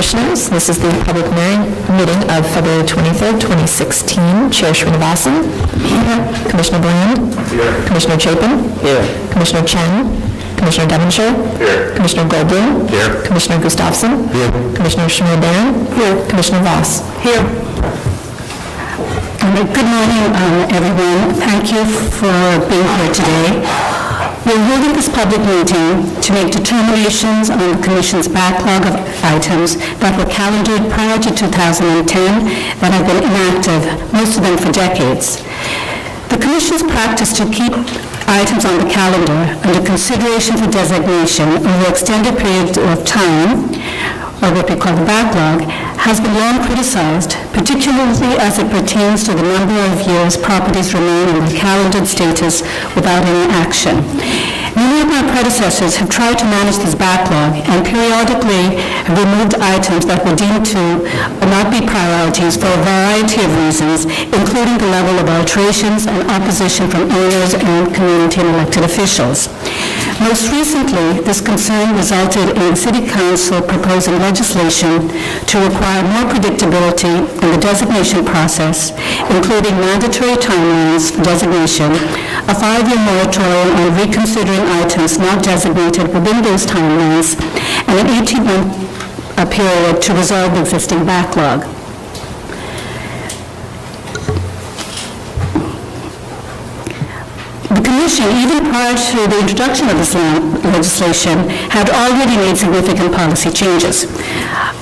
Commissioners, this is the public meeting of February 23rd, 2016. Chair Srinivasan. Here. Commissioner Bland. Here. Commissioner Chapin. Here. Commissioner Chen. Commissioner Devonshire. Here. Commissioner Goldblum. Here. Commissioner Gustafson. Here. Commissioner Schmidt-Barron. Here. Commissioner Voss. Here. Good morning, everyone. Thank you for being here today. We're holding this public meeting to make determinations on the Commission's backlog of items that were calendared prior to 2010 that have been inactive, most of them for decades. The Commission's practice to keep items on the calendar under consideration for designation over extended periods of time, or what we call the backlog, has been long criticized, particularly as it pertains to the number of years properties remain in the calendared status without any action. Many of my predecessors have tried to manage this backlog and periodically have removed items that were deemed to not be priorities for a variety of reasons, including the level of alterations and opposition from owners and community and elected officials. Most recently, this concern resulted in the City Council proposing legislation to require more predictability in the designation process, including mandatory timelines for designation, a 5-year moratorium on reconsidering items not designated within those timelines, and an 18-month period to resolve the existing backlog. The Commission, even prior to the introduction of this legislation, had already made significant policy changes.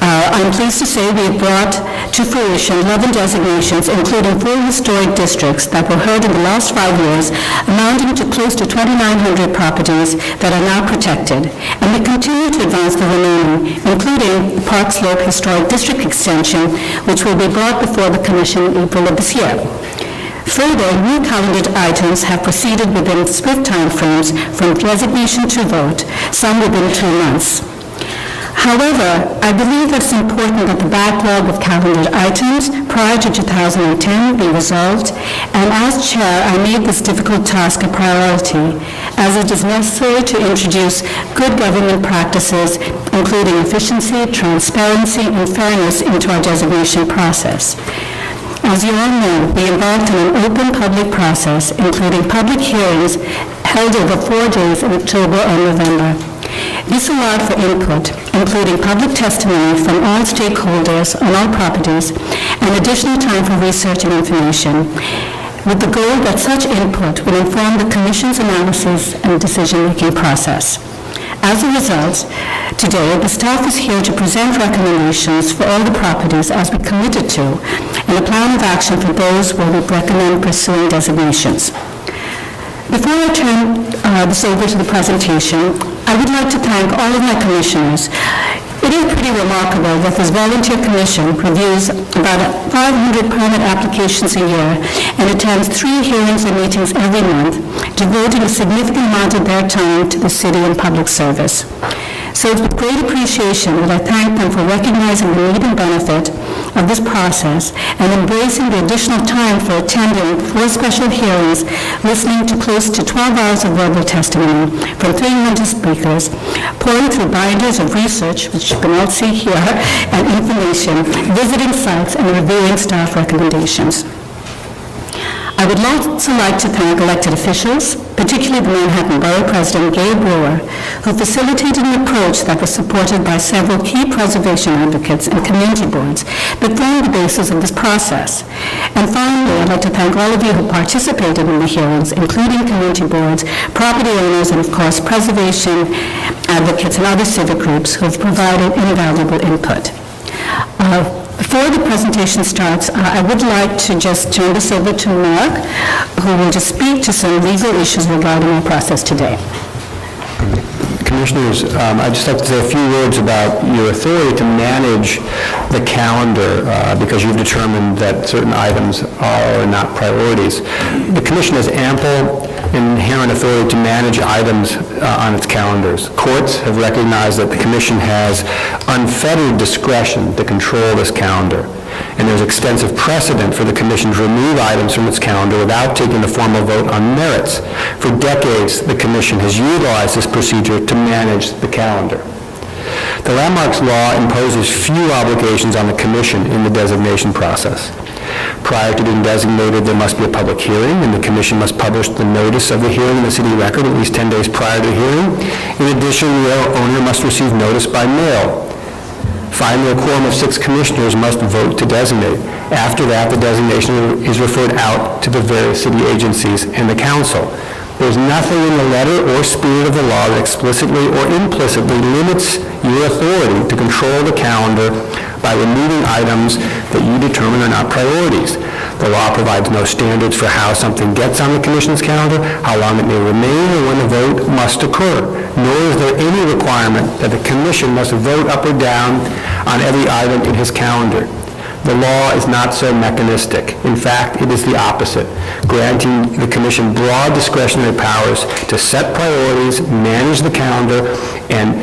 I'm pleased to say we have brought to fruition 11 designations, including 4 historic districts that were heard in the last 5 years, amounting to close to 2,900 properties that are now protected. And we continue to advance the remaining, including the Park Slope Historic District Extension, which will be brought before the Commission in April of this year. Further, new calendared items have proceeded within swift timeframes from designation to vote, some within 2 months. However, I believe that it's important that the backlog of calendared items prior to 2010 be resolved, and as Chair, I made this difficult task a priority, as it is necessary to introduce good government practices, including efficiency, transparency, and fairness into our designation process. As you all know, we embarked on an open public process, including public hearings held over 4 days in October and November. This allowed for input, including public testimony from all stakeholders on all properties, and additional time for research and information, with the goal that such input will inform the Commission's analysis and decision-making process. As a result, today, the staff is here to present recommendations for all the properties as we committed to, and a plan of action for those where we recommend pursuing designations. Before I turn this over to the presentation, I would like to thank all of my commissioners. It is pretty remarkable that this volunteer commission reviews about 500 permit applications a year and attends 3 hearings and meetings every month, devoting a significant amount of their time to the city and public service. So it's with great appreciation that I thank them for recognizing the need and benefit of this process and embracing the additional time for attending 4 special hearings, listening to close to 12 hours of verbal testimony from 300 speakers, pouring through binders of research, which you can all see here, and information, visiting sites, and reviewing staff recommendations. I would also like to thank elected officials, particularly the Manhattan Borough President, Gabe Brewer, who facilitated an approach that was supported by several key preservation advocates and community boards that formed the basis of this process. And finally, I'd like to thank all of you who participated in the hearings, including community boards, property owners, and of course, preservation advocates and other civic groups who have provided invaluable input. Before the presentation starts, I would like to just turn this over to Mark, who will just speak to some legal issues regarding our process today. Commissioners, I'd just like to say a few words about your authority to manage the calendar because you've determined that certain items are or are not priorities. The Commission has ample inherent authority to manage items on its calendars. Courts have recognized that the Commission has unfettered discretion to control this calendar, and there's extensive precedent for the Commission to remove items from its calendar without taking a formal vote on merits. For decades, the Commission has utilized this procedure to manage the calendar. The Landmarks Law imposes few obligations on the commission in the designation process. Prior to being designated, there must be a public hearing, and the commission must publish the notice of the hearing in the city record at least 10 days prior to the hearing. In addition, the owner must receive notice by mail. Finally, a quorum of 6 commissioners must vote to designate. After that, the designation is referred out to the various city agencies and the council. There's nothing in the letter or spirit of the law that explicitly or implicitly limits your authority to control the calendar by removing items that you determine are not priorities. The law provides no standards for how something gets on the commission's calendar, how long it may remain, or when a vote must occur. Nor is there any requirement that the commission must vote up or down on every item in his calendar. The law is not so mechanistic. In fact, it is the opposite, granting the commission broad discretionary powers to set priorities, manage the calendar, and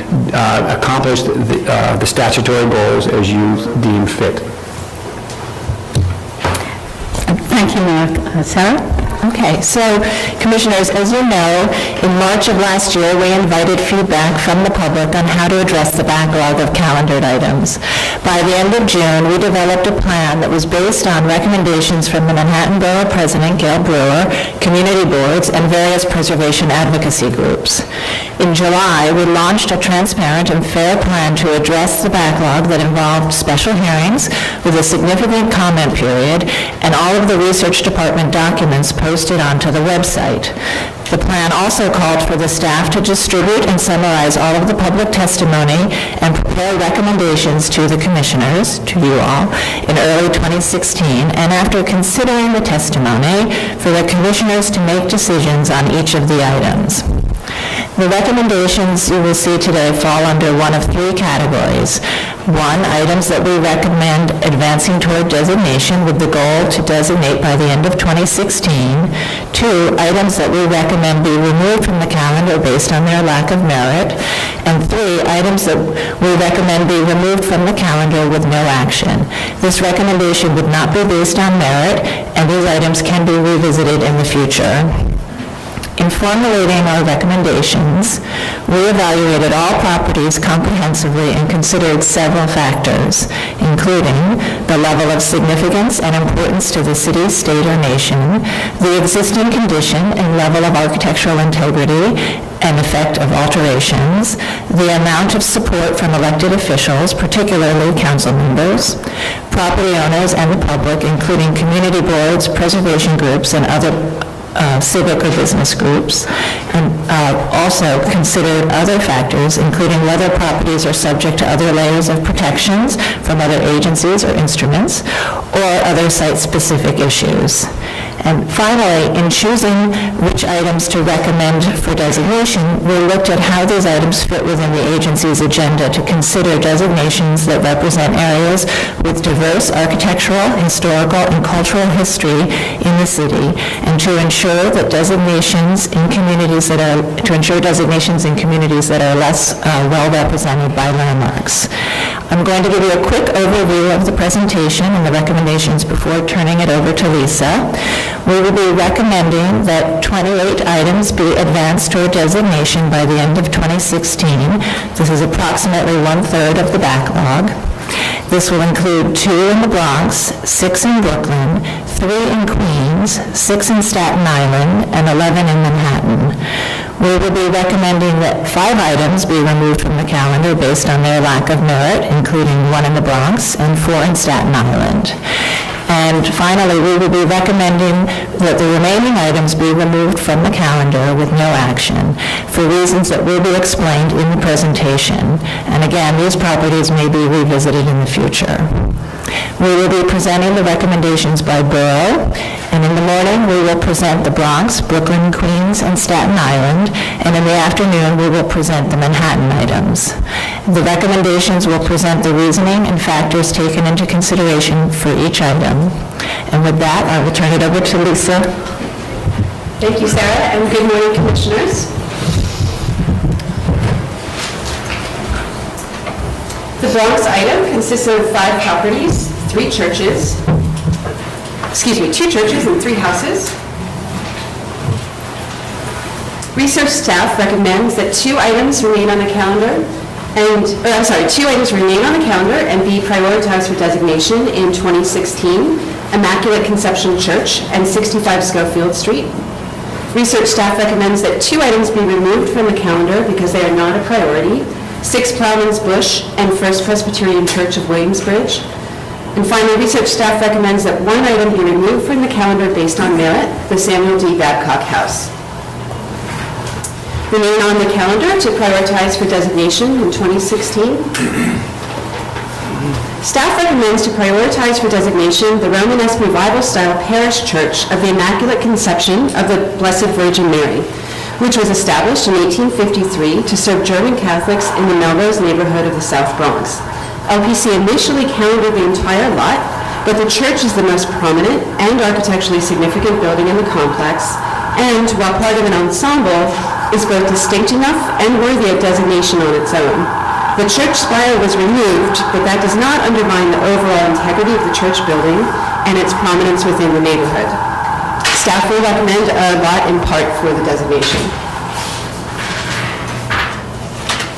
accomplish the statutory goals as you deem fit. Thank you, Mark. Sarah? Okay, so Commissioners, as you know, in March of last year, we invited feedback from the public on how to address the backlog of calendared items. By the end of June, we developed a plan that was based on recommendations from the Manhattan Borough President, Gail Brewer, community boards, and various preservation advocacy groups. In July, we launched a transparent and fair plan to address the backlog that involved special hearings with a significant comment period and all of the research department documents posted onto the website. The plan also called for the staff to distribute and summarize all of the public testimony and prepare recommendations to the commissioners, to you all, in early 2016, and after considering the testimony, for the commissioners to make decisions on each of the items. The recommendations you will see today fall under one of 3 categories. 1, items that we recommend advancing toward designation with the goal to designate by the end of 2016. 2, items that we recommend be removed from the calendar based on their lack of merit. And 3, items that we recommend be removed from the calendar with no action. This recommendation would not be based on merit, and these items can be revisited in the future. In formulating our recommendations, we evaluated all properties comprehensively and considered several factors, including the level of significance and importance to the city, state, or nation, the existing condition and level of architectural integrity and effect of alterations, the amount of support from elected officials, particularly council members, property owners and the public, including community boards, preservation groups, and other civic or business groups, and also considered other factors, including whether properties are subject to other layers of protections from other agencies or instruments, or other site-specific issues. And finally, in choosing which items to recommend for designation, we looked at how these items fit within the agency's agenda to consider designations that represent areas with diverse architectural, historical, and cultural history in the city, and to ensure that designations in communities that are less well represented by landmarks. I'm going to give you a quick overview of the presentation and the recommendations before turning it over to Lisa. We will be recommending that 28 items be advanced toward designation by the end of 2016. This is approximately 1/3 of the backlog. This will include 2 in the Bronx, 6 in Brooklyn, 3 in Queens, 6 in Staten Island, and 11 in Manhattan. We will be recommending that 5 items be removed from the calendar based on their lack of merit, including 1 in the Bronx and 4 in Staten Island. And finally, we will be recommending that the remaining items be removed from the calendar with no action for reasons that will be explained in the presentation. And again, these properties may be revisited in the future. We will be presenting the recommendations by borough, and in the morning we will present the Bronx, Brooklyn, Queens, and Staten Island, and in the afternoon we will present the Manhattan items. The recommendations will present the reasoning and factors taken into consideration for each item. And with that, I will turn it over to Lisa. Thank you, Sarah, and good morning, Commissioners. The Bronx item consists of 5 properties, 2 churches and 3 houses. Research staff recommends that 2 items remain on the calendar, two items remain on the calendar and be prioritized for designation in 2016, Immaculate Conception Church and 65 Schofield Street. Research staff recommends that 2 items be removed from the calendar because they are not a priority, 6 Plowman's Bush and First Presbyterian Church of Williamsbridge. And finally, research staff recommends that 1 item be removed from the calendar based on merit, the Samuel D. Babcock House. Remain on the calendar to prioritize for designation in 2016. Staff recommends to prioritize for designation the Romanesque Revival-style parish church of the Immaculate Conception of the Blessed Virgin Mary, which was established in 1853 to serve German Catholics in the Melrose neighborhood of the South Bronx. LPC initially counted the entire lot, but the church is the most prominent and architecturally significant building in the complex, and while part of an ensemble, is both distinct enough and worthy of designation on its own. The church spire was removed, but that does not undermine the overall integrity of the church building and its prominence within the neighborhood. Staff will recommend a lot in part for the designation.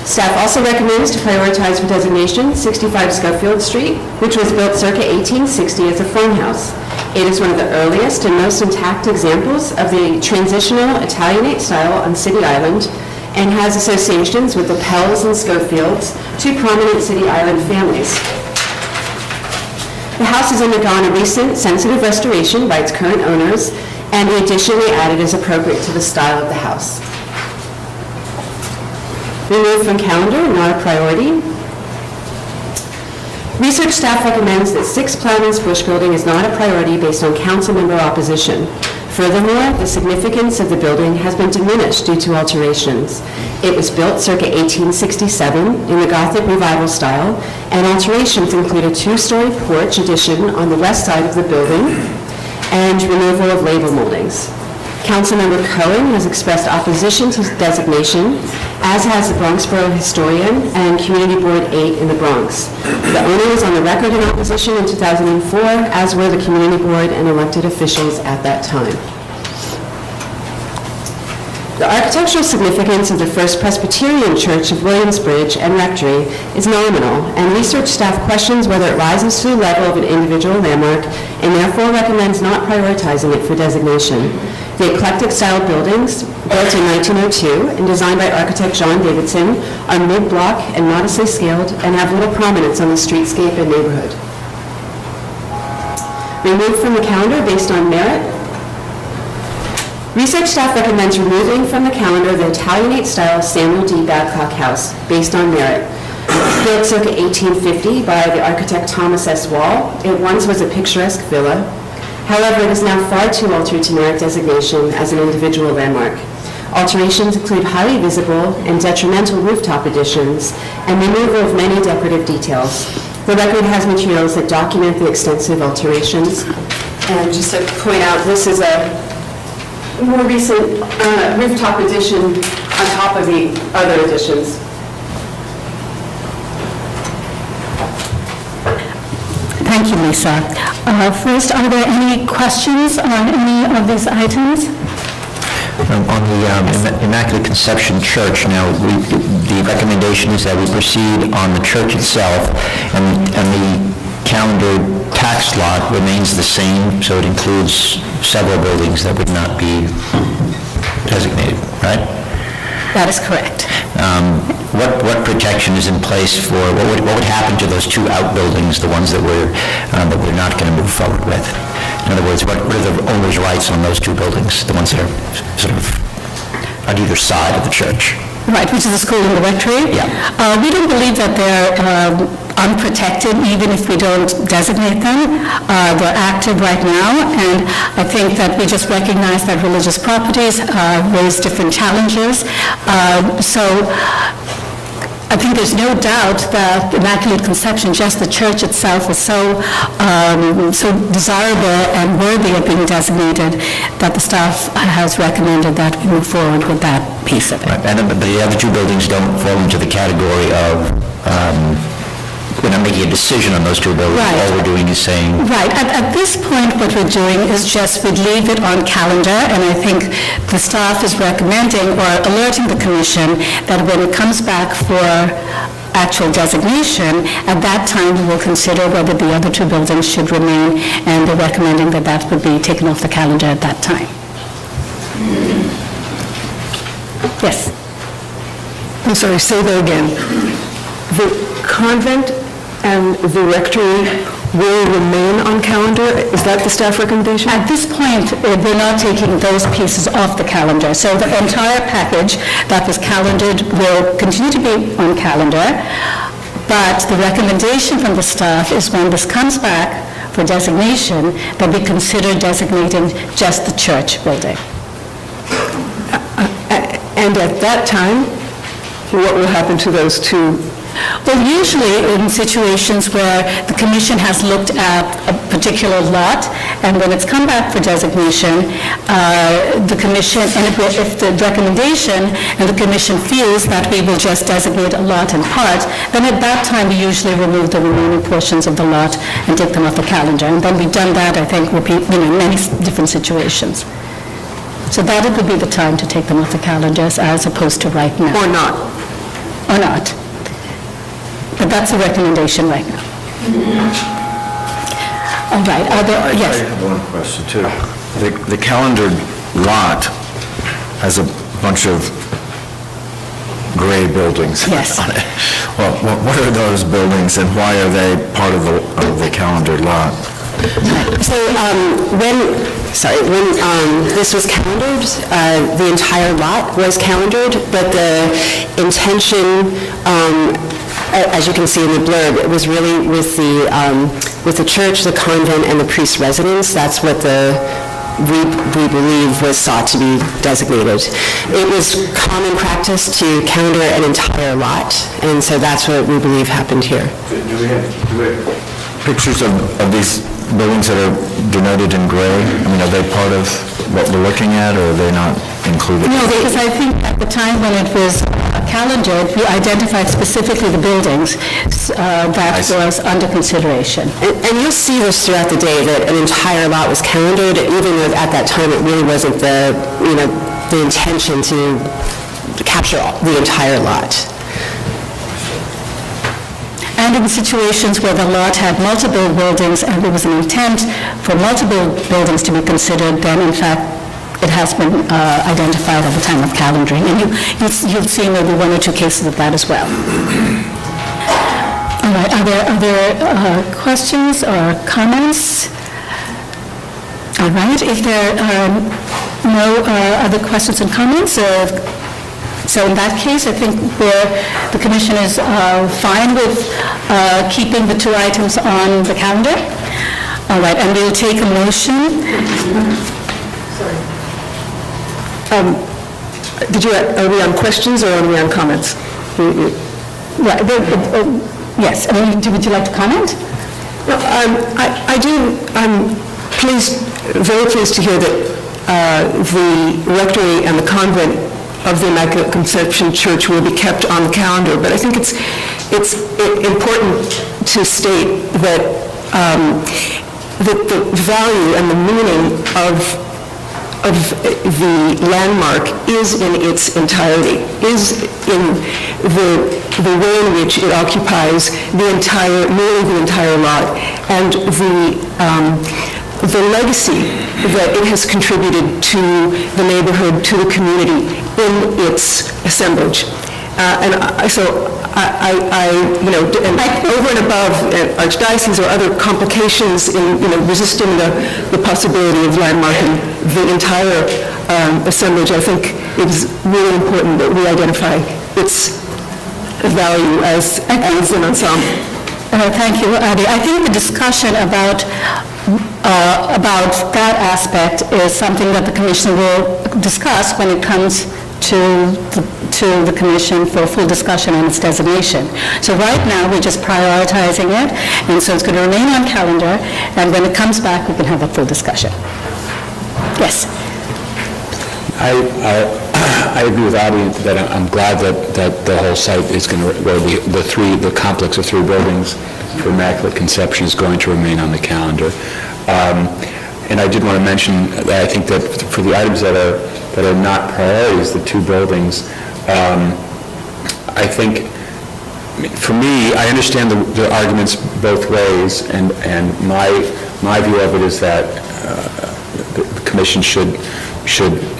Staff also recommends to prioritize for designation 65 Schofield Street, which was built circa 1860 as a farmhouse. It is one of the earliest and most intact examples of the transitional Italianate style on City Island and has associations with the Pells and Schofields, 2 prominent City Island families. The house has undergone a recent sensitive restoration by its current owners, and the addition we added is appropriate to the style of the house. Removed from calendar, not a priority. Research staff recommends that 6 Plowman's Bush building is not a priority based on council member opposition. Furthermore, the significance of the building has been diminished due to alterations. It was built circa 1867 in the Gothic Revival style, and alterations include a 2-story porch addition on the west side of the building and removal of label moldings. Councilmember Cohen has expressed opposition to designation, as has the Bronx Borough Historian and Community Board 8 in the Bronx. The owner was on the record in opposition in 2004, as were the Community Board and elected officials at that time. The architectural significance of the First Presbyterian Church of Williamsbridge and Rectory is nominal, and research staff questions whether it rises to the level of an individual landmark and therefore recommends not prioritizing it for designation. The eclectic-style buildings, built in 1902 and designed by architect John Davidson, are mid-block and modestly scaled and have little prominence on the streetscape and neighborhood. Removed from the calendar based on merit. Research staff recommends removing from the calendar the Italianate-style Samuel D. Babcock House based on merit. Built circa 1850 by the architect Thomas S. Wall, it once was a picturesque villa. However, it is now far too altered to merit designation as an individual landmark. Alterations include highly visible and detrimental rooftop additions and removal of many decorative details. The record has materials that document the extensive alterations. And just to point out, this is a more recent rooftop addition on top of the other additions. Thank you, Lisa. First, are there any questions on any of these items? On the Immaculate Conception Church, now, the recommendation is that we proceed on the church itself, and the calendar tax lot remains the same, so it includes several buildings that would not be designated, right? That is correct. What protection is in place for, what would happen to those 2 outbuildings, the ones that we're not going to move forward with? In other words, what are the owner's rights on those 2 buildings, the ones that are sort of on either side of the church? Right, which is the school and the rectory? Yeah. We don't believe that they're unprotected, even if we don't designate them. They're active right now, and I think that we just recognize that religious properties raise different challenges. So I think there's no doubt that Immaculate Conception, just the church itself, is so desirable and worthy of being designated that the staff has recommended that we move forward with that piece of it. Right, and the other 2 buildings don't fall into the category of, we're not making a decision on those 2 buildings. Right. All we're doing is saying... Right. At this point, what we're doing is just we leave it on calendar, and I think the staff is recommending or alerting the commission that when it comes back for actual designation, at that time, we will consider whether the other two buildings should remain, and they're recommending that that would be taken off the calendar at that time. Yes? I'm sorry, say that again. The convent and the rectory will remain on calendar? Is that the staff recommendation? At this point, we're not taking those pieces off the calendar. So the entire package that was calendared will continue to be on calendar, but the recommendation from the staff is when this comes back for designation, that we consider designating just the church building. And at that time, what will happen to those two? Well, usually in situations where the commission has looked at a particular lot, and when it's come back for designation, the commission, and if the recommendation and the commission feels that we will just designate a lot in part, then at that time, we usually remove the remaining portions of the lot and take them off the calendar. And then we've done that, I think, in many different situations. So that it would be the time to take them off the calendars as opposed to right now. Or not? Or not. But that's a recommendation right now. All right, are there, yes? I have one question, too. The calendared lot has a bunch of gray buildings Yes. on it. Well, what are those buildings, and why are they part of the calendared lot? So when this was calendared, the entire lot was calendared, but the intention, as you can see in the blurb, it was really with the church, the convent, and the priest's residence. That's what we believe was sought to be designated. It was common practice to calendar an entire lot, and so that's what we believe happened here. Do we have pictures of these buildings that are denoted in gray? I mean, are they part of what we're looking at, or are they not included? No, because I think at the time when it was calendared, we identified specifically the buildings that was under consideration. And you'll see this throughout the day, that an entire lot was calendared, even though at that time it really wasn't the intention to capture the entire lot. And in situations where the lot had multiple buildings and there was an intent for multiple buildings to be considered, then in fact, it has been identified at the time of calendaring. And you'll see maybe one or two cases of that as well. All right, are there questions or comments? All right, if there are no other questions and comments, so in that case, I think the commission is fine with keeping the two items on the calendar. All right, and we'll take a motion. Are we on questions or are we on comments? Right, yes, I mean, would you like to comment? No, I do, I'm very pleased to hear that the rectory and the convent of the Immaculate Conception Church will be kept on the calendar, but I think it's important to state that the value and the meaning of the landmark is in its entirety, is in the way in which it occupies nearly the entire lot, and the legacy that it has contributed to the neighborhood, to the community in its assemblage. Over and above archdiocese or other complications in, resisting the possibility of landmarking the entire assemblage, I think it's really important that we identify its value as an ensemble. Thank you, Adi. I think the discussion about that aspect is something that the commission will discuss when it comes to the commission for full discussion on its designation. So right now, we're just prioritizing it, and so it's going to remain on calendar, and when it comes back, we can have a full discussion. Yes? I agree with Adi that I'm glad that the whole site is going to, or the complex of three buildings for Immaculate Conception is going to remain on the calendar. And I did want to mention that I think that for the items that are not priorities, the two buildings, I think For me, I understand the arguments both ways, and my view of it is that the commission should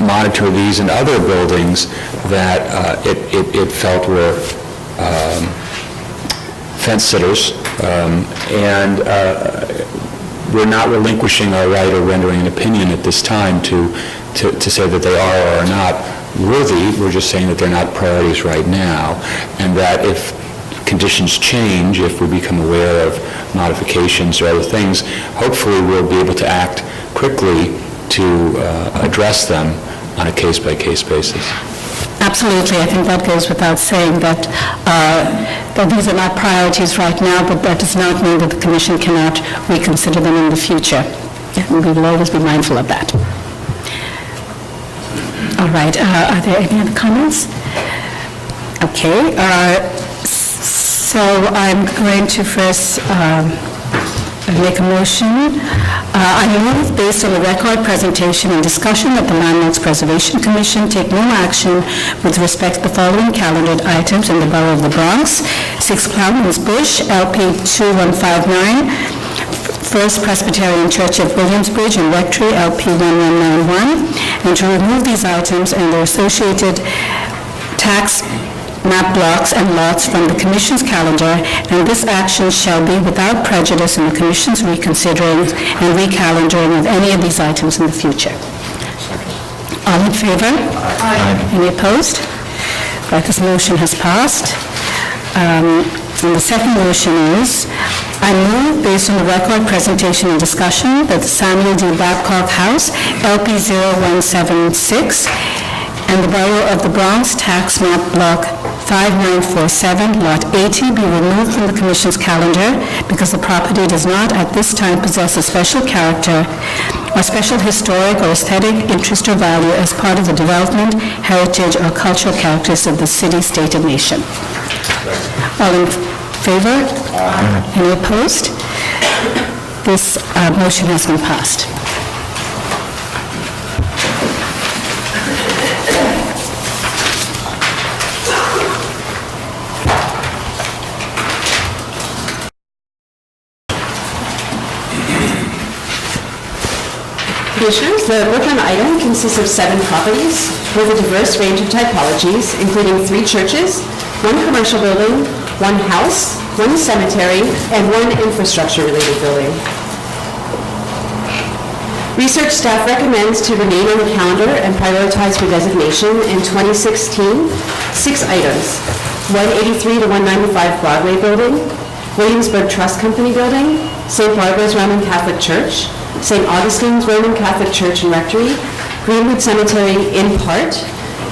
monitor these and other buildings that it felt were fence sitters, and we're not relinquishing our right or rendering an opinion at this time to say that they are or are not worthy. We're just saying that they're not priorities right now, and that if conditions change, if we become aware of modifications or other things, hopefully we'll be able to act quickly to address them on a case-by-case basis. Absolutely. I think that goes without saying that these are not priorities right now, but that does not mean that the Commission cannot reconsider them in the future. And we will always be mindful of that. All right. Are there any other comments? Okay. So I'm going to first make a motion. I move, based on the record presentation and discussion of the Landmarks Preservation Commission, take no action with respect to the following calendared items in the Borough of the Bronx: 6 Clownman's Bush, LP 2159, First Presbyterian Church of Williamsbridge and Rectory, LP 1191, and to remove these items and their associated tax map blocks and lots from the Commission's calendar, and this action shall be without prejudice in the Commission's reconsidering and recalendering of any of these items in the future. All in favor? Aye. Any opposed? Right, this motion has passed. And the second motion is, I move, based on the record presentation and discussion, that the Samuel D. Babcock House, LP 0176, and the Borough of the Bronx Tax Map Block 5947, Lot 80, be removed from the Commission's calendar because the property does not at this time possess a special character or special historic or aesthetic interest or value as part of the development, heritage, or cultural characters of the city, state, and nation. All in favor? Aye. Any opposed? This motion has been passed. Commissioners, the Brooklyn item consists of 7 properties with a diverse range of typologies, including 3 churches, 1 commercial building, 1 house, 1 cemetery, and 1 infrastructure-related building. Research staff recommends to remain on the calendar and prioritize for designation in 2016 6 items: 183 to 195 Broadway Building, Williamsburg Trust Company Building, St. Barbara's Roman Catholic Church, St. Augustine's Roman Catholic Church and Rectory, Greenwood Cemetery in part,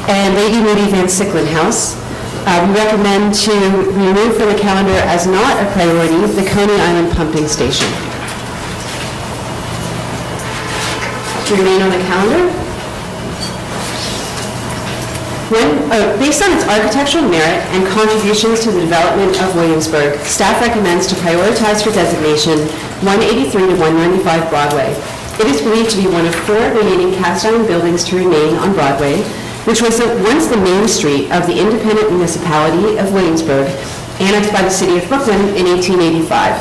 and Lady Moody Van Sicklen House. We recommend to remove from the calendar as not a priority the Coney Island Pumping Station. To remain on the calendar. Based on its architectural merit and contributions to the development of Williamsburg, staff recommends to prioritize for designation 183 to 195 Broadway. It is believed to be one of 4 remaining cast-iron buildings to remain on Broadway, which was once the main street of the independent municipality of Williamsburg, annexed by the city of Brooklyn in 1885.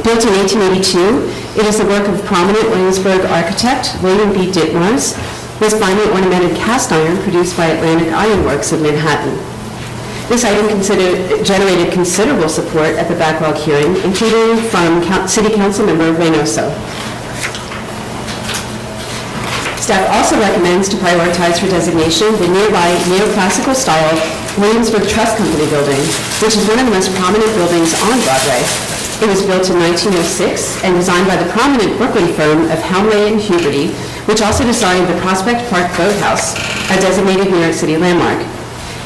Built in 1882, it is the work of prominent Williamsburg architect William B. Ditmars, was finely ornamented cast iron produced by Atlantic Iron Works of Manhattan. This item generated considerable support at the backlog hearing, including from City Council member Reynoso. Staff also recommends to prioritize for designation the nearby neoclassical style Williamsburg Trust Company building, which is one of the most prominent buildings on Broadway. It was built in 1906 and designed by the prominent Brooklyn firm of Helmley and Huberty, which also designed the Prospect Park Boathouse, a designated New York City landmark.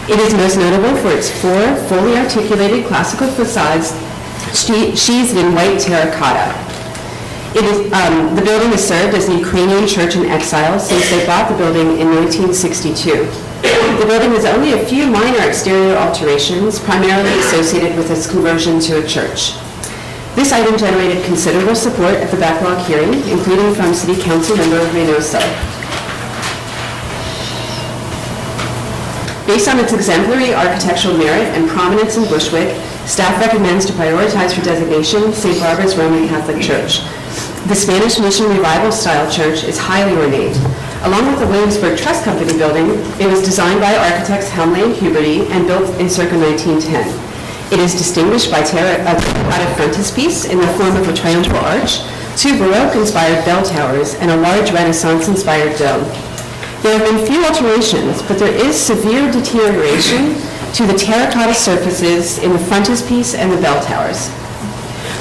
It is most notable for its 4 fully articulated classical facades sheathed in white terracotta. The building has served as the Ukrainian church in exile since they bought the building in 1962. The building has only a few minor exterior alterations, primarily associated with its conversion to a church. This item generated considerable support at the backlog hearing, including from City Council member Reynoso. Based on its exemplary architectural merit and prominence in Bushwick, staff recommends to prioritize for designation St. Barbara's Roman Catholic Church. The Spanish Mission Revival-style church is highly ornate. Along with the Williamsburg Trust Company building, it was designed by architects Helmley and Huberty and built in circa 1910. It is distinguished by a terracotta frontispiece in the form of a triumphal arch, 2 Baroque-inspired bell towers, and a large Renaissance-inspired dome. There have been few alterations, but there is severe deterioration to the terracotta surfaces in the frontispiece and the bell towers.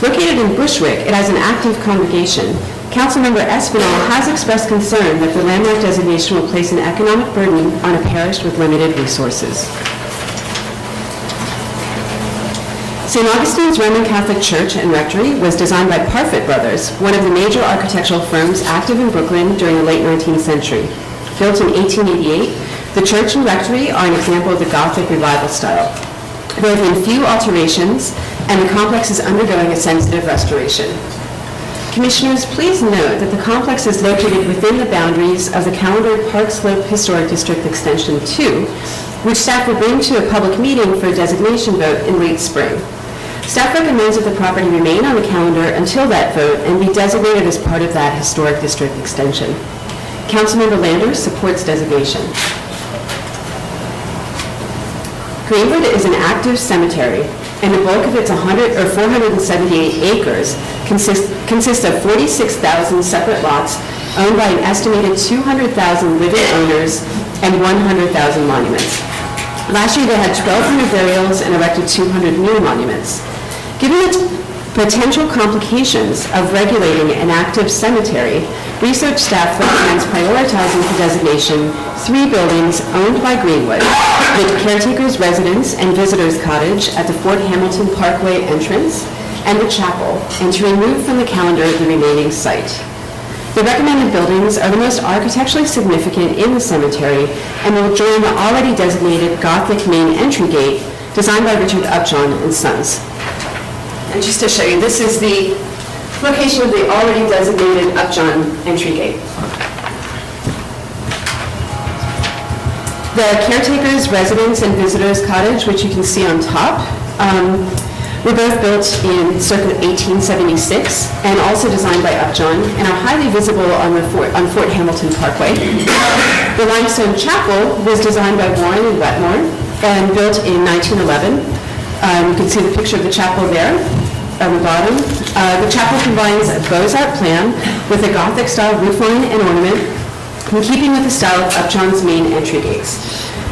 Located in Bushwick, it has an active congregation. Councilmember Espinal has expressed concern that the landmark designation will place an economic burden on a parish with limited resources. St. Augustine's Roman Catholic Church and Rectory was designed by Parfit Brothers, one of the major architectural firms active in Brooklyn during the late 19th century. Built in 1888, the church and rectory are an example of the Gothic revival style. There have been few alterations, and the complex is undergoing a sensitive restoration. Commissioners, please note that the complex is located within the boundaries of the calendared Park Slope Historic District Extension 2, which staff will bring to a public meeting for a designation vote in late spring. Staff recommends that the property remain on the calendar until that vote and be designated as part of that historic district extension. Councilmember Landers supports designation. Greenwood is an active cemetery, and the bulk of its 478 acres consists of 46,000 separate lots owned by an estimated 200,000 living owners and 100,000 monuments. Last year, they had 1,200 burials and erected 200 new monuments. Given its potential complications of regulating an active cemetery, research staff recommends prioritizing for designation 3 buildings owned by Greenwood, the caretaker's residence and visitor's cottage at the Fort Hamilton Parkway entrance, and the chapel, and to remove from the calendar the remaining site. The recommended buildings are the most architecturally significant in the cemetery and will join the already designated Gothic main entry gate designed by Richard Upjohn and Sons. And just to show you, this is the location of the already designated Upjohn entry gate. The caretaker's residence and visitor's cottage, which you can see on top, were both built in circa 1876 and also designed by Upjohn and are highly visible on Fort Hamilton Parkway. The limestone chapel was designed by Warren and Wetmore and built in 1911. You can see the picture of the chapel there on the bottom. The chapel combines a Beaux-Art plan with a Gothic-style roofline and ornament, in keeping with the style of Upjohn's main entry gates.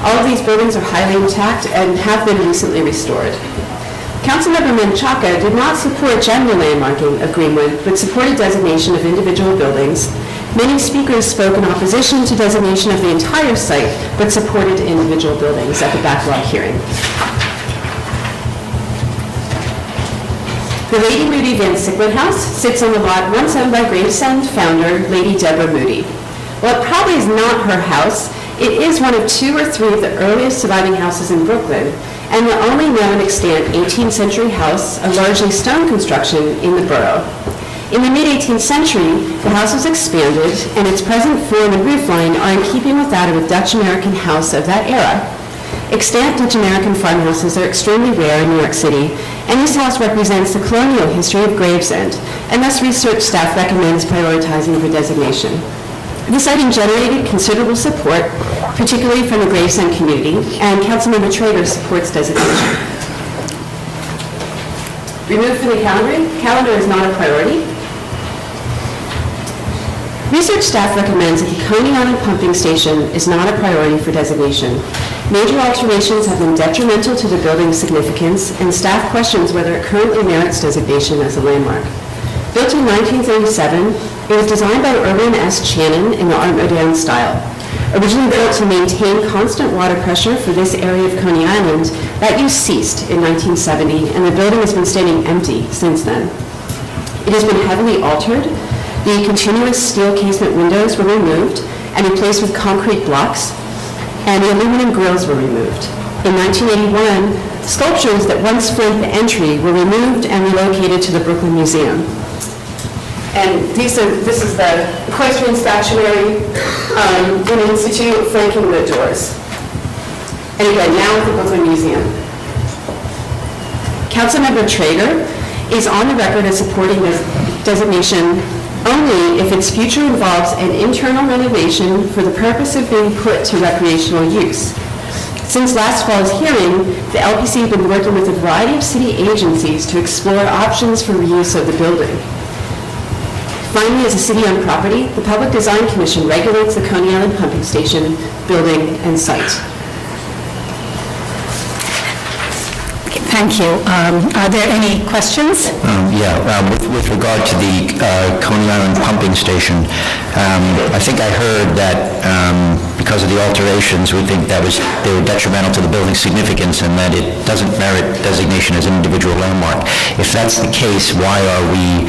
All of these buildings are highly intact and have been recently restored. Councilmember Menchaca did not support general landmarking of Greenwood, but supported designation of individual buildings. Many speakers spoke in opposition to designation of the entire site, but supported individual buildings at the backlog hearing. The Lady Moody Van Sicklen House sits on the lot once owned by Gravesend founder Lady Deborah Moody. While it probably is not her house, it is one of 2 or 3 of the earliest surviving houses in Brooklyn, and the only known extant 18th century house of largely stone construction in the borough. In the mid-18th century, the house was expanded, and its present form and roofline are in keeping with that of a Dutch-American house of that era. Extant Dutch-American farmhouses are extremely rare in New York City, and this house represents the colonial history of Gravesend, and thus research staff recommends prioritizing for designation. This item generated considerable support, particularly from the Gravesend community, and Councilmember Traeger supports designation. Removed from the calendar is not a priority. Research staff recommends that the Coney Island pumping station is not a priority for designation. Major alterations have been detrimental to the building's significance, and staff questions whether it currently merits designation as a landmark. Built in 1937, it was designed by Irvin S. Channon in the Art Moderne style. Originally built to maintain constant water pressure for this area of Coney Island, that use ceased in 1970, and the building has been standing empty since then. It has been heavily altered. The continuous steel casement windows were removed and replaced with concrete blocks, and the aluminum grills were removed. In 1981, sculptures that once flanked the entry were removed and relocated to the Brooklyn Museum. And this is the equestrian statuary in Institute flanking the doors. and again, now with the Brooklyn Museum. Councilmember Traeger is on the record as supporting this designation only if its future involves an internal renovation for the purpose of being put to recreational use. Since last fall's hearing, the LPC has been working with a variety of city agencies to explore options for reuse of the building. Finally, as a city-owned property, the Public Design Commission regulates the Coney Island pumping station, building, and site. Thank you. Are there any questions? With regard to the Coney Island pumping station, I think I heard that because of the alterations, we think they were detrimental to the building's significance and that it doesn't merit designation as an individual landmark. If that's the case, why are we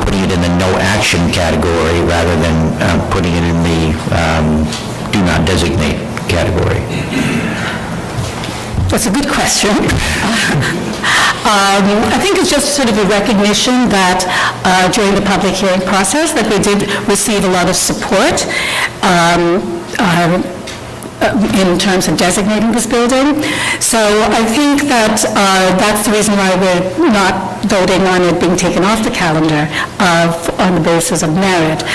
putting it in the no action category rather than putting it in the do not designate category? That's a good question. I think it's just sort of a recognition that during the public hearing process that we did receive a lot of support in terms of designating this building. So I think that that's the reason why we're not voting on it being taken off the calendar on the basis of merit.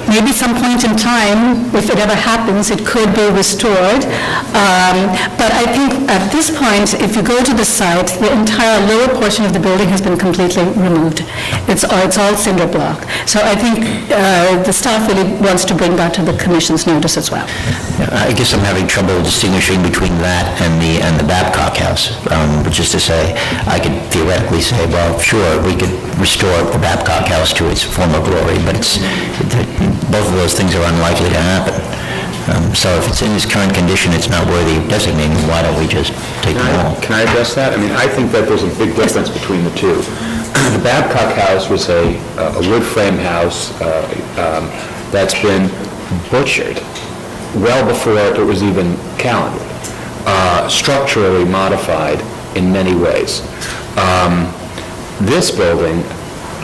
Maybe some point in time, if it ever happens, it could be restored. But I think at this point, if you go to the site, the entire lower portion of the building has been completely removed. It's all cinder block. So I think the staff really wants to bring that to the commission's notice as well. I guess I'm having trouble distinguishing between that and the Babcock House, which is to say, I could theoretically say, well, sure, we could restore the Babcock House to its former glory, but both of those things are unlikely to happen. So if it's in its current condition, it's not worthy of designating, why don't we just take them all? Can I address that? I mean, I think that there's a big difference between the two. The Babcock House was a wood frame house that's been butchered well before it was even calendared, structurally modified in many ways. This building,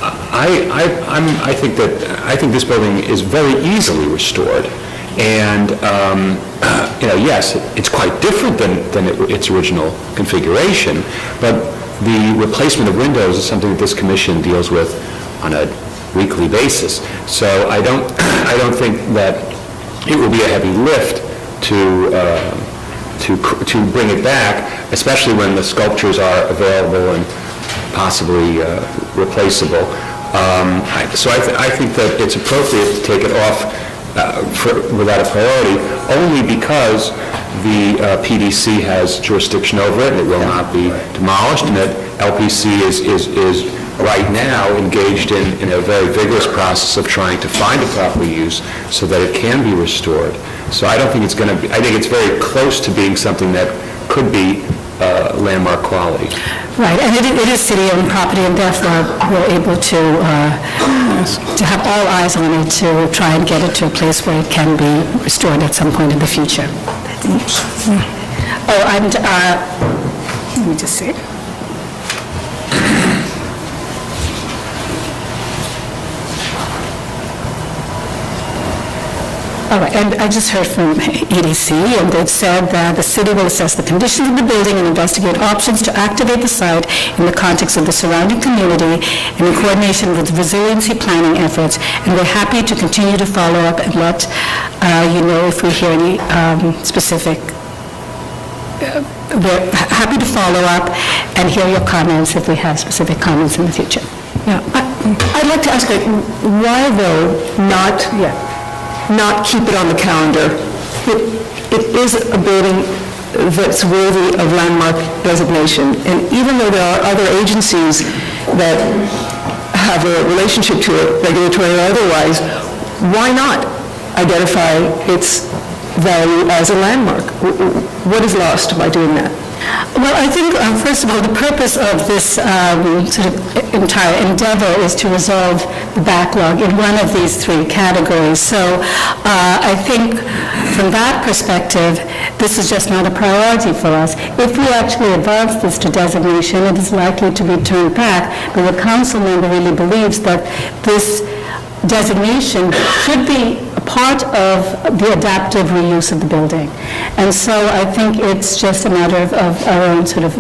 I think this building is very easily restored, and yes, it's quite different than its original configuration, but the replacement of windows is something that this commission deals with on a weekly basis. So I don't think that it will be a heavy lift to bring it back, especially when the sculptures are available and possibly replaceable. So I think that it's appropriate to take it off without a priority, only because the PDC has jurisdiction over it, and it will not be demolished, and that LPC is right now engaged in a very vigorous process of trying to find a proper use so that it can be restored. So I don't think it's going to be, I think it's very close to being something that could be landmark quality. Right, and it is city-owned property, and therefore we're able to have all eyes on it to try and get it to a place where it can be restored at some point in the future. Oh, and let me just see. All right, and I just heard from EDC, and they've said that the city will assess the conditions of the building and investigate options to activate the site in the context of the surrounding community and in coordination with resiliency planning efforts, and we're happy to continue to follow up and let you know if we hear any specific. We're happy to follow up and hear your comments if we have specific comments in the future. Yeah, I'd like to ask, why though not keep it on the calendar? It is a building that's worthy of landmark designation, and even though there are other agencies that have a relationship to it, regulatory or otherwise, why not identify its value as a landmark? What is lost by doing that? Well, I think, first of all, the purpose of this sort of entire endeavor is to resolve the backlog in one of these three categories. So I think from that perspective, this is just not a priority for us. If we actually advance this to designation, it is likely to be turned back, but the council member really believes that this designation should be a part of the adaptive reuse of the building. And so I think it's just a matter of our own sort of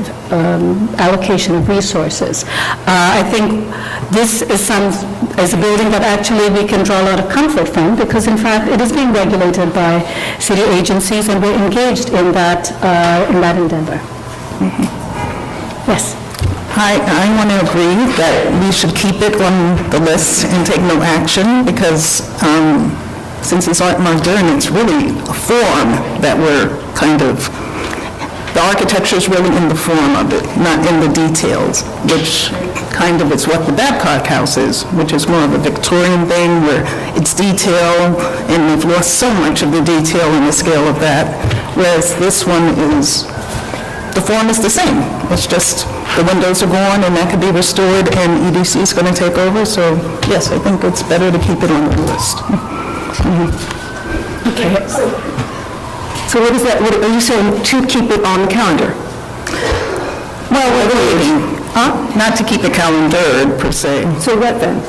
allocation of resources. I think this is a building that actually we can draw a lot of comfort from, because in fact it is being regulated by city agencies, and we're engaged in that endeavor. Yes? I want to agree that we should keep it on the list and take no action, because since it's art moderne, it's really a form that we're kind of, the architecture is really in the form of it, not in the details, which kind of is what the Babcock House is, which is more of a Victorian thing where it's detail, and we've lost so much of the detail and the scale of that, whereas this one is, the form is the same. It's just the windows are gone, and that could be restored, and EDC is going to take over. So, yes, I think it's better to keep it on the list. Okay. So what is that, what are you saying, to keep it on the calendar? Well, we're waiting, not to keep it calendared, per se. So what then?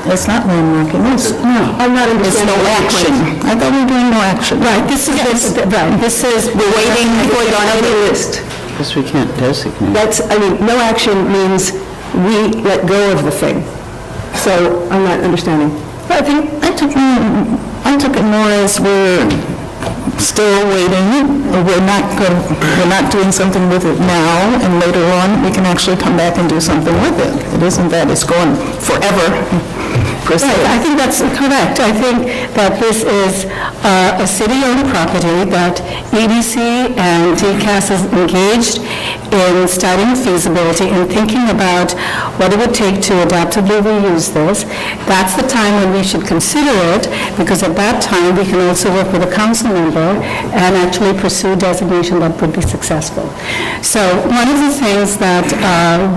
It's not landmarking, no. I'm not It's understanding. no action. I thought we were doing no action. Right, this is, we're waiting for it on the list. Guess we can't designate. That's, I mean, no action means we let go of the thing. So I'm not understanding. I think, I took it more as we're still waiting, we're not doing something with it now, and later on, we can actually come back and do something with it. It isn't that it's gone forever, per se. Right, I think that's correct. I think that this is a city-owned property that EDC and DCAS is engaged in studying feasibility and thinking about what it would take to adaptively reuse this. That's the time when we should consider it, because at that time, we can also work with a council member and actually pursue designation that would be successful. So one of the things that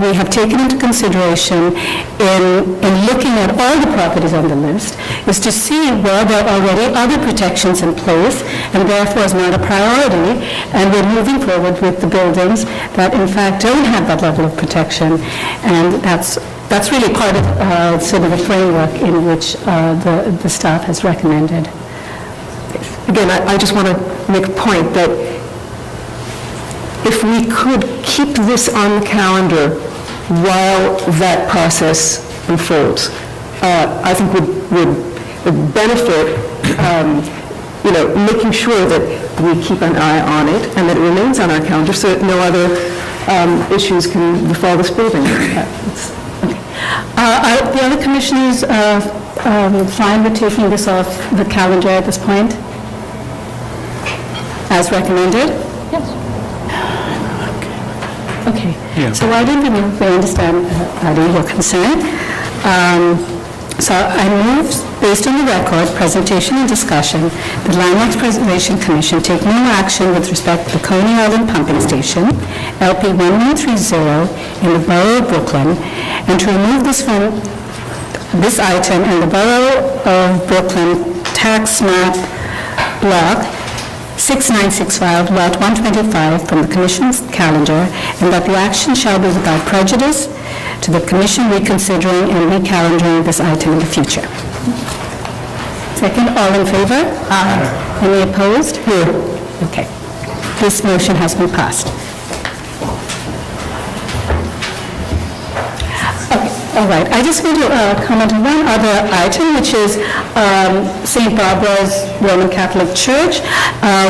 we have taken into consideration in looking at all the properties on the list is to see where there are already other protections in place, and therefore is not a priority, and we're moving forward with the buildings that in fact don't have that level of protection, and that's really part of sort of the framework in which the staff has recommended. Again, I just want to make a point that if we could keep this on the calendar while that process unfolds, I think would benefit, making sure that we keep an eye on it and that it remains on our calendar so that no other issues can befall this building. Are the other commissioners fine with taking this off the calendar at this point? As recommended? Yes. Okay. So why don't we understand, Adi, your concern? So I move, based on the record, presentation and discussion, the Landmarks Preservation Commission take no action with respect to the Coney Island Pumping Station, LP 1130, in the Borough of Brooklyn, and to remove this item in the Borough of Brooklyn Tax Map Block 6965, Lot 125, from the Commission's calendar, and that the action shall be without prejudice to the Commission reconsidering and recalendaring this item in the future. Second, all in favor? Aye. Any opposed? Okay. This motion has been passed. All right, I just want to comment on one other item, which is St. Barbara's Roman Catholic Church.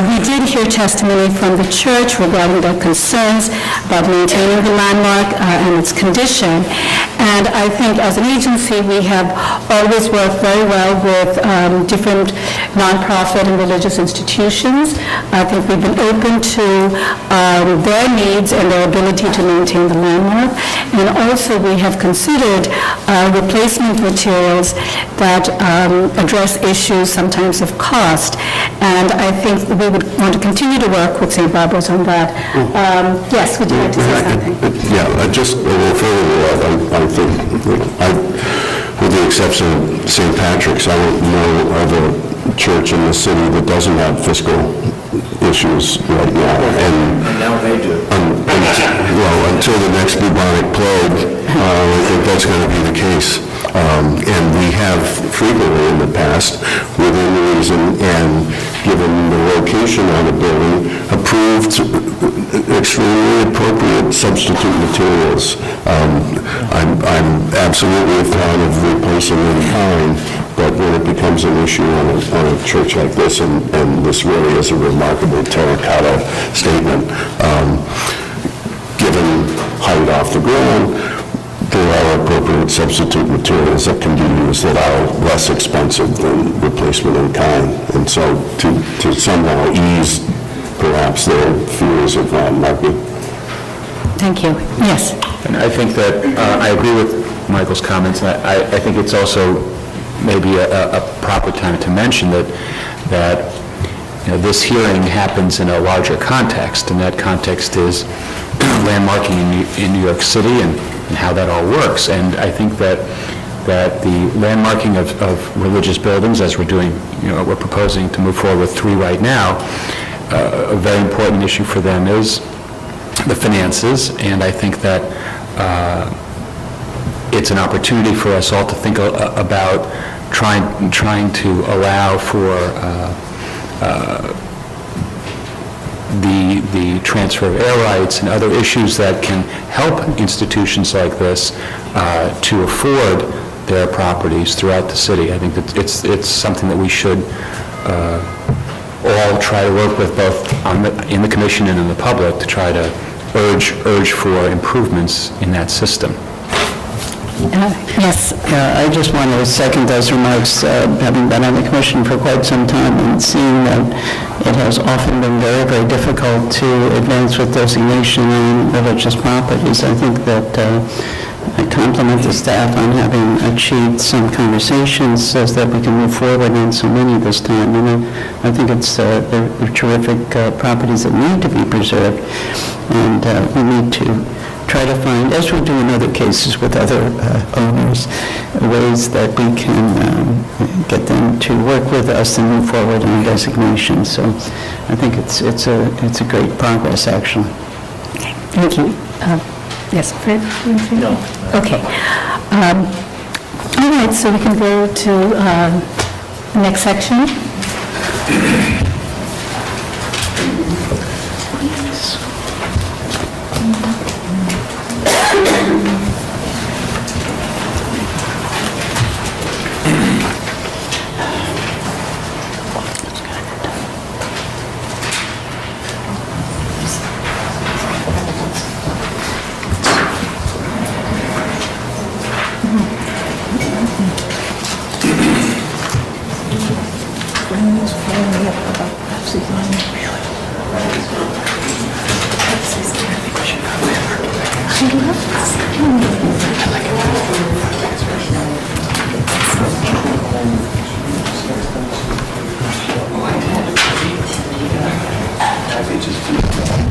We did hear testimony from the church regarding their concerns about maintaining the landmark and its condition. And I think as an agency, we have always worked very well with different nonprofit and religious institutions. I think we've been open to their needs and their ability to maintain the landmark. And also we have considered replacement materials that address issues sometimes of cost. And I think we would want to continue to work with St. Barbara's on that. Yes, would you like to say something? Yeah, just a little further, I think, with the exception of St. Patrick's, I don't know of a church in the city that doesn't have fiscal issues right now. And now they do. until the next bubonic plague, I think that's going to be the case. And we have frequently in the past, within reason and given the location on the building, approved extremely appropriate substitute materials. I'm absolutely a fan of replacing in kind, but when it becomes an issue on a church like this, and this really is a remarkable terracotta statement, given height off the ground, there are appropriate substitute materials that can be used that are less expensive than replacement in kind. And so to somehow ease perhaps their fears of market. Thank you. Yes. And I think that, I agree with Michael's comments, and I think it's also maybe a proper time to mention that this hearing happens in a larger context, and that context is landmarking in New York City and how that all works. And I think that the landmarking of religious buildings, as we're doing, we're proposing to move forward with 3 right now, a very important issue for them is the finances, and I think that it's an opportunity for us all to think about trying to allow for the transfer of air rights and other issues that can help institutions like this to afford their properties throughout the city. I think that it's something that we should all try to work with, both in the commission and in the public, to try to urge for improvements in that system. Yes. I just want to second those remarks, having been on the commission for quite some time and seeing that it has often been very, very difficult to advance with designation on religious properties. I think that I compliment the staff on having achieved some conversations so that we can move forward on so many this time. And I think they're terrific properties that need to be preserved, and we need to try to find, as we do in other cases with other owners, ways that we can get them to work with us and move forward on designation. So I think it's a great progress, actually. Thank you. Yes, Fred? No. Okay. All right, so we can go to the next section.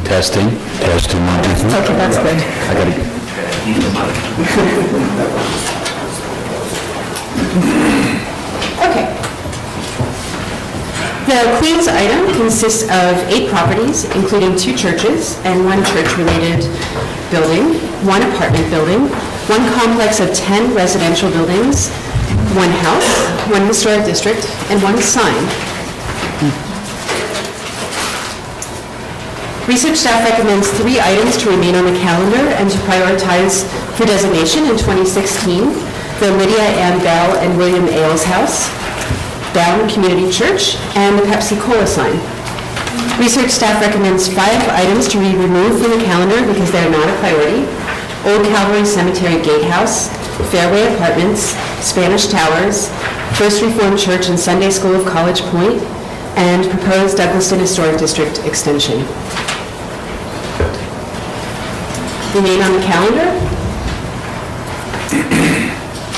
Testing, 1, 2, 3. Okay, that's good. I gotta get... Okay. The Queens item consists of 8 properties, including 2 churches and 1 church-related building, 1 apartment building, 1 complex of 10 residential buildings, 1 house, 1 historic district, and 1 sign. Research staff recommends 3 items to remain on the calendar and to prioritize for designation in 2016: the Lydia Ann Bell and William Ailes House, Down Community Church, and the Pepsi-Cola sign. Research staff recommends 5 items to be removed from the calendar because they are not a priority: Old Calvary Cemetery Gatehouse, Fairway Apartments, Spanish Towers, First Reformed Church and Sunday School of College Point, and proposed Douglaston Historic District extension. Remain on the calendar.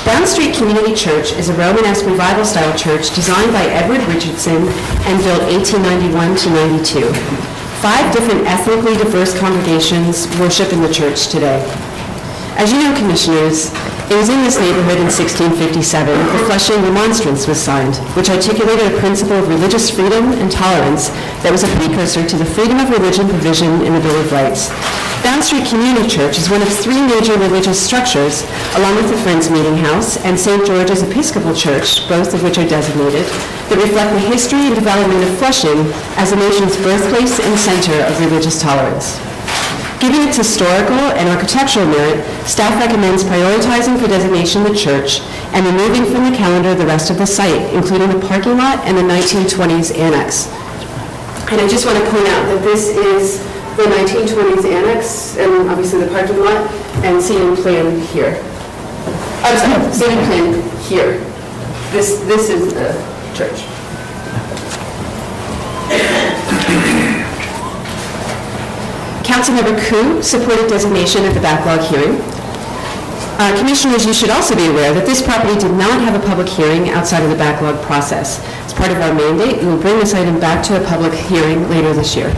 Down Street Community Church is a Romanesque revival-style church designed by Edward Richardson and built 1891 to 92. 5 different ethnically diverse congregations worship in the church today. As you know, Commissioners, it was in this neighborhood in 1657 the Flushing Remonstrance was signed, which articulated a principle of religious freedom and tolerance that was a precursor to the freedom of religion provision in the Bill of Rights. Down Street Community Church is one of three major religious structures, along with the Friends Meeting House and St. George's Episcopal Church, both of which are designated, that reflect the history and development of Flushing as the nation's birthplace and center of religious tolerance. Given its historical and architectural merit, staff recommends prioritizing for designation the church and removing from the calendar the rest of the site, including the parking lot and the 1920s annex. And I just want to point out that this is the 1920s annex, and obviously the parking lot, and seating plan here. I'm sorry, seating plan here. This is the church. Councilmember Koo supported designation at the backlog hearing. Commissioners, you should also be aware that this property did not have a public hearing outside of the backlog process. As part of our mandate, we will bring this item back to a public hearing later this year.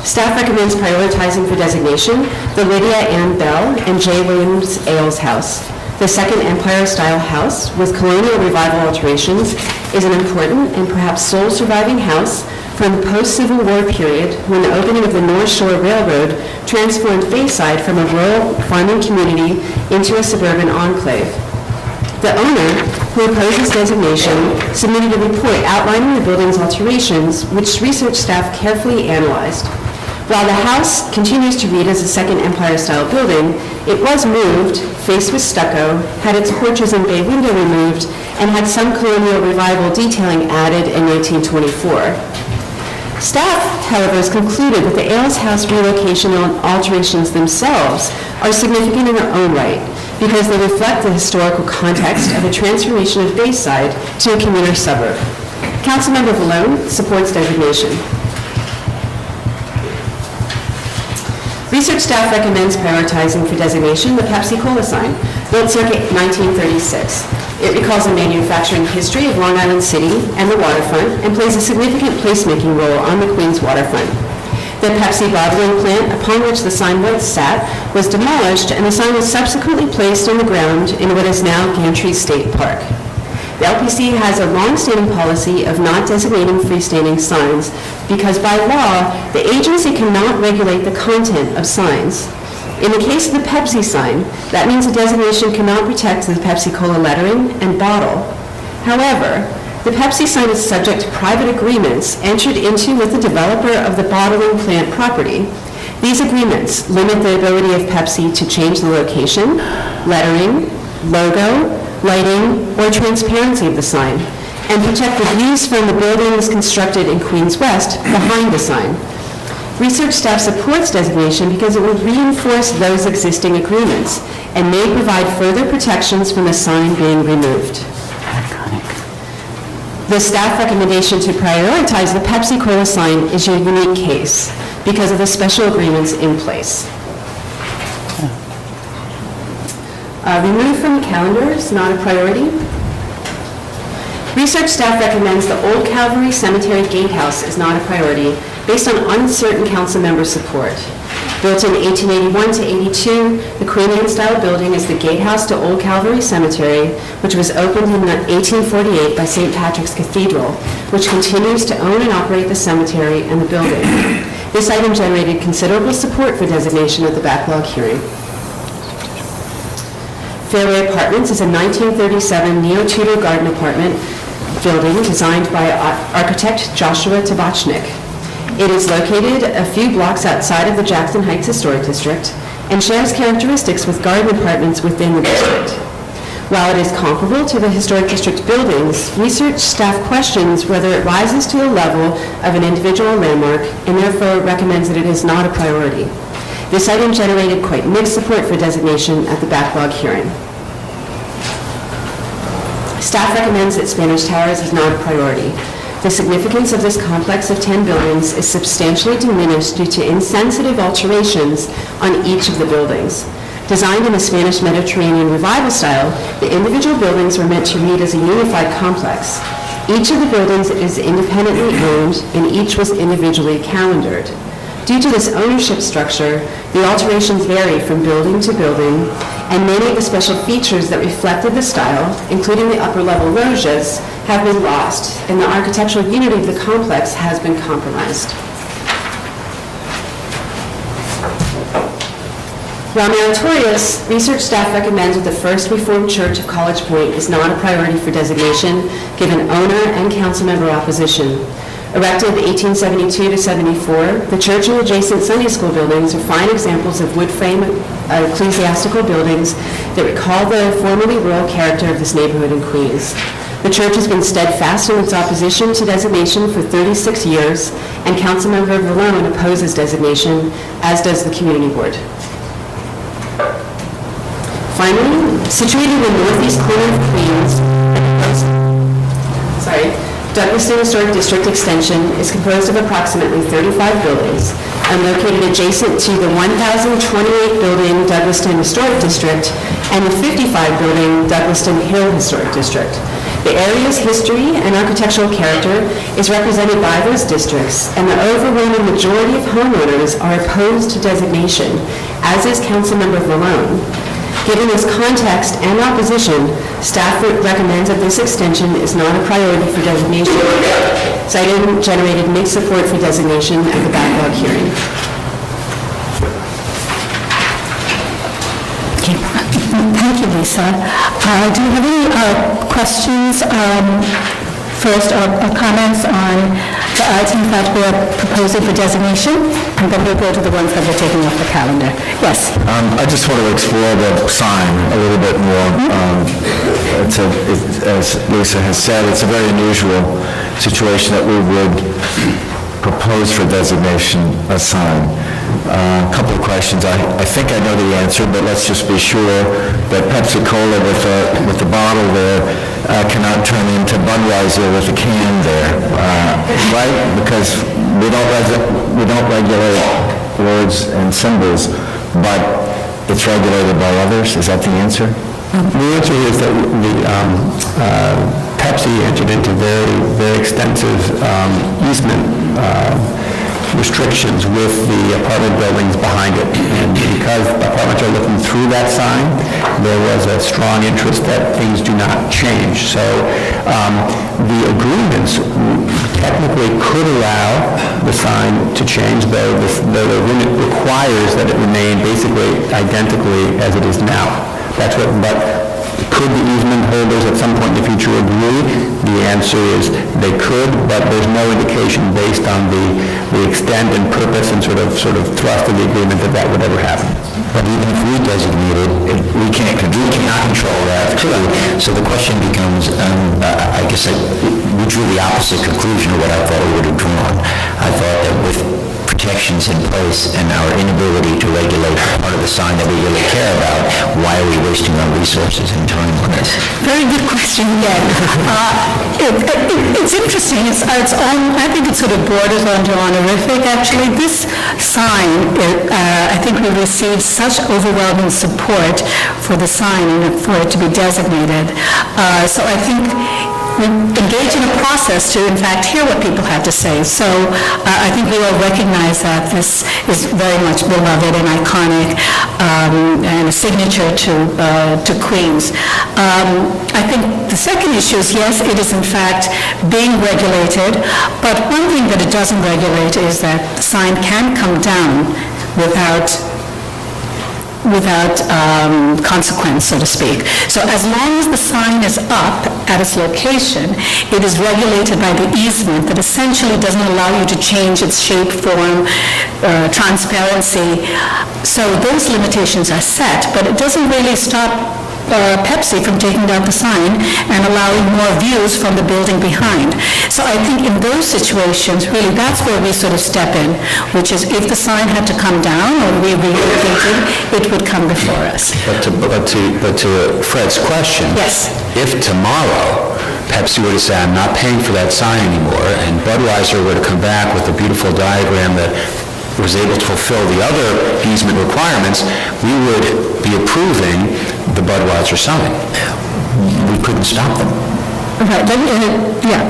Staff recommends prioritizing for designation the Lydia Ann Bell and J. Williams Ailes House. The second Empire-style house with colonial revival alterations is an important and perhaps sole surviving house from the post-Civil War period when the opening of the North Shore Railroad transformed Bayside from a rural farming community into a suburban enclave. The owner, who opposes designation, submitted a report outlining the building's alterations, which research staff carefully analyzed. While the house continues to read as a second Empire-style building, it was moved, faced with stucco, had its porches and bay window removed, and had some colonial revival detailing added in 1924. Staff, however, has concluded that the Ailes House relocation and alterations themselves are significant in their own right because they reflect the historical context of the transformation of Bayside to a commuter suburb. Councilmember Vallone supports designation. Research staff recommends prioritizing for designation the Pepsi Cola sign, built circa 1936. It recalls the manufacturing history of Long Island City and the waterfront and plays a significant placemaking role on the Queens waterfront. The Pepsi bottling plant upon which the sign once sat was demolished and the sign was subsequently placed on the ground in what is now Gantry State Park. The LPC has a long-standing policy of not designating freestanding signs because by law, the agency cannot regulate the content of signs. In the case of the Pepsi sign, that means the designation cannot protect the Pepsi Cola lettering and bottle. However, the Pepsi sign is subject to private agreements entered into with the developer of the bottling plant property. These agreements limit the ability of Pepsi to change the location, lettering, logo, lighting, or transparency of the sign, and protect the views from the buildings constructed in Queens West behind the sign. Research staff supports designation because it would reinforce those existing agreements and may provide further protections from the sign being removed. The staff recommendation to prioritize the Pepsi Cola sign is a unique case because of the special agreements in place. Removed from the calendar is not a priority. Research staff recommends the Old Calvary Cemetery Gatehouse is not a priority based on uncertain council member support. Built in 1881 to 82, the Queen Anne-style building is the gatehouse to Old Calvary Cemetery, which was opened in 1848 by St. Patrick's Cathedral, which continues to own and operate the cemetery and the building. This item generated considerable support for designation at the backlog hearing. Fairway Apartments is a 1937 neo-Tudor garden apartment building designed by architect Joshua Tabachnik. It is located a few blocks outside of the Jackson Heights Historic District and shares characteristics with garden apartments within the district. While it is comparable to the Historic District buildings, research staff questions whether it rises to the level of an individual landmark and therefore recommends that it is not a priority. This item generated quite mixed support for designation at the backlog hearing. Staff recommends that Spanish Towers is not a priority. The significance of this complex of 10 buildings is substantially diminished due to insensitive alterations on each of the buildings. Designed in the Spanish Mediterranean revival style, the individual buildings were meant to read as a unified complex. Each of the buildings is independently owned and each was individually calendared. Due to this ownership structure, the alterations vary from building to building, and many of the special features that reflected the style, including the upper-level loggias, have been lost, and the architectural unity of the complex has been compromised. While meritorious, research staff recommends that the First Reformed Church of College Point is not a priority for designation, given owner and council member opposition. Erected 1872 to 74, the church and adjacent Sunday school buildings are fine examples of wood frame ecclesiastical buildings that recall the formerly rural character of this neighborhood in Queens. The church has been steadfast in its opposition to designation for 36 years, and Councilmember Valone opposes designation, as does the community board. Finally, situated in the northeast corner of Queens, Douglaston Historic District Extension is composed of approximately 35 buildings and located adjacent to the 1,028-building Douglaston Historic District and the 55-building Douglaston Hill Historic District. The area's history and architectural character is represented by those districts, and the overwhelming majority of homeowners are opposed to designation, as is Councilmember Valone. Given this context and opposition, staff recommends that this extension is not a priority for designation. This item generated mixed support for designation at the backlog hearing. Okay. Thank you, Lisa. Do you have any questions, first, or comments on the items that we're proposing for designation? And then we'll go to the ones that we're taking off the calendar. Yes? I just want to explore the sign a little bit more. As Lisa has said, it's a very unusual situation that we would propose for designation a sign. A couple of questions. I think I know the answer, but let's just be sure that Pepsi-Cola with the bottle there cannot turn into Budweiser with a can there, right? Because we don't regulate words and symbols, but it's regulated by others. Is that the answer? The answer is that Pepsi entered into very extensive easement restrictions with the apartment buildings behind it. And because apartments are looking through that sign, there was a strong interest that things do not change. So the agreements technically could allow the sign to change, though the agreement requires that it remain basically identically as it is now. That's what, but could the easement holders at some point in the future agree? The answer is they could, but there's no indication based on the extent and purpose and sort of thrust of the agreement that would ever happen. But even if we designate it, we cannot control that. So the question becomes, I guess we drew the opposite conclusion of what I thought we would have drawn. I thought that with protections in place and our inability to regulate part of the sign that we really care about, why are we wasting our resources and time on this? Very good question again. It's interesting. I think it sort of borders onto honorific, actually. This sign, I think we received such overwhelming support for the sign and for it to be designated. So I think we engage in a process to, in fact, hear what people have to say. So I think we all recognize that this is very much beloved and iconic and a signature to Queens. I think the second issue is, yes, it is in fact being regulated, but one thing that it doesn't regulate is that the sign can come down without consequence, so to speak. So as long as the sign is up at its location, it is regulated by the easement that essentially doesn't allow you to change its shape, form, transparency. So those limitations are set, but it doesn't really stop Pepsi from taking down the sign and allowing more views from the building behind. So I think in those situations, really, that's where we sort of step in, which is if the sign had to come down or we relocated, it would come before us. But to Fred's question, Yes. if tomorrow Pepsi were to say, I'm not paying for that sign anymore, and Budweiser were to come back with a beautiful diagram that was able to fulfill the other easement requirements, we would be approving the Budweiser sign. We couldn't stop them. Right, yeah.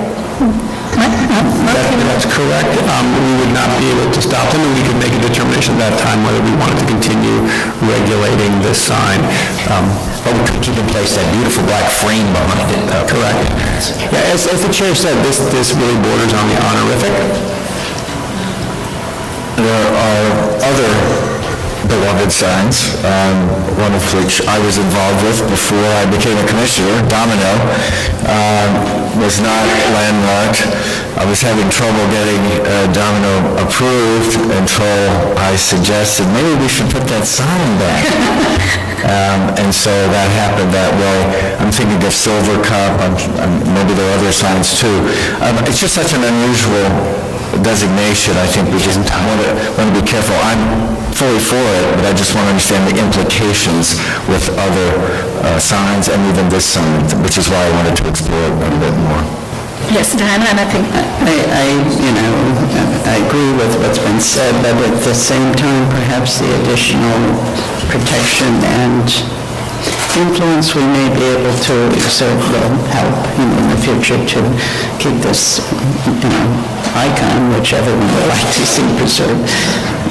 That's correct. We would not be able to stop them, and we could make a determination at that time whether we wanted to continue regulating this sign. But we could keep in place that beautiful black frame behind it. Correct. Yeah, as the chair said, this really borders on the honorific. There are other beloved yard signs, one of which I was involved with before I became a commissioner, Domino, was not landmarked. I was having trouble getting Domino approved until I suggested maybe we should put that sign back. And so that happened that way. I'm thinking of Silver Cup, maybe there are other signs too. It's just such an unusual designation. I think we just want to be careful. I'm fully for it, but I just want to understand the implications with other signs and even this sign, which is why I wanted to explore it a bit more. Yes, Diana, and I think... I agree with what's been said, but at the same time, perhaps the additional protection and influence we may be able to exert will help in the future to keep this, icon, which everyone would like to see preserved.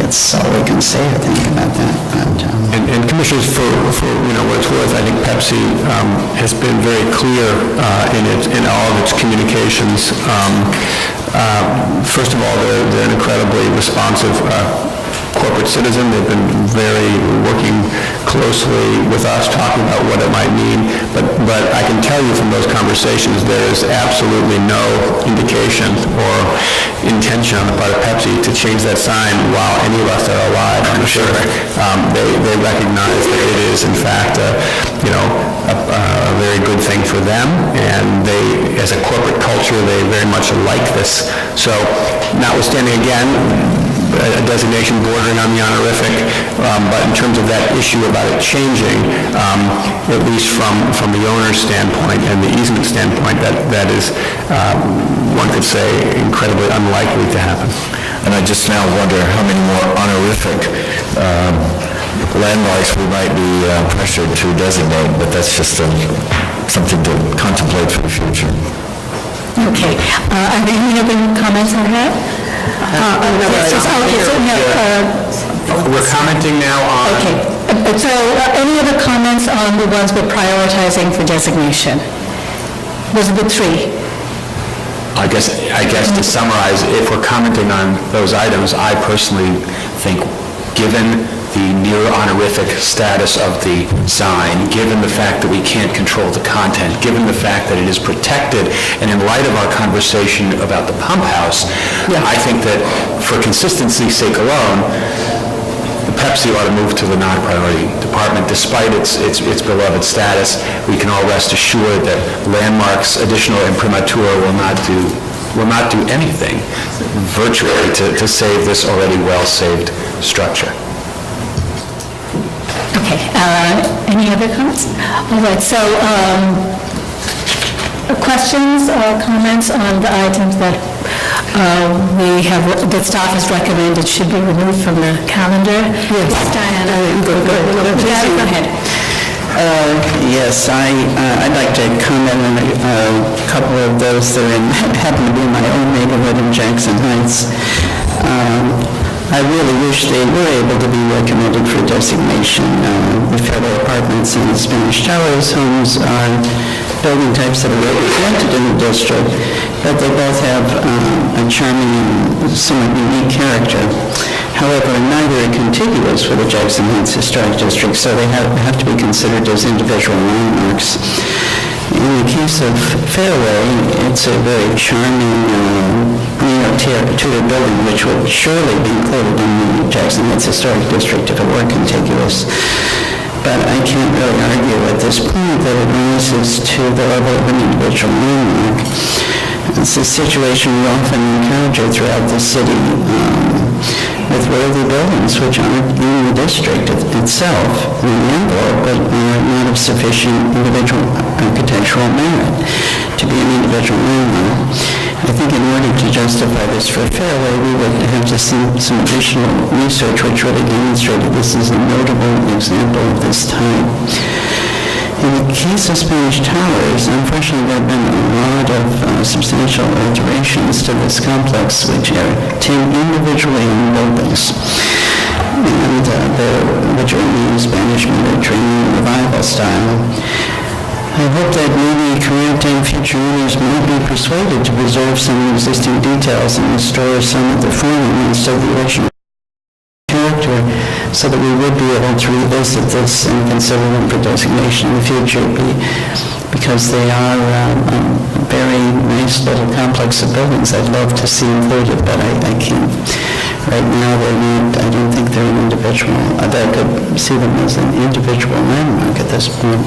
It's all we can say, I think, about that. And Commissioners, for what it's worth, I think Pepsi has been very clear in all of its communications. First of all, they're an incredibly responsive corporate citizen. They've been working closely with us, talking about what it might mean. But I can tell you from those conversations, there is absolutely no indication or intention on the part of Pepsi to change that sign while any of us are alive, I'm sure. They recognize that it is, in fact, a very good thing for them, and they, as a corporate culture, they very much like this. So, notwithstanding, again, a designation bordering on the honorific, but in terms of that issue about it changing, at least from the owner's standpoint and the easement standpoint, that is, one could say, incredibly unlikely to happen. And I just now wonder how many more honorific landmarks we might be pressured to designate, but that's just something to contemplate for the future. Okay. Are there any other comments on that? We're commenting now on... Okay. So any other comments on the ones we're prioritizing for designation? Those are the three. I guess to summarize, if we're commenting on those items, I personally think, given the near honorific status of the sign, given the fact that we can't control the content, given the fact that it is protected, and in light of our conversation about the pump house, I think that for consistency's sake alone, the Pepsi ought to move to the non-priority department. Despite its beloved status, we can all rest assured that landmarks, additional imprimatur, will not do anything virtually to save this already well-saved structure. Okay. Any other comments? All right. So questions or comments on the items that the staff has recommended should be removed from the calendar? Yes, Diana. Go ahead. Yes, I'd like to comment on a couple of those that happen to be in my own neighborhood in Jackson Heights. I really wish they were able to be recommended for designation. The federal apartments and the Spanish Towers homes are building types that are represented in the district, but they both have a charming and somewhat unique character. However, neither are contiguous with the Jackson Heights Historic District, so they have to be considered as individual landmarks. In the case of Fairway, it's a very charming Tudor building, which would surely be included in the Jackson Heights Historic District if it were contiguous. But I can't really argue at this point that it rises to the level of an individual landmark. It's a situation we often encounter throughout the city with worthy buildings which aren't in the district itself, in the envelope, but are not of sufficient individual architectural merit to be an individual landmark. I think in order to justify this for Fairway, we would have to see some additional research which really demonstrated this is a notable example of this type. In the case of Spanish Towers, unfortunately there have been a lot of substantial alterations to this complex which are 10 individually owned buildings. And which are in the Spanish Mediterranean revival style. I hope that maybe current and future owners might be persuaded to preserve some existing details and restore some of the former ones of the original character, so that we would be able to revisit this and consider them for designation in the future, because they are very nice little complex of buildings I'd love to see included, but I can't. Right now, I don't think they're an individual. I could see them as an individual landmark at this point.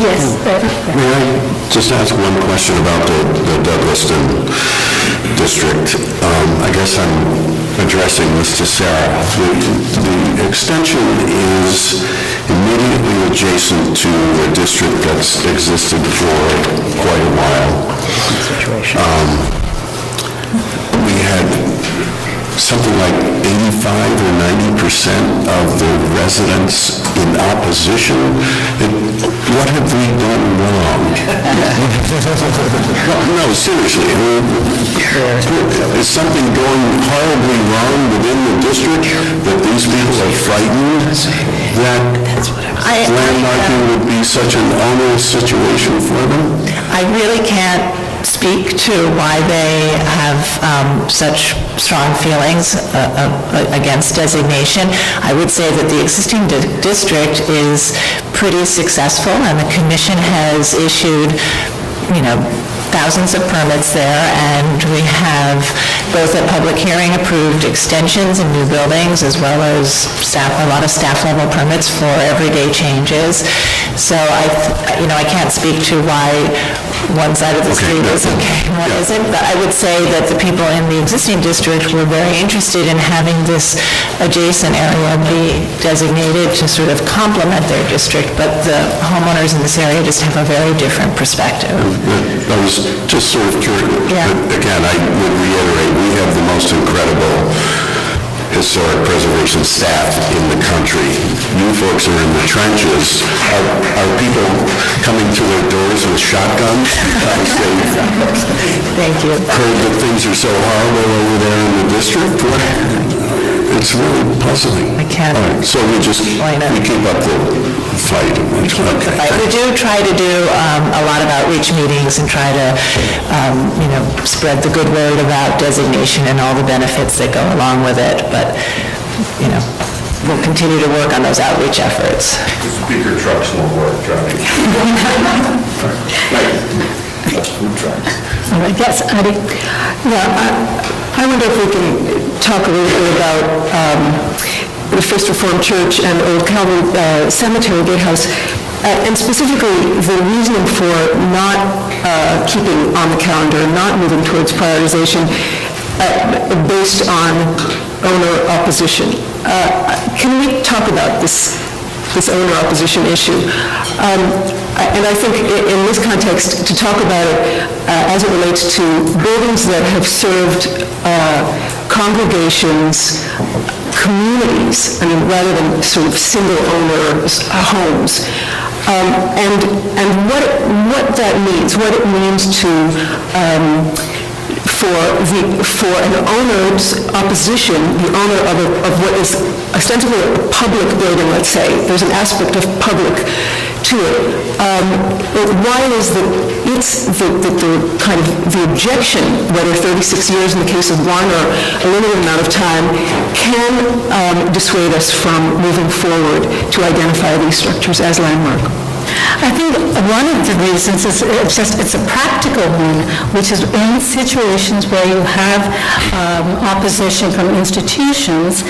Yes. May I just ask one question about the Douglaston district? I guess I'm addressing this to Sarah. The extension is immediately adjacent to a district that's existed for quite a while. We had something like 85 or 90% of the residents in opposition. What have we done wrong? No, seriously. Is something going horribly wrong within the district that these people are frightened that landmarking would be such an onerous situation for them? I really can't speak to why they have such strong feelings against designation. I would say that the existing district is pretty successful, and the commission has issued, thousands of permits there, and we have both at public hearing approved extensions and new buildings, as well as a lot of staff level permits for everyday changes. So I can't speak to why one side of the street is okay and one isn't, but I would say that the people in the existing district were very interested in having this adjacent area be designated to sort of complement their district, but the homeowners in this area just have a very different perspective. I was just sort of curious. Yeah. Again, I would reiterate, we have the most incredible historic preservation staff in the country. You folks are in the trenches. Are people coming to their doors with shotguns because Thank you. heard that things are so horrible over there in the district? It's really puzzling. I can't All right, so we keep up the fight. We do try to do a lot of outreach meetings and try to, spread the good word about designation and all the benefits that go along with it, but, we'll continue to work on those outreach efforts. Speaker trucks won't work, driving. Food trucks. All right, yes, Addie? I wonder if we can talk a little bit about the First Reformed Church and Old Calvary Cemetery Gatehouse, and specifically the reasoning for not keeping on the calendar, not moving towards prioritization based on owner opposition. Can we talk about this owner opposition issue? And I think in this context, to talk about it as it relates to buildings that have served congregations, communities, rather than sort of single-owner homes, and what that means, what it means to for an owner's opposition, the owner of what is ostensibly a public building, let's say, there's an aspect of public to it. Why is the kind of the objection, whether 36 years in the case of one or a limited amount of time, can dissuade us from moving forward to identify these structures as landmark? I think one of the reasons is it's a practical one, which is in situations where you have opposition from institutions,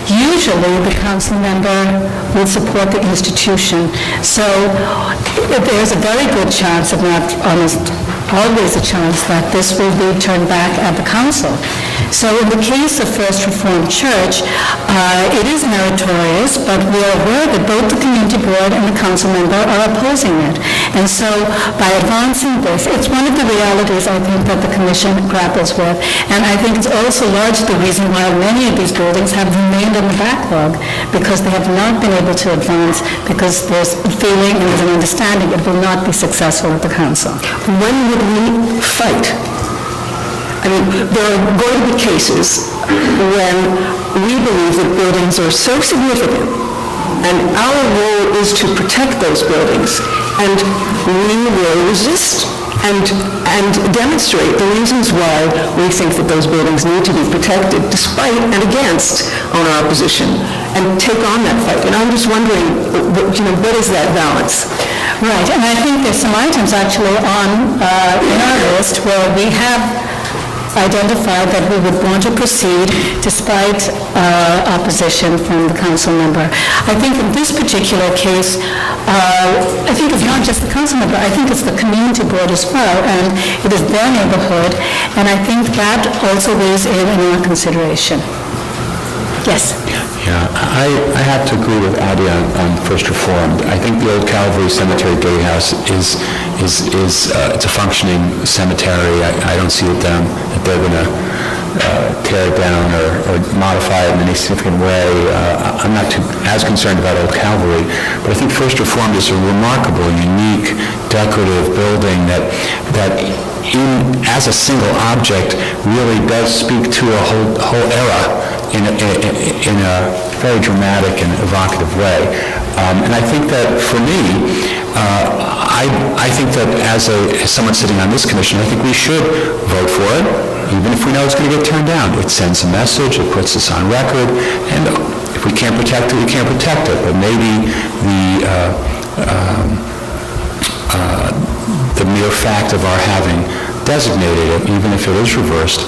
usually the council member will support the institution. So there's a very good chance, if not almost always a chance, that this will be turned back at the council. So in the case of First Reformed Church, it is meritorious, but we are aware that both the community board and the council member are opposing it. And so by advancing this, it's one of the realities, I think, that the commission grapples with. And I think it's also largely the reason why many of these buildings have remained in the backlog, because they have not been able to advance, because there's a feeling and there's an understanding it will not be successful at the council. When would we fight? There are going to be cases when we believe that buildings are so significant, and our role is to protect those buildings, and we will resist and demonstrate the reasons why we think that those buildings need to be protected despite and against owner opposition, and take on that fight. And I'm just wondering, what is that balance? Right, and I think there's some items actually on, in our list where we have identified that we would want to proceed despite opposition from the council member. I think in this particular case, I think it's not just the council member, I think it's the community board as well, and it is their neighborhood, and I think that also weighs in our consideration. Yes? Yeah, I have to agree with Adi on First Reformed. I think the old Calvary Cemetery Gatehouse is it's a functioning cemetery. I don't see that they're going to tear it down or modify it in any significant way. I'm not as concerned about Old Calvary, but I think First Reformed is a remarkable, unique, decorative building that as a single object really does speak to a whole era in a very dramatic and evocative way. And I think that for me, I think that as someone sitting on this commission, I think we should vote for it, even if we know it's going to get turned down. It sends a message, it puts us on record, and if we can't protect it, we can't protect it. But maybe the mere fact of our having designated it, even if it is reversed,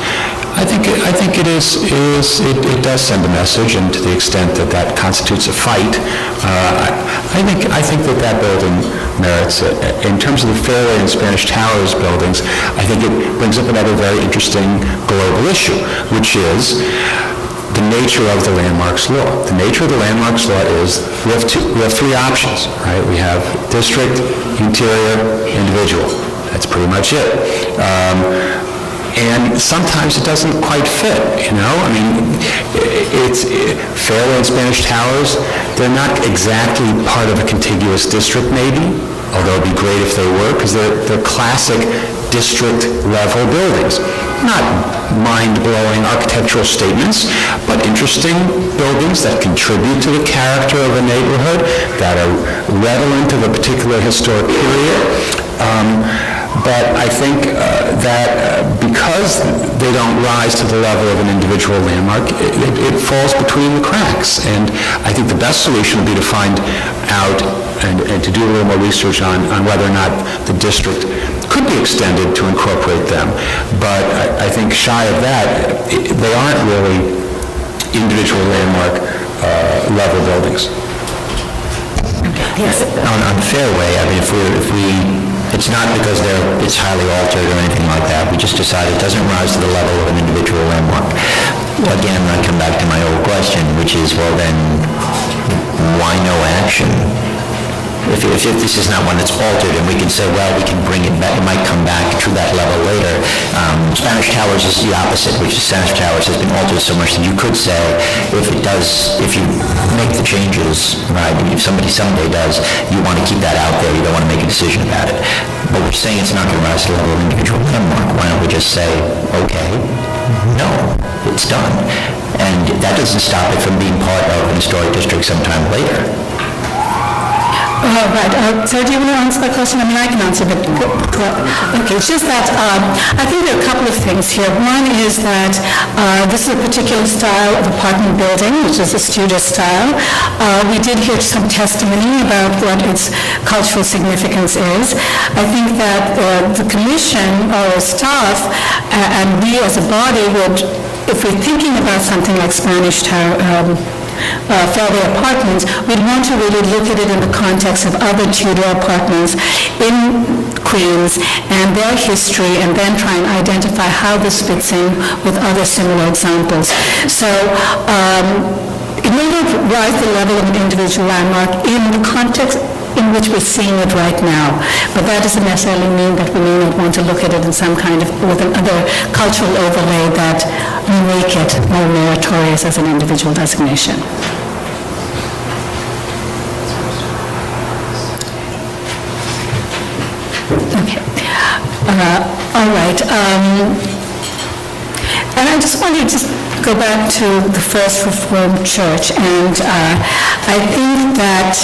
I think it does send a message, and to the extent that that constitutes a fight, I think that building merits it. In terms of the Fairway and Spanish Towers buildings, I think it brings up another very interesting global issue, which is the nature of the landmarks law. The nature of the landmarks law is we have three options, right? We have district, interior, individual. That's pretty much it. And sometimes it doesn't quite fit, I mean, it's Fairway and Spanish Towers, they're not exactly part of a contiguous district maybe, although it'd be great if they were, because they're classic district-level buildings. Not mind-blowing architectural statements, but interesting buildings that contribute to the character of a neighborhood, that are redolent of a particular historic period. But I think that because they don't rise to the level of an individual landmark, it falls between the cracks. And I think the best solution would be to find out and to do a little more research on whether or not the district could be extended to incorporate them. But I think shy of that, they aren't really individual landmark level buildings. Yes. On Fairway, I mean, if we it's not because it's highly altered or anything like that. We just decided it doesn't rise to the level of an individual landmark. Again, I come back to my old question, which is, well then, why no action? If this is not one that's altered, and we can say, well, we can bring it back, it might come back to that level later. Spanish Towers is the opposite, which is Spanish Towers has been altered so much that you could say, if you make the changes, right, if somebody someday does, you want to keep that out there, you don't want to make a decision about it. But we're saying it's not going to rise to the level of an individual landmark. Why don't we just say, okay, no, it's done. And that doesn't stop it from being part of an historic district sometime later. Right. So do you want to answer that question? I mean, I can answer, but... Okay, it's just that I think there are a couple of things here. One is that this is a particular style of apartment building, which is a studio style. We did hear some testimony about what its cultural significance is. I think that the commission or staff and we as a body would, if we're thinking about something like Spanish Tower, Fairway Apartments, we'd want to really look at it in the context of other Tudor apartments in Queens and their history, and then try and identify how this fits in with other similar examples. So it may not rise to the level of an individual landmark in the context in which we're seeing it right now, but that doesn't necessarily mean that we may not want to look at it in some kind of, with another cultural overlay that make it more meritorious as an individual designation. Okay. All right. And I just wanted to go back to the First Reformed Church, and I think that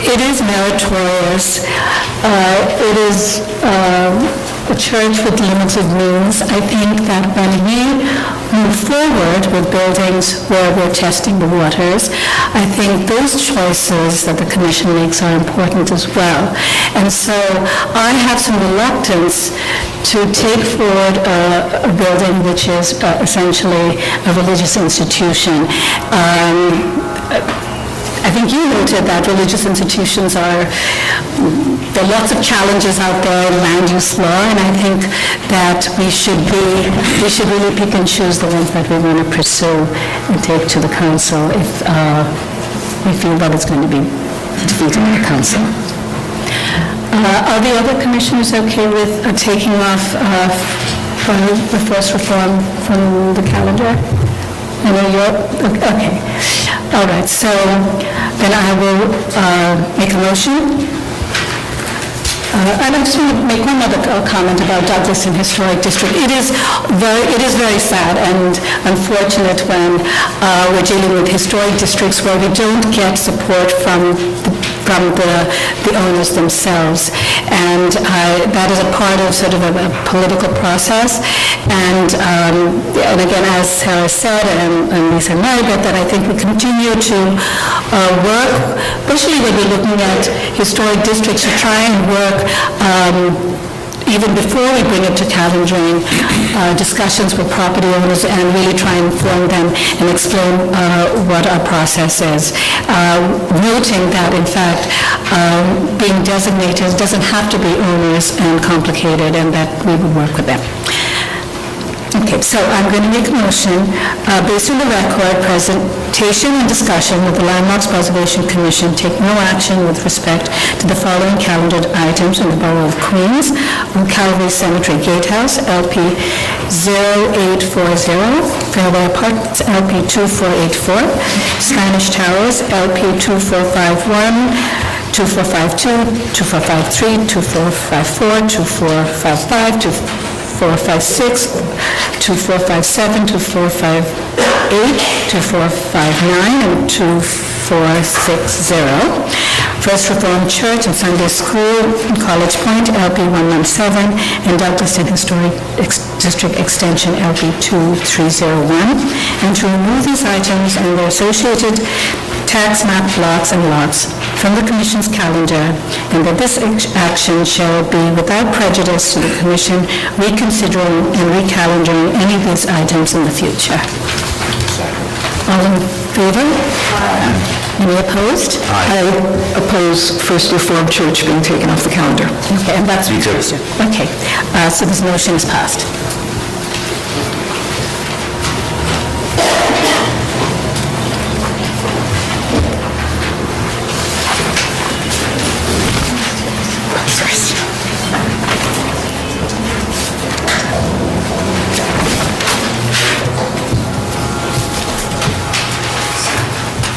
It is meritorious. It is a church with limited means. I think that when we move forward with buildings where we're testing the waters, I think those choices that the commission makes are important as well. And so I have some reluctance to take forward a building which is essentially a religious institution. I think you noted that religious institutions there are lots of challenges out there in land use law, and I think that we should really pick and choose the ones that we want to pursue and take to the council if we feel that it's going to be defeated in the council. Are the other commissioners okay with taking off the first reform from the calendar? I know you're, okay. All right, so then I will make a motion. And I just want to make one other comment about Douglas and Historic District. It is very sad and unfortunate when we're dealing with historic districts where we don't get support from the owners themselves. And that is a part of sort of a political process. And again, as Sarah said, and Lisa Maribeth, that I think we continue to work, especially when we're looking at historic districts, to try and work even before we bring it to calendaring, discussions with property owners and really try and inform them and explain what our process is. Noting that, in fact, being designated doesn't have to be onerous and complicated, and that we would work with them. Okay, so I'm going to make a motion based on the record, presentation and discussion with the Landmarks Preservation Commission take no action with respect to the following calendared items in the Borough of Queens: on Calvary Cemetery Gatehouse, LP 0840, Fairway Apartments, LP 2484, Spanish Towers, LP 2451, 2452, 2453, 2454, 2455, 2456, 2457, 2458, 2459, and 2460. First Reformed Church and Sunday School in College Point, LP 117, and Douglaston Historic District Extension, LP 2301. And to remove these items and their associated tax map blocks and lots from the Commission's calendar, and that this action shall be without prejudice to the Commission reconsidering and recalendering any of these items in the future. All in favor? Any opposed? I oppose First Reformed Church being taken off the calendar. Okay, and that's... Okay, so this motion is passed.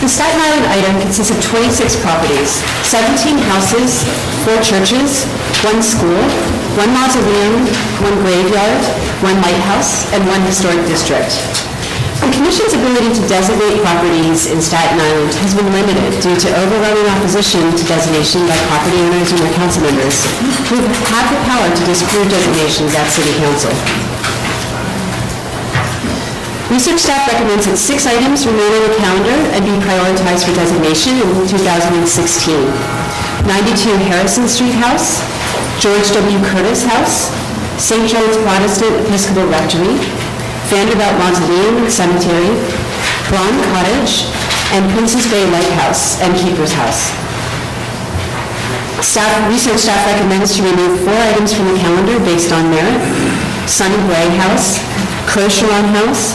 The Staten Island item consists of 26 properties, 17 houses, 4 churches, 1 school, 1 mausoleum, 1 graveyard, 1 lighthouse, and 1 historic district. The Commission's ability to designate properties in Staten Island has been limited due to overwhelming opposition to designation by property owners and their council members, who have the power to disapprove designations at City Council. Research staff recommends that 6 items remain on the calendar and be prioritized for designation in 2016. 92 Harrison Street House, George W. Curtis House, St. John's Protestant Episcopal Rectory, Vanderbilt Mausoleum and Cemetery, Braun Cottage, and Princess Bay Lighthouse and Keeper's House. Research staff recommends to remove 4 items from the calendar based on merit: Sunny Gray House, Crocheron House,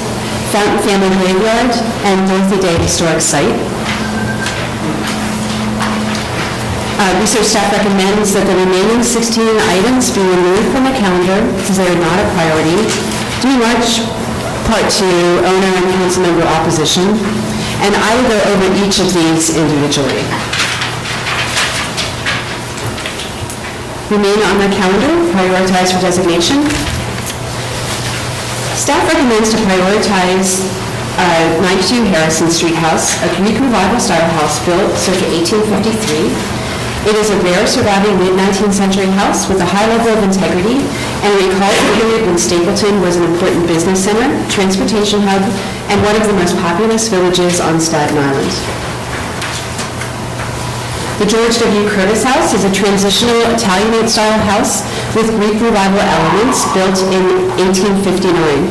Fountain Family Graveyard, and Dorothy Day Historic Site. Research staff recommends that the remaining 16 items be removed from the calendar because they are not a priority, due in large part to owner and council member opposition, and I will go over each of these individually. Remain on the calendar, prioritize for designation. Staff recommends to prioritize 92 Harrison Street House, a Greek Revival style house built circa 1853, It is a rare surviving mid-19th century house with a high level of integrity and recalls the period when Stapleton was an important business center, transportation hub, and one of the most populous villages on Staten Island. The George W. Curtis House is a transitional Italianate-style house with Greek Revival elements built in 1859.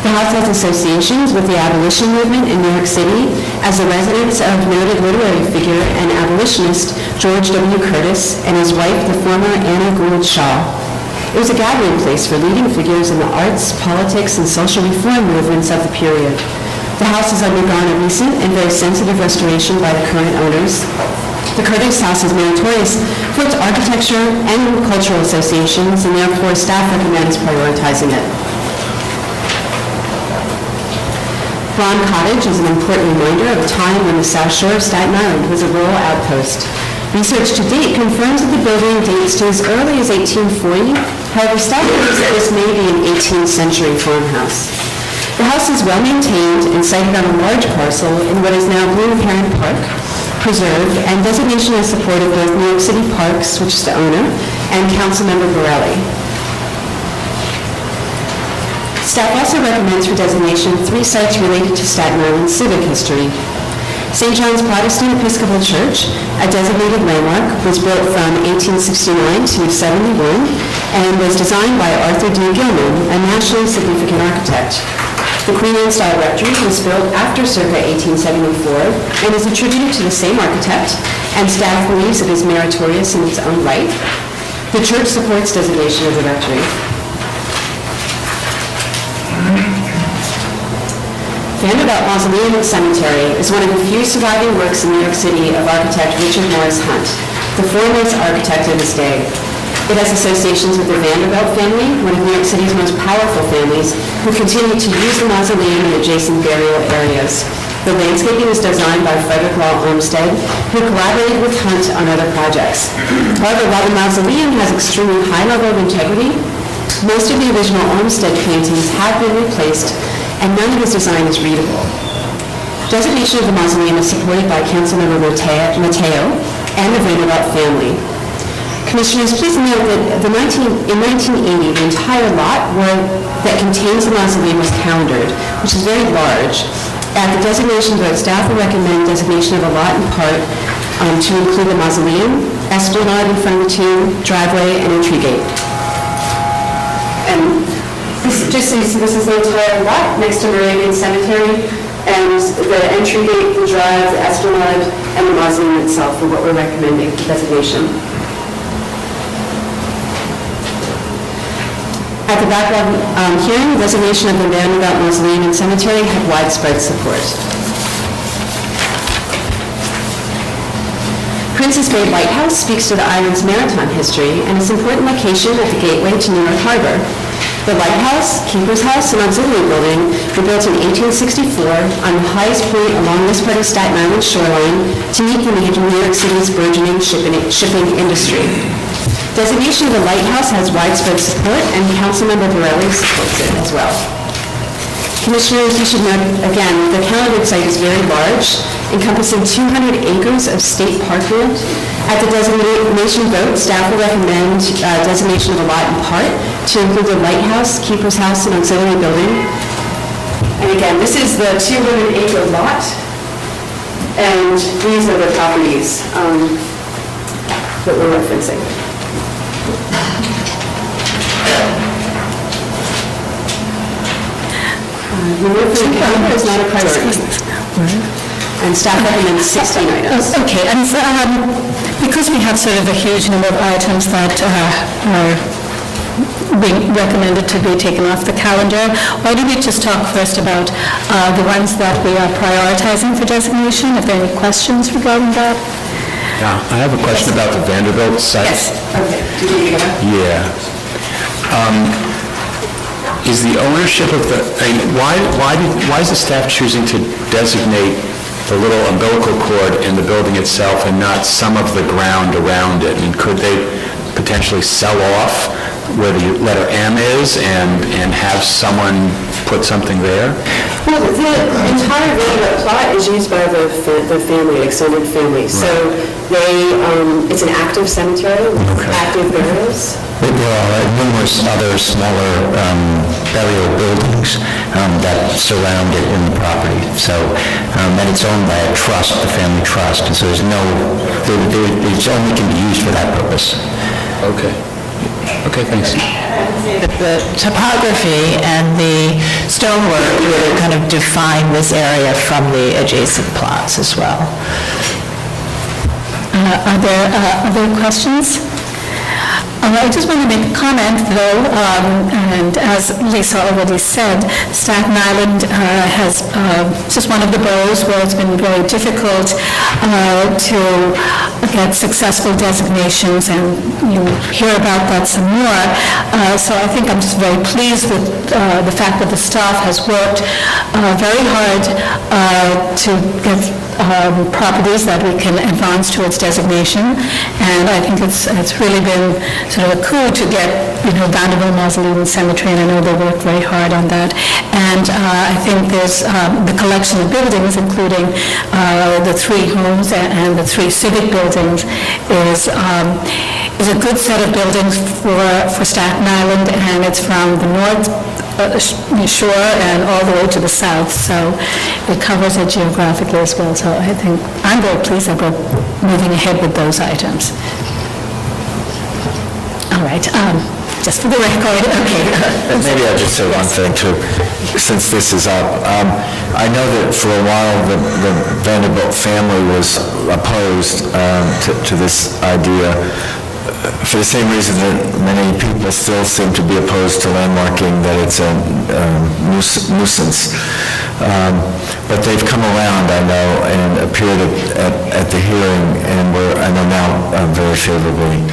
The house has associations with the abolition movement in New York City as the residence of noted literary figure and abolitionist George W. Curtis and his wife, the former Anna Gould Shaw. It was a gathering place for leading figures in the arts, politics, and social reform movements of the period. The house has undergone a recent and very sensitive restoration by the current owners. The Curtis House is meritorious for its architecture and cultural associations, and therefore staff recommends prioritizing it. Braun Cottage is an important reminder of a time when the South Shore of Staten Island was a rural outpost. Research to date confirms that the building dates to as early as 1840. However, staff believes that this may be an 18th century farmhouse. The house is well maintained and sited on a large parcel in what is now Blue Heron Park, preserved, and designation has supported both New York City Parks, which is the owner, and Councilmember Borelli. Staff also recommends for designation 3 sites related to Staten Island civic history. St. John's Protestant Episcopal Church, a designated landmark, was built from 1869 to 71 and was designed by Arthur D. Gilman, a nationally significant architect. The Queen Anne-style rectory was built after circa 1874 and is attributed to the same architect, and staff believes it is meritorious in its own right. The church supports designation of the rectory. Vanderbilt Mausoleum and Cemetery is one of the few surviving works in New York City of architect Richard Morris Hunt, the foremost architect of his day. It has associations with the Vanderbilt family, one of New York City's most powerful families, who continue to use the mausoleum and adjacent burial areas. The landscaping is designed by Frederick Law Olmsted, who collaborated with Hunt on other projects. However, while the mausoleum has extremely high level of integrity, most of the original Olmsted paintings have been replaced, and none of his design is readable. Designation of the mausoleum is supported by Councilmember Mateo and the Vanderbilt family. Commissioners, please note that in 1980, the entire lot that contains the mausoleum was calendared, which is very large. At the designation vote, staff will recommend designation of a lot in part to include the mausoleum, esplanade in front of the tomb, driveway, and entry gate. And just so you see, this is the entire lot next to Moravian Cemetery, and the entry gate, the drive, the esplanade, and the mausoleum itself are what we're recommending for designation. At the backlog hearing, designation of the Vanderbilt Mausoleum and Cemetery had widespread support. Princess Bay Lighthouse speaks to the island's maritime history and its important location at the gateway to New York Harbor. The lighthouse, keeper's house, and auxiliary building were built in 1864 on the highest point along this part of Staten Island shoreline to meet the needs of New York City's burgeoning shipping industry. Designation of the lighthouse has widespread support, and Councilmember Borelli supports it as well. Commissioners, you should note, again, the calendared site is very large, encompassing 200 acres of state parkland. At the designation vote, staff will recommend designation of a lot in part to include the lighthouse, keeper's house, and auxiliary building. And again, this is the 200-acre lot, and these are the properties that we're referencing. Removal from the calendar is not a priority. And staff recommends 16 items. Okay, and because we have sort of a huge number of items that are being recommended to be taken off the calendar, why don't we just talk first about the ones that we are prioritizing for designation? If there are any questions regarding that? Yeah, I have a question about the Vanderbilt site. Yes, okay. Do you need to go? Yeah. Is the ownership of the, I mean, why is the staff choosing to designate the little umbilical cord in the building itself and not some of the ground around it? I mean, could they potentially sell off where the letter M is and have someone put something there? Well, the entire Vanderbilt plot is used by the family, extended family. So it's an active cemetery with active burials. There are numerous other smaller burial buildings that surround it in the property. So, and it's owned by a trust, the family trust, and so it's only can be used for that purpose. Okay. Okay, thanks. The topography and the stonework really kind of define this area from the adjacent plots as well. Are there other questions? I just want to make a comment, though, and as Lisa already said, Staten Island has just one of the boroughs where it's been very difficult to get successful designations, and you hear about that some more. So I think I'm just very pleased with the fact that the staff has worked very hard to get properties that we can advance towards designation, and I think it's really been sort of a coup to get, Vanderbilt Mausoleum Cemetery, and I know they worked very hard on that. And I think there's the collection of buildings, including the 3 homes and the 3 civic buildings, is a good set of buildings for Staten Island, and it's from the north shore and all the way to the south, so it covers it geographically as well. So I think I'm very pleased that we're moving ahead with those items. All right, just for the record, okay. Maybe I'll just say one thing too, since this is up. I know that for a while the Vanderbilt family was opposed to this idea, for the same reason that many people still seem to be opposed to landmarking, that it's a nuisance. But they've come around, I know, and appeared at the hearing, and I know now very favorably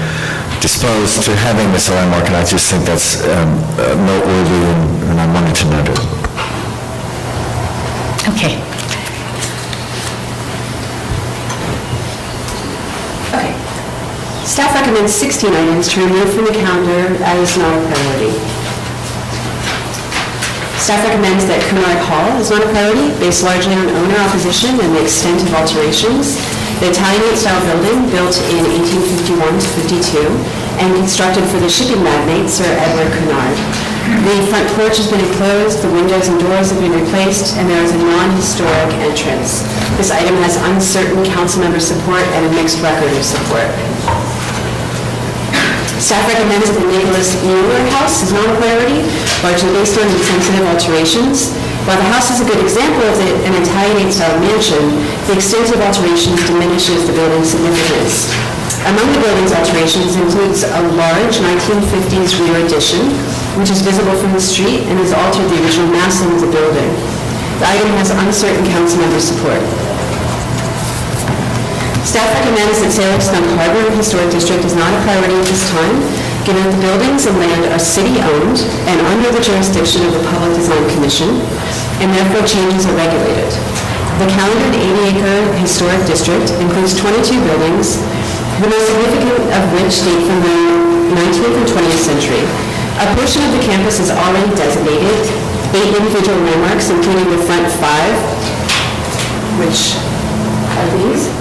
disposed to having this landmark, and I just think that's noteworthy, and I wanted to note it. Okay. Okay. Staff recommends 16 items to remove from the calendar as not a priority. Staff recommends that Cunard Hall is not a priority, based largely on owner opposition and the extent of alterations. The Italianate-style building, built in 1851 to 52, and constructed for the shipping magnate, Sir Edward Cunard. The front porch has been enclosed, the windows and doors have been replaced, and there is a non-historic entrance. This item has uncertain council member support and a mixed record of support. Staff recommends that the Nicholas Mueller House is not a priority, largely based on insensitive alterations. While the house is a good example of an Italianate-style mansion, the extent of alterations diminishes the building's significance. Among the building's alterations includes a large 1950s rear addition, which is visible from the street and has altered the original massing of the building. The item has uncertain council member support. Staff recommends that Sailor Snug Harbor Historic District is not a priority at this time, given that the buildings and land are city-owned and under the jurisdiction of the Public Design Commission, and therefore changes are regulated. The calendared 80-acre historic district includes 22 buildings, the most significant of which date from the 19th and 20th century. A portion of the campus is already designated, 8 individual landmarks, including the front 5, which are these.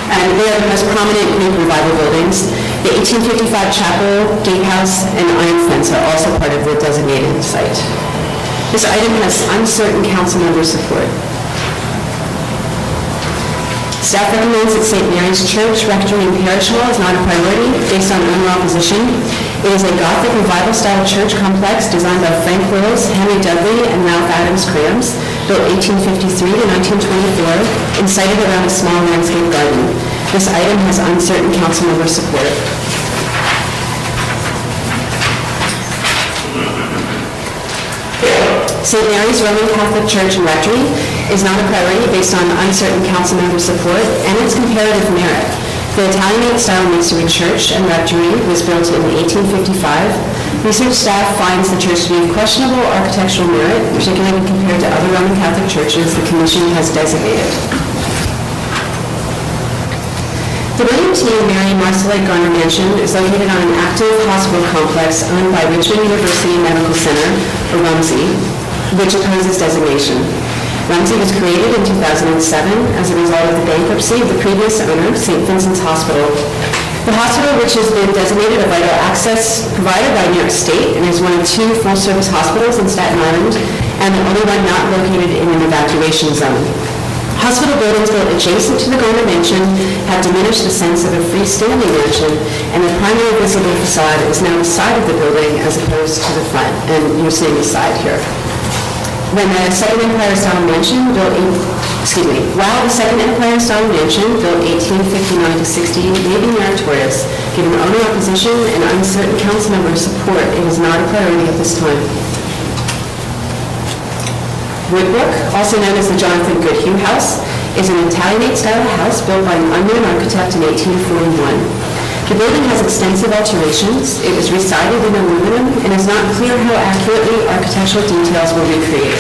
And they are the most prominent Greek Revival buildings. The 1855 chapel, gatehouse, and iron fence are also part of the designated site. This item has uncertain council member support. Staff recommends that St. Mary's Church, Rectory, and Parish Hall is not a priority based on owner opposition. It is a Gothic Revival-style church complex designed by Frank Wills, Henry Dudley, and Ralph Adams Crams, built 1853 to 1924, and sited around a small landscape garden. This item has uncertain council member support. St. Mary's Roman Catholic Church and Rectory is not a priority based on uncertain council member support and its comparative merit. The Italianate-style masonry church and rectory was built in 1855. Research staff finds the church to be of questionable architectural merit, particularly when compared to other Roman Catholic churches the Commission has designated. The William T. and Mary Marcelite Garner Mansion is located on an active hospital complex owned by Richmond University Medical Center, or RUMSI. which opposes designation. Rumsey was created in 2007 as a result of the bankruptcy of the previous owner, St. Vincent's Hospital. The hospital, which has been designated a vital access provider by New York State and is one of 2 full-service hospitals in Staten Island and the only one not located in an evacuation zone. Hospital buildings built adjacent to the Garner Mansion have diminished the sense of a freestanding mansion, and the primary visible facade is now the side of the building as opposed to the front, and you're seeing the side here. While the Second Empire Style Mansion built 1859 to 60 may be meritorious, given owner opposition and uncertain council member support, it is not a priority at this time. Woodbrook, also known as the Jonathan Goodhue House, is an Italianate-style house built by an unknown architect in 1841. The building has extensive alterations. It was resided in aluminum and is not clear how accurately architectural details were recreated.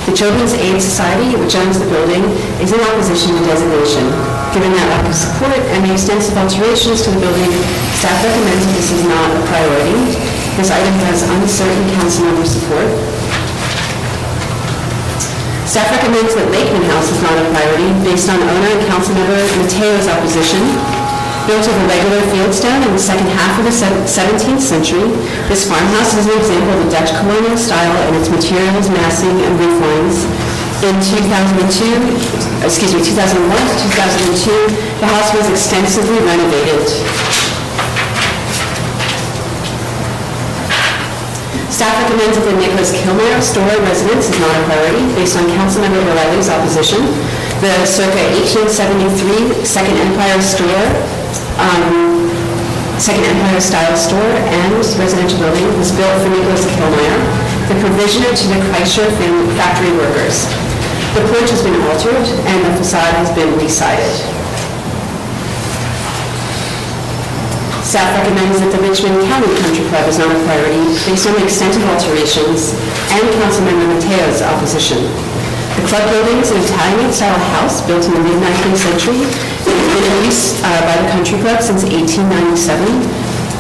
The Children's Aid Society, which owns the building, is in opposition to designation. Given that lack of support and the extensive alterations to the building, staff recommends that this is not a priority. This item has uncertain council member support. Staff recommends that Lakeman House is not a priority based on owner and council member Mateo's opposition. Built of irregular fieldstone in the second half of the 17th century, this farmhouse is an example of the Dutch colonial style in its materials, massing, and roof lines. In 2001 to 2002, the house was extensively renovated. Staff recommends that the Nicholas Kilmer Store residence is not a priority based on Councilmember Borelli's opposition. The circa 1873 Second Empire style store and residential building was built for Nicholas Kilmer, the provisioner to the Kreischer factory workers. The porch has been altered and the facade has been resided. Staff recommends that the Richmond County Country Club is not a priority based on the extensive alterations and Councilmember Mateo's opposition. The club building is an Italian-style house built in the mid-19th century and has been in use by the Country Club since 1897.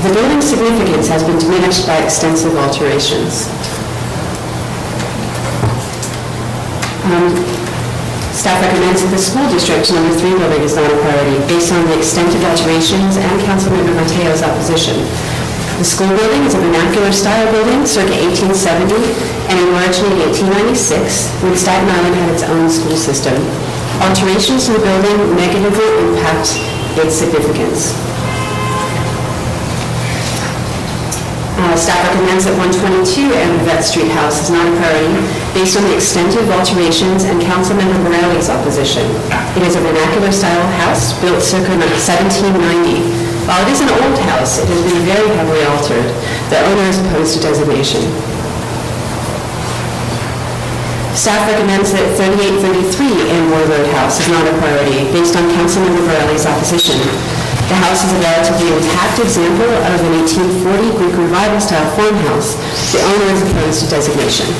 The building's significance has been diminished by extensive alterations. Staff recommends that the school district number 3 building is not a priority based on the extensive alterations and Councilmember Mateo's opposition. The school building is a vernacular-style building circa 1870 and enlarged in 1896 when Staten Island had its own school system. Alterations to the building negatively impact its significance. Staff recommends that 122 Amavette Street House is not a priority based on the extensive alterations and Councilmember Borelli's opposition. It is a vernacular-style house built circa 1790. While it is an old house, it has been very heavily altered. The owner is opposed to designation. Staff recommends that 3833 Amore Road House is not a priority based on Councilmember Borelli's opposition. The house is a relatively intact example of an 1840 Greek Revival-style farmhouse. The owner is opposed to designation.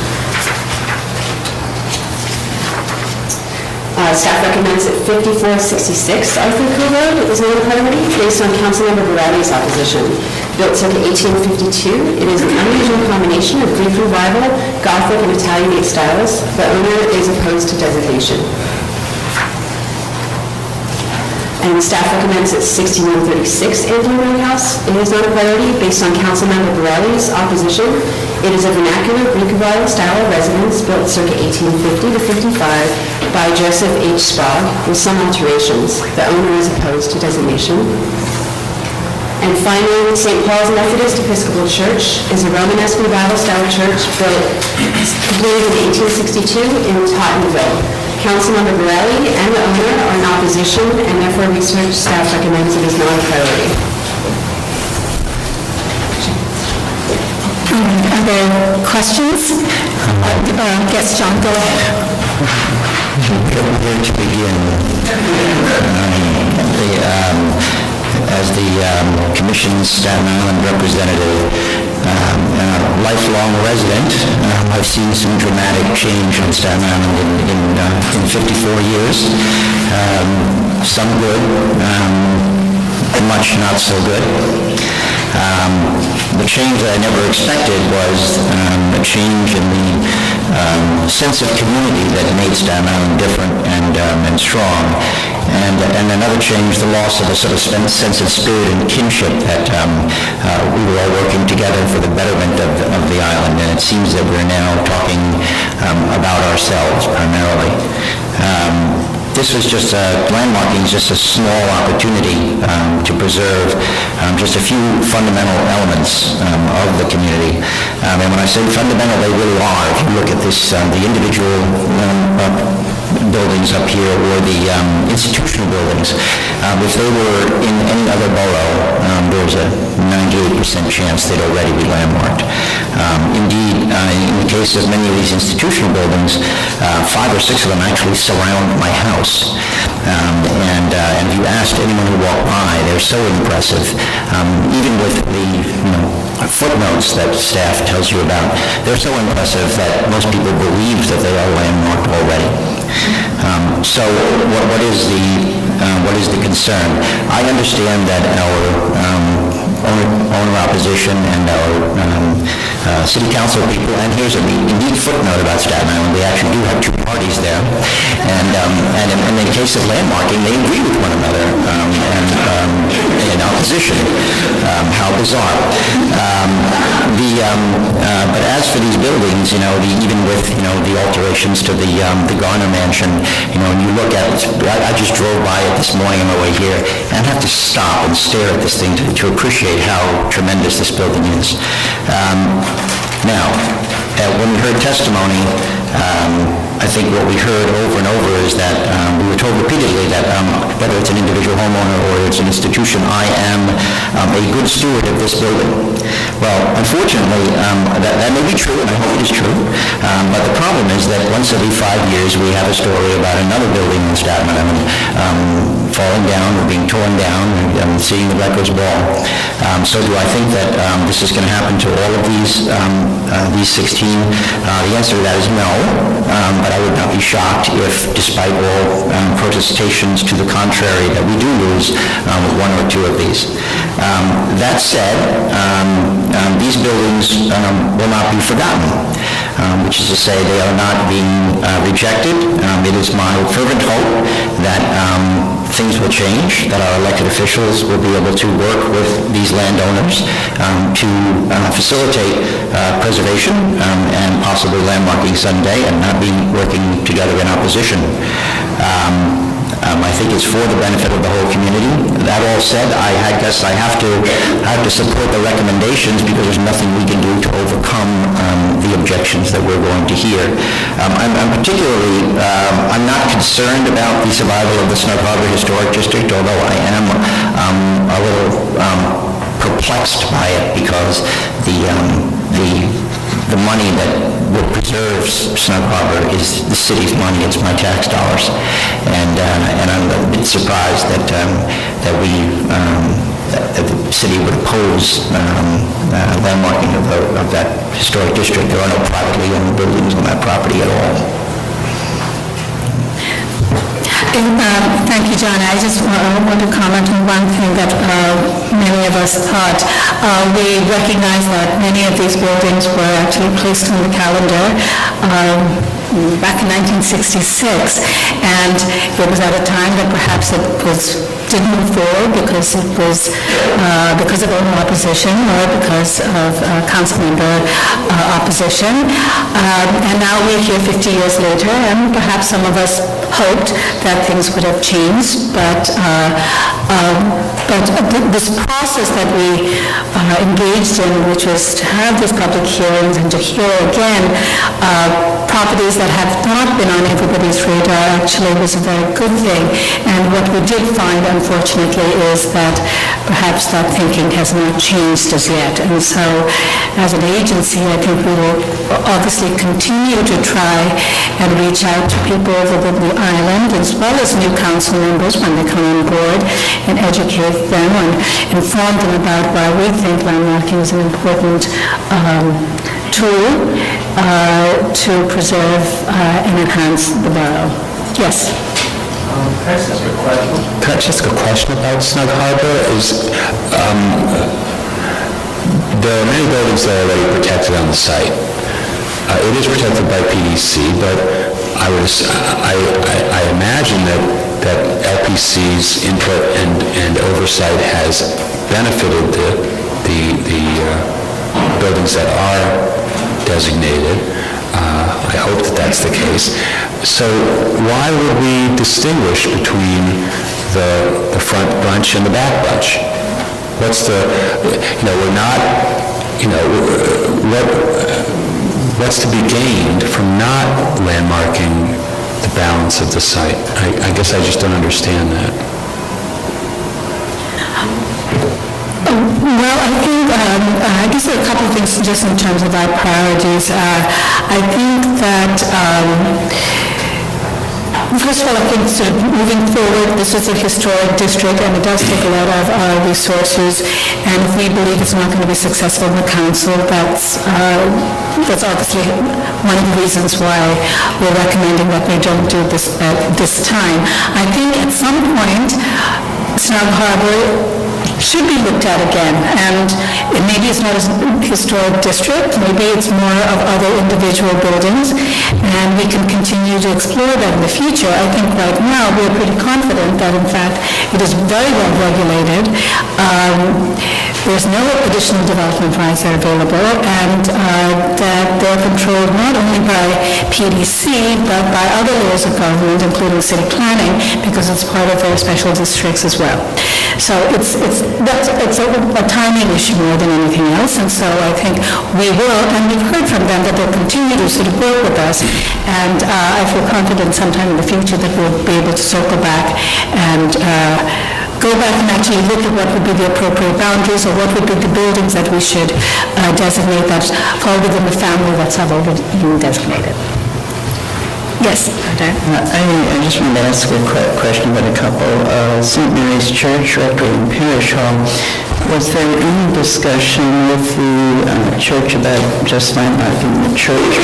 Staff recommends that 5466 Arthur Coe Road is not a priority based on Councilmember Borelli's opposition. Built circa 1852, it is an unusual combination of Greek Revival, Gothic, and Italianate styles. The owner is opposed to designation. And staff recommends that 6136 Angelo Road House. It is not a priority based on Councilmember Borelli's opposition. It is a vernacular Greek Revival style residence built circa 1850 to 55 by Joseph H. Sprague with some alterations. The owner is opposed to designation. And finally, St. Paul's Methodist Episcopal Church is a Romanesque Revival style church built completed in 1862 in Tottenville. Councilmember Borelli and the owner are in opposition, and therefore research staff recommends it is not a priority. Are there questions? Yes, John, go ahead. Where to begin? As the Commission's Staten Island representative and a lifelong resident, I've seen some dramatic change on Staten Island in 54 years. Some good, much not so good. The change that I never expected was a change in the sense of community that made Staten Island different and strong. And another change, the loss of a sort of sense of spirit and kinship that we were all working together for the betterment of the island. And it seems that we're now talking about ourselves primarily. This was just landmarking, just a small opportunity to preserve just a few fundamental elements of the community. And when I say fundamental, they really are. If you look at this, the individual buildings up here, or the institutional buildings, if they were in any other borough, there's a 98% chance they'd already be landmarked. Indeed, in the case of many of these institutional buildings, 5 or 6 of them actually surround my house. And if you asked anyone who walked by, they're so impressive. Even with the footnotes that staff tells you about, they're so impressive that most people believe that they are landmarked already. So what is the concern? I understand that our owner opposition and our city council people, and here's a neat footnote about Staten Island, we actually do have 2 parties there, and in the case of landmarking, they agree with one another in opposition. How bizarre. But as for these buildings, even with the alterations to the Garner Mansion, when you look at it, I just drove by it this morning on my way here, and I have to stop and stare at this thing to appreciate how tremendous this building is. Now, when we heard testimony, I think what we heard over and over is that we were told repeatedly that whether it's an individual homeowner or it's an institution, I am a good steward of this building. Well, unfortunately, that may be true, and I hope it is true, but the problem is that once every 5 years we have a story about another building in Staten Island falling down or being torn down and seeing the records wall. So do I think that this is going to happen to all of these 16? The answer to that is no, but I would not be shocked if, despite all protestations to the contrary, that we do lose 1 or 2 of these. That said, these buildings will not be forgotten, which is to say they are not being rejected. It is my fervent hope that things will change, that our elected officials will be able to work with these landowners to facilitate preservation and possibly landmarking someday, and not be working together in opposition. I think it's for the benefit of the whole community. That all said, I guess I have to support the recommendations, because there's nothing we can do to overcome the objections that we're going to hear. I'm particularly, I'm not concerned about the survival of the Snug Harbor Historic District, although I am a little perplexed by it, because the money that will preserve Snug Harbor is the city's money. It's my tax dollars, and I'm a bit surprised that that the city would oppose landmarking of that historic district. There are no privately owned buildings on that property at all. Thank you, John. I just want to comment on one thing that many of us thought. We recognize that many of these buildings were actually placed on the calendar back in 1966, and it was at a time that perhaps didn't move forward because it was because of owner opposition or because of council member opposition. And now we're here 50 years later, and perhaps some of us hoped that things would have changed, but this process that we engaged in, which was to have these public hearings and to hear again properties that have not been on everybody's radar, actually was a very good thing. And what we did find, unfortunately, is that perhaps that thinking has not changed as yet. And so, as an agency, I think we will obviously continue to try and reach out to people within the island, as well as new council members when they come on board, and educate them and inform them about why we think landmarking is an important tool to preserve and enhance the borough. Yes? Can I just ask a question about Snug Harbor? There are many buildings that are already protected on the site. It is protected by PDC, but I imagine that LPC's input and oversight has benefited the buildings that are designated. I hope that that's the case. So why would we distinguish between the front bunch and the back bunch? What's the, we're not, what's to be gained from not landmarking the balance of the site? I guess I just don't understand that. Well, I guess there are a couple of things just in terms of our priorities. I think that, first of all, I think sort of moving forward, this is a historic district and it does take a lot of our resources, and if we believe it's not going to be successful in the council, that's obviously one of the reasons why we're recommending that we don't do this at this time. I think at some point, Snug Harbor should be looked at again, and maybe it's not a historic district, maybe it's more of other individual buildings, and we can continue to explore that in the future. I think right now we're pretty confident that in fact it is very well regulated. There's no additional development rights that are available, and that they're controlled not only by PDC but by other layers of government, including city planning, because it's part of their special districts as well. So it's a timing issue more than anything else, and so I think we will, and we've heard from them that they'll continue to sort of work with us, and I feel confident sometime in the future that we'll be able to circle back and go back and actually look at what would be the appropriate boundaries, or what would be the buildings that we should designate that fall within the family that's already been designated. Yes, I just wanted to ask a question about a couple. St. Mary's Church, Rectory, and Parish Hall. Was there any discussion with the church about just landmarking the church,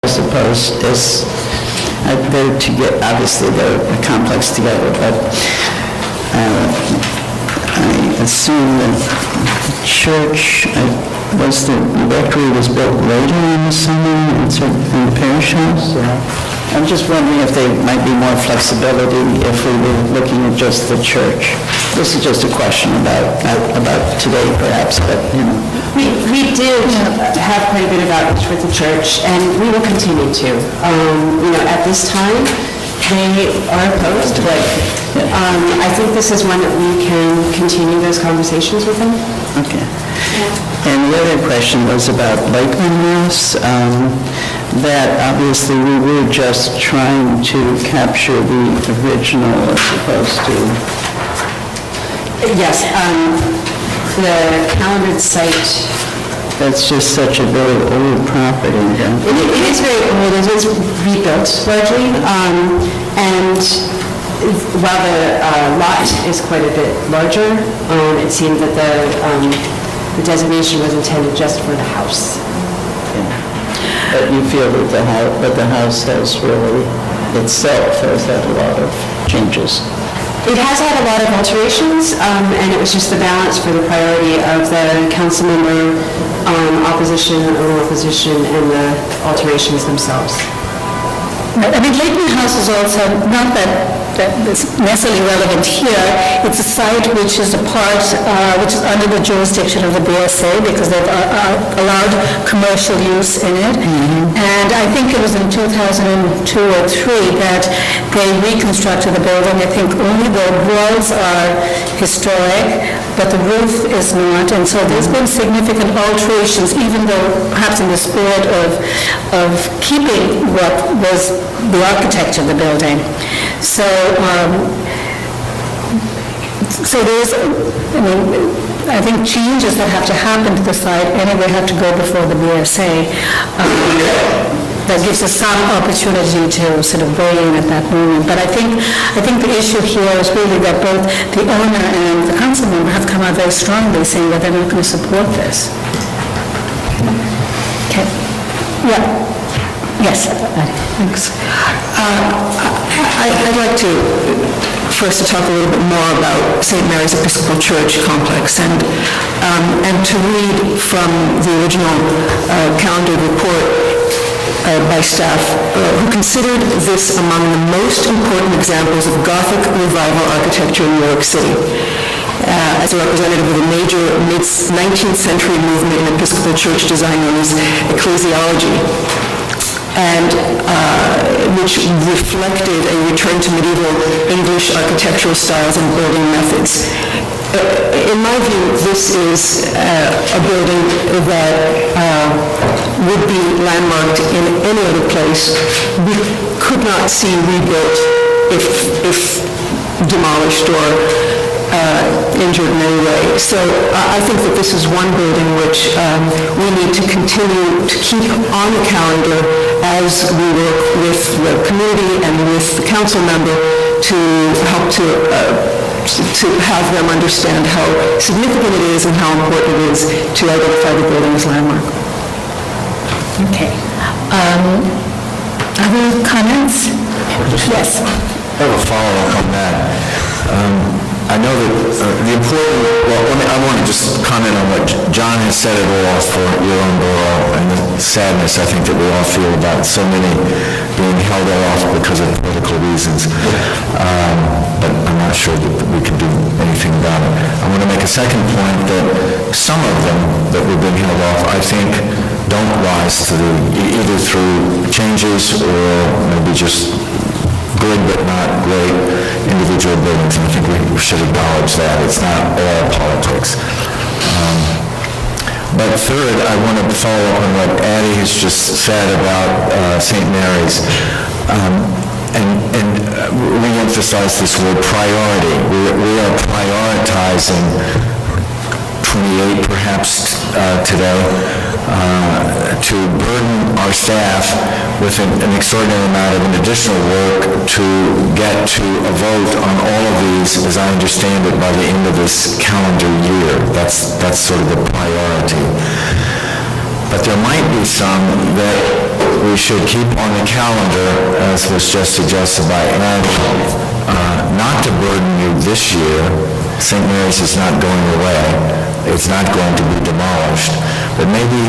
as opposed as they're to get, obviously they're complex together, but I assume that church, the rectory was built later in the summer in the parish house? I'm just wondering if there might be more flexibility if we were looking at just the church. This is just a question about today perhaps, but We did have quite a bit of outreach with the church, and we will continue to. At this time, they are opposed, but I think this is one that we can continue those conversations with them. Okay. And the other question was about Lakeland House, that obviously we were just trying to capture the original as opposed to... Yes, the calendared site... That's just such a very old property. It is very old. It was rebuilt largely, and while the lot is quite a bit larger, it seemed that the designation was intended just for the house. But you feel that the house has really, itself, has had a lot of changes. It has had a lot of alterations, and it was just the balance for the priority of the council member opposition, owner opposition, and the alterations themselves. I mean, Lakeland House is also, not that it's necessarily relevant here, it's a site which is a part, which is under the jurisdiction of the BSA, because they've allowed commercial use in it. And I think it was in 2002 or 3 that they reconstructed the building. I think only the walls are historic, but the roof is not. And so there's been significant alterations, even though perhaps in the spirit of keeping what was the architecture of the building. So there's, I think changes that have to happen to the site anyway have to go before the BSA. That gives us some opportunity to sort of weigh in at that moment. But I think the issue here is really that both the owner and the council member have come out very strongly saying that they're not going to support this. Okay. Yeah. Yes. Thanks. I'd like to for us to talk a little bit more about St. Mary's Episcopal Church complex and to read from the original calendar report by staff, who considered this among the most important examples of Gothic revival architecture in New York City. As a representative of a major mid-19th century movement in Episcopal Church design known as ecclesiology, and which reflected a return to medieval English architectural styles and building methods. In my view, this is a building that would be landmarked in any other place. We could not see rebuilt if demolished or injured in any way. So I think that this is one building which we need to continue to keep on the calendar as we work with the community and with the council member to help to have them understand how significant it is and how important it is to identify the building as landmark. Okay. Other comments? Yes. I have a follow-up on that. I know that the important, I want to just comment on what John has said it all for your own borough and the sadness I think that we all feel about so many being held off because of political reasons. But I'm not sure that we can do anything about it. I want to make a second point that some of them that we've been held off, I think, don't rise to either through changes or maybe just good but not great individual buildings, and I think we should acknowledge that. It's not all politics. But third, I want to follow up on what Addie has just said about St. Mary's, and re-emphasize this word priority. We are prioritizing 28 perhaps today, to burden our staff with an extraordinary amount of an additional work to get to a vote on all of these, as I understand it, by the end of this calendar year. That's sort of the priority. But there might be some that we should keep on the calendar, as was just suggested by Anne, not to burden you this year. St. Mary's is not going away. It's not going to be demolished. But maybe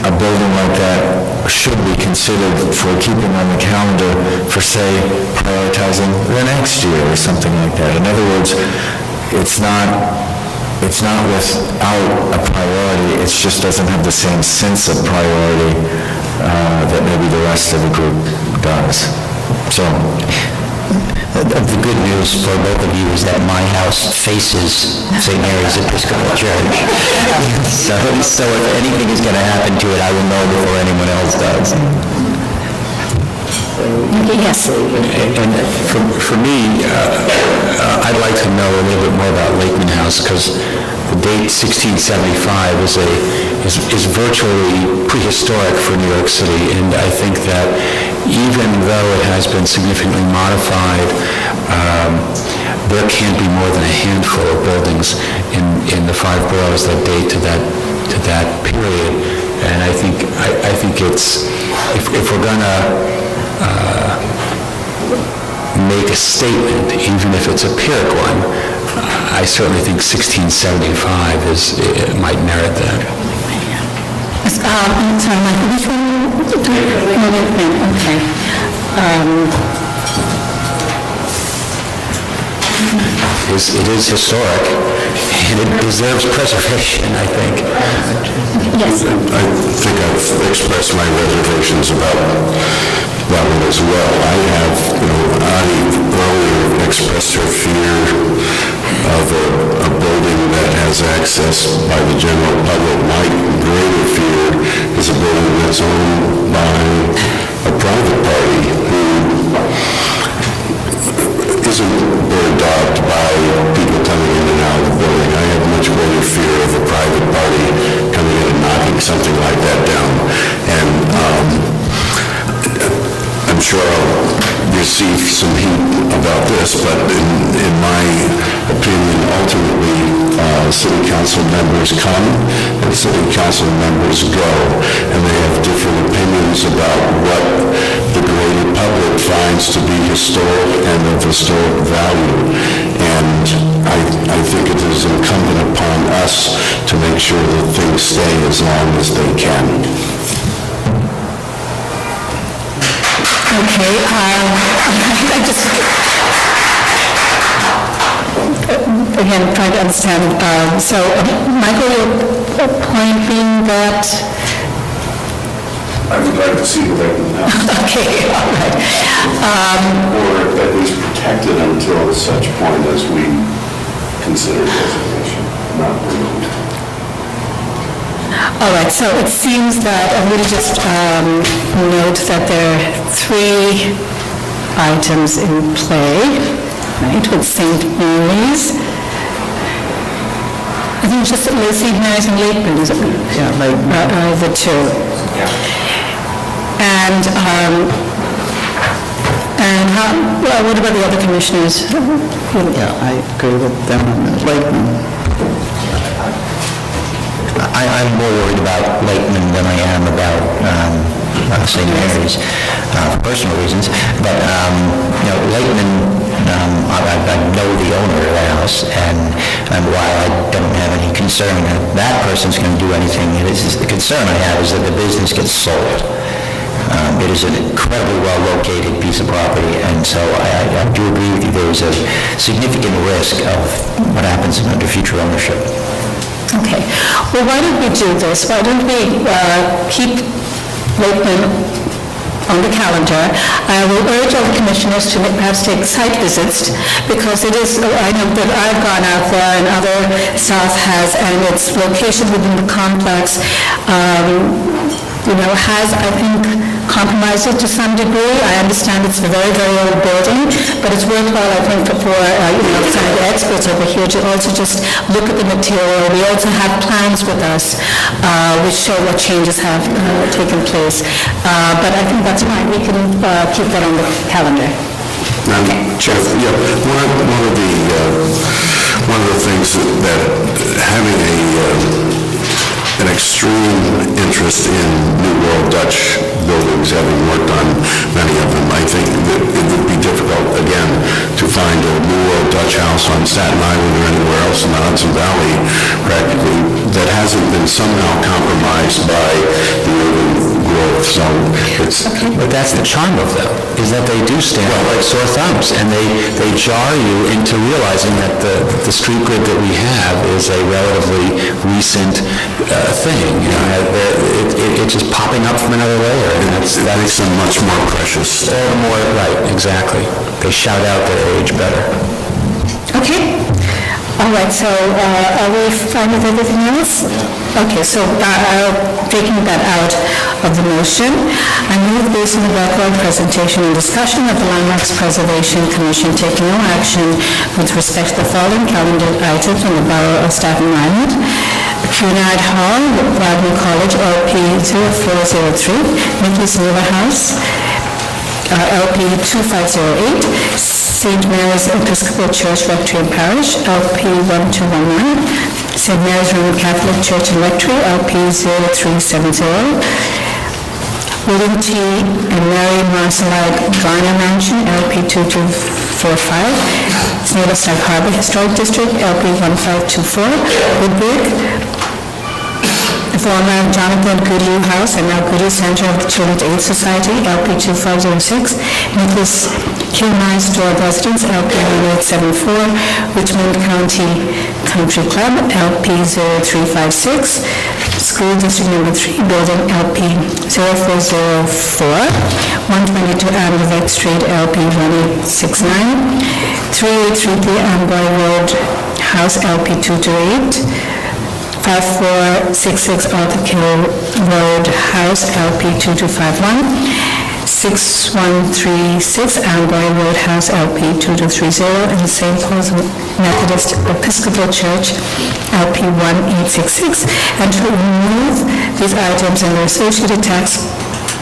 a building like that should be considered for keeping on the calendar for, say, prioritizing the next year or something like that. In other words, it's not without a priority. It just doesn't have the same sense of priority that maybe the rest of the group does. So, The good news for both of you is that my house faces St. Mary's Episcopal Church. So if anything is going to happen to it, I will know before anyone else does. Yes. And for me, I'd like to know a little bit more about Lakeman House, because the date 1675 is virtually prehistoric for New York City, and I think that even though it has been significantly modified, there can't be more than a handful of buildings in the 5 boroughs that date to that period. And I think it's, if we're gonna make a statement, even if it's a Pyrrhic one, I certainly think 1675 might merit that. I'm sorry, Michael, which one? Okay. It is historic, and it deserves preservation, I think. Yes. I think I've expressed my reservations about that one as well. I have, Addie earlier expressed her fear of a building that has access by the general public. My greater fear is a building that's owned by a private party who isn't bird-dogged by people coming in and out of the building. I have much greater fear of a private party coming in and knocking something like that down. And I'm sure I'll receive some heat about this, but in my opinion, ultimately, city council members come and city council members go, and they have different opinions about what the greater public finds signs to be historic and of historic value. And I think it is incumbent upon us to make sure that things stay as long as they can. Okay, I just, again, trying to understand, so, Michael, your point being that, I would like to see the Lakeland House. okay, all right. Or at least protected until such point as we consider designation, not removed. All right, so it seems that, I'm going to just note that there are 3 items in play, right, with St. Mary's. I think just St. Mary's and Lakeland, is it? Yeah, Lakeland. The 2. And how, well, what about the other commissioners? Yeah, I agree with them on Lakeland. I'm more worried about Lakeland than I am about St. Mary's, for personal reasons. But, Lakeland, I know the owner of the house, and while I don't have any concern that that person's going to do anything, the concern I have is that the business gets sold. It is an incredibly well-located piece of property, and so I do agree with you, there is a significant risk of what happens under future ownership. Okay, well, why don't we do this? Why don't we keep Lakeland on the calendar? I will urge all the commissioners to perhaps take site visits, because it is, I know that I've gone out there and other staff has, and its location within the complex, has, I think, compromised it to some degree. I understand it's a very, very old building, but it's worthwhile, I think, for some of the experts over here to also just look at the material. We also have plans with us which show what changes have taken place. But I think that's fine. We can keep that on the calendar. Chair, one of the things that having an extreme interest in New World Dutch buildings, having worked on many of them, I think that it would be difficult, again, to find a New World Dutch house on Staten Island or anywhere else in the Hudson Valley, practically, that hasn't been somehow compromised by the urban growth. So it's... But that's the charm of them, is that they do stand out like sore thumbs, and they jar you into realizing that the street grid that we have is a relatively recent thing. It's just popping up from another layer, and that makes them much more precious. All the more, right, exactly. They shout out their age better. Okay. All right, so are we fine with everything else? Okay, so taking that out of the motion, I move based on the background presentation and discussion of the Landmarks Preservation Commission taking no action with respect to the following calendar items from the Borough of Staten Island. Cunard Hall, Wagner College, LP 0403, Nicholas Neva House, LP 2508, St. Mary's Episcopal Church Rectory and Parish, LP 1211, St. Mary's Roman Catholic Church and Rectory, LP 0370, William T. and Mary Marcelite Garner Mansion, LP 2245, Naval Sag Harbor Historic District, LP 1524, Woodbridge, the former Jonathan Goodhue House and now Goodhue Center of the Children's Aid Society, LP 2506, Nicholas Q. Nye Store Residence, LP 1874, Richmond County Country Club, LP 0356, School District Number 3, Building LP 0404, 122 Amberwick Street, LP 1869, 3833 Amboy Road House, LP 228, 5466 Arthur Kill Road House, LP 2251, 6136 Amboy Road House, LP 2230, and St. Paul's Methodist Episcopal Church, LP 1866, and to remove these items and their associated tax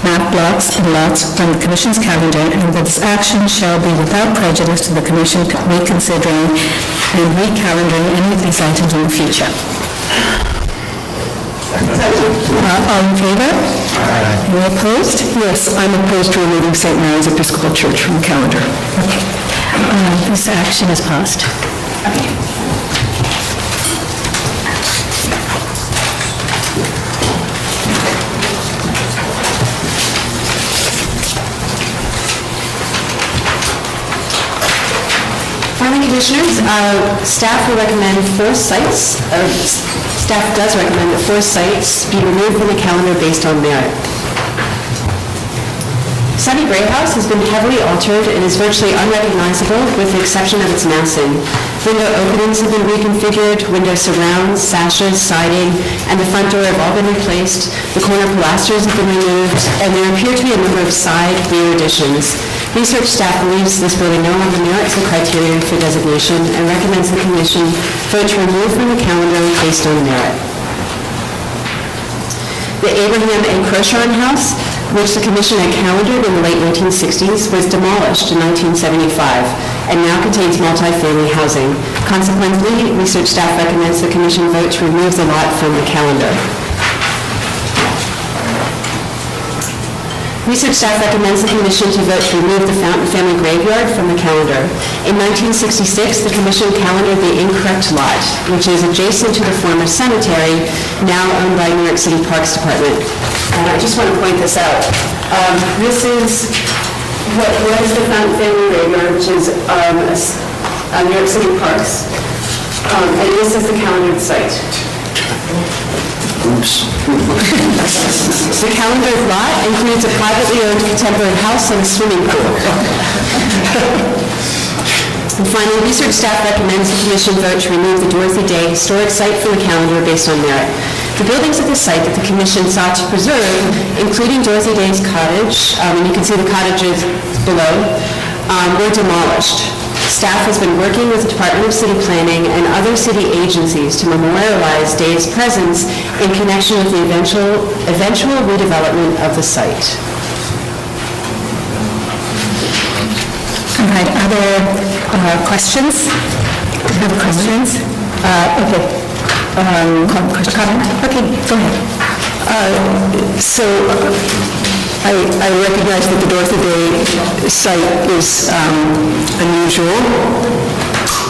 map blocks and lots from the Commission's calendar, and that this action shall be without prejudice to the Commission reconsidering and recalendaring any of these items in the future. All in favor? Any opposed? Yes, I'm opposed to removing St. Mary's Episcopal Church from the calendar. This action is passed. Finally, Commissioners, staff will recommend 4 sites, staff does recommend that 4 sites be removed from the calendar based on merit. Sunny Gray House has been heavily altered and is virtually unrecognizable with the exception of its massing. Window openings have been reconfigured, window surrounds, sashes, siding, and the front door have all been replaced. The corner pilasters have been removed, and there appear to be a number of side rear additions. Research staff believes this building no longer merits the criteria for designation and recommends the Commission vote to remove from the calendar based on merit. The Abraham A. Crochon House, which the Commission had calendared in the late 1960s, was demolished in 1975 and now contains multi-family housing. Consequently, research staff recommends the Commission vote to remove the lot from the calendar. Research staff recommends the Commission to vote to remove the Fountain Family Graveyard from the calendar. In 1966, the Commission calendared the incorrect lot, which is adjacent to the former cemetery, now owned by New York City Parks Department. And I just want to point this out. This is what is the Fountain Family Graveyard, which is New York City Parks. And this is the calendared site. Oops. The calendared lot includes a privately owned contemporary house and a swimming pool. And finally, research staff recommends the Commission vote to remove the Dorothy Day historic site from the calendar based on merit. The buildings at the site that the Commission sought to preserve, including Dorothy Day's cottage, and you can see the cottages below, were demolished. Staff has been working with the Department of City Planning and other city agencies to memorialize Day's presence in connection with the eventual redevelopment of the site. All right, are there questions? Have questions? Okay. Comment? Okay, go ahead. So I recognize that the Dorothy Day site is unusual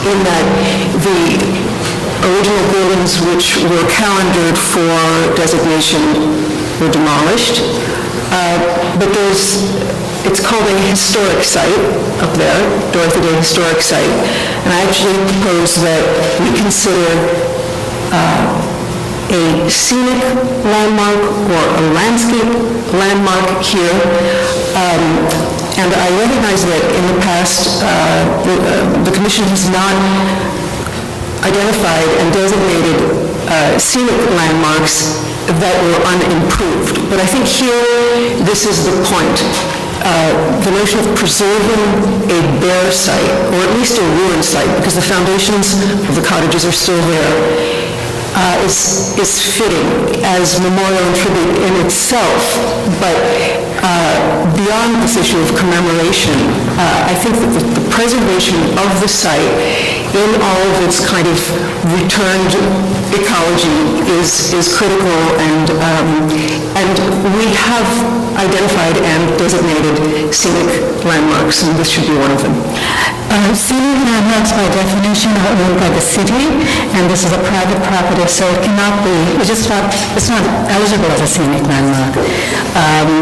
in that the original buildings which were calendared for designation were demolished, but it's called a historic site up there, Dorothy Day Historic Site, and I actually propose that we consider a scenic landmark or a landscape landmark here. And I recognize that in the past, the Commission has not identified and designated scenic landmarks that were unimproved. But I think here, this is the point. The notion of preserving a bare site, or at least a ruined site, because the foundations of the cottages are still there, is fitting as memorial and tribute in itself, but beyond this issue of commemoration, I think that the preservation of the site in all of its kind of returned ecology is critical, and we have identified and designated scenic landmarks, and this should be one of them. Scenic landmarks by definition are owned by the city, and this is a private property, so it cannot be, it's not eligible as a scenic landmark.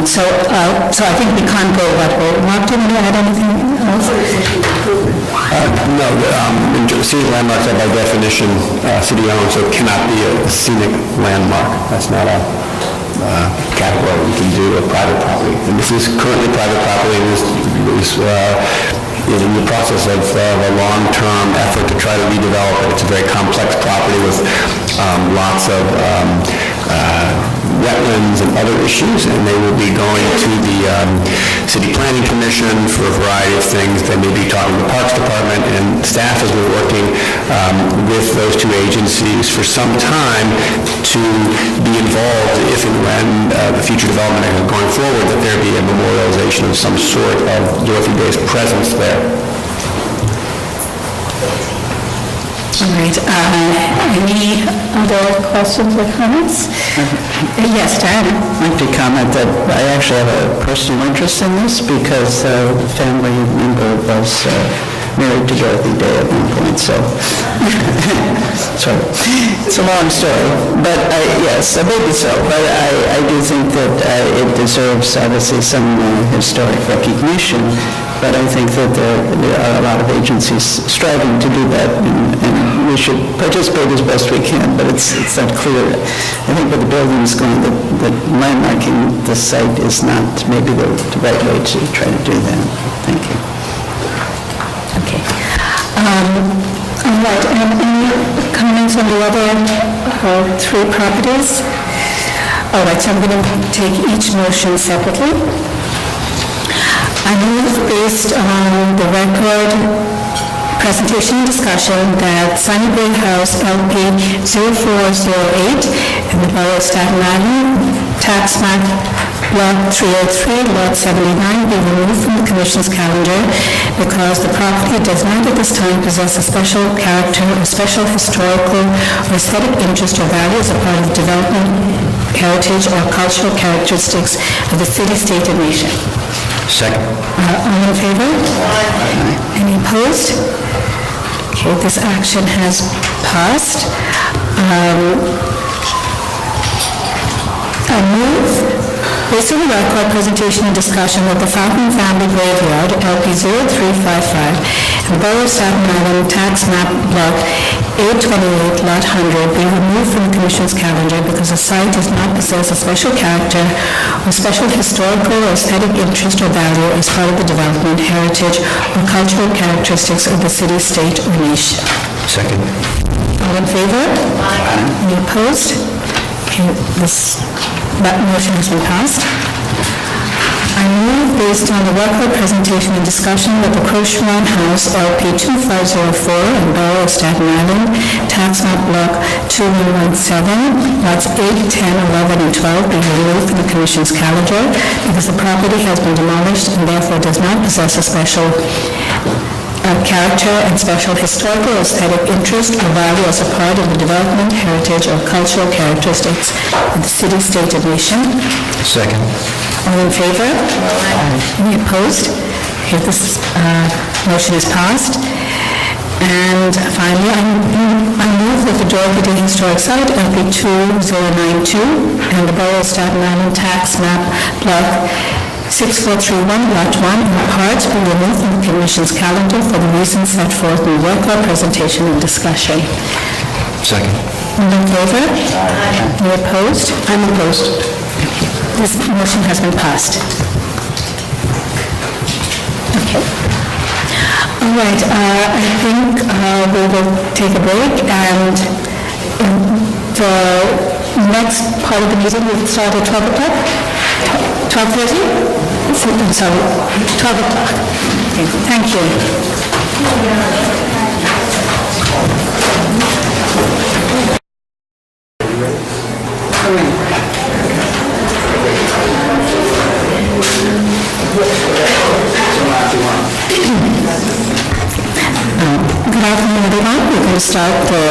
So I think we can't go that way. Mark, do you want to add anything else? No, scenic landmarks are by definition city-owned, so it cannot be a scenic landmark. That's not a category we can do a private property. And this is currently private property, and is in the process of a long-term effort to try to redevelop it. It's a very complex property with lots of wetlands and other issues, and they will be going to the City Planning Commission for a variety of things. They may be talking to the Parks Department, and staff has been working with those two agencies for some time to be involved if and when the future development is going forward, that there be a memorialization of some sort of Dorothy Day's presence there. All right, any other questions or comments? Yes, Diana? I'd like to comment that I actually have a personal interest in this because a family member was married to Dorothy Day at one point, so it's a long story, but yes, maybe so, but I do think that it deserves obviously some historic recognition, but I think that there are a lot of agencies striving to do that, and we should participate as best we can, but it's not clear. I think with the buildings going, that landmarking the site is not maybe the right way to try to do that. Thank you. Okay. All right, any comments on the other three properties? All right, so I'm going to take each motion separately. I move based on the record presentation and discussion that Sunnybrook House LP 0408 in the Borough of Staten Island, tax map Block 303, Lot 79, be removed from the Commission's calendar because the property does not at this time possess a special character or special historical or aesthetic interest or value as a part of development, heritage, or cultural characteristics of the city, state, and nation. Second. All in favor? Aye. Any opposed? Okay, this action has passed. I move, based on the record presentation and discussion of the Fountain Family Graveyard, LP 0355, in the Borough of Staten Island, tax map block 828, lot 100, be removed from the Commission's calendar because the site does not possess a special character or special historical or aesthetic interest or value as part of the development, heritage, or cultural characteristics of the city, state, or nation. Second. All in favor? Any opposed? Okay, that motion has been passed. I move based on the record presentation and discussion that the Crochman House LP 2504 in Borough of Staten Island, tax map block 2117, lots 8, 10, 11, and 12 be removed from the Commission's calendar because the property has been demolished and therefore does not possess a special character and special historical or aesthetic interest or value as a part of the development, heritage, or cultural characteristics of the city, state, and nation. Second. All in favor? Any opposed? Okay, this motion is passed. And finally, I move that the Dorothy Day Historic Site, LP 2092, and the Borough of Staten Island tax map block 6431, lot 1, in parts be removed from the Commission's calendar for the reasons set forth in the record presentation and discussion. Second. All in favor? Any opposed? I'm opposed. This motion has been passed. Okay. All right, I think we will take a break, and the next part of the meeting will start at 12 o'clock? 12:30? I'm sorry, 12 o'clock. Okay, thank you. Good afternoon, everyone. We're going to start the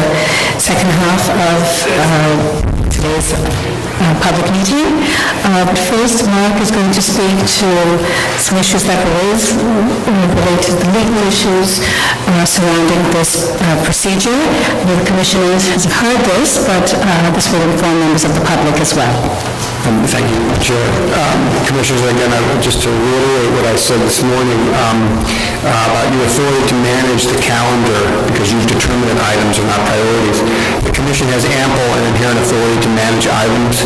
second half of today's public meeting. But first, Mark is going to speak to some issues that arose related to the legal issues surrounding this procedure. The Commission has heard this, but this will inform members of the public as well. Thank you, Chair. Commissioners, again, just to reiterate what I said this morning about your authority to manage the calendar because you've determined that items are not priorities. The Commission has ample and inherent authority to manage items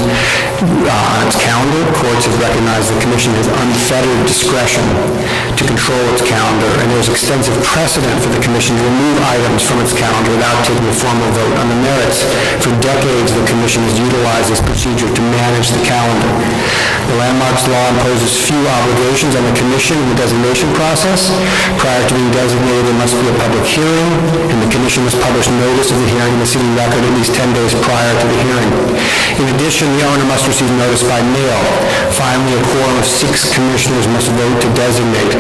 on its calendar. Courts have recognized the Commission has unfettered discretion to control its calendar, and there's extensive precedent for the Commission to remove items from its calendar without taking a formal vote on the merits. For decades, the Commission has utilized this procedure to manage the calendar. The Landmarks Law imposes few obligations on the Commission in the designation process. Prior to being designated, there must be a public hearing, and the Commission must publish notice of the hearing in the city record at least 10 days prior to the hearing. In addition, the owner must receive notice by mail. Finally, a quorum of 6 commissioners must vote to designate.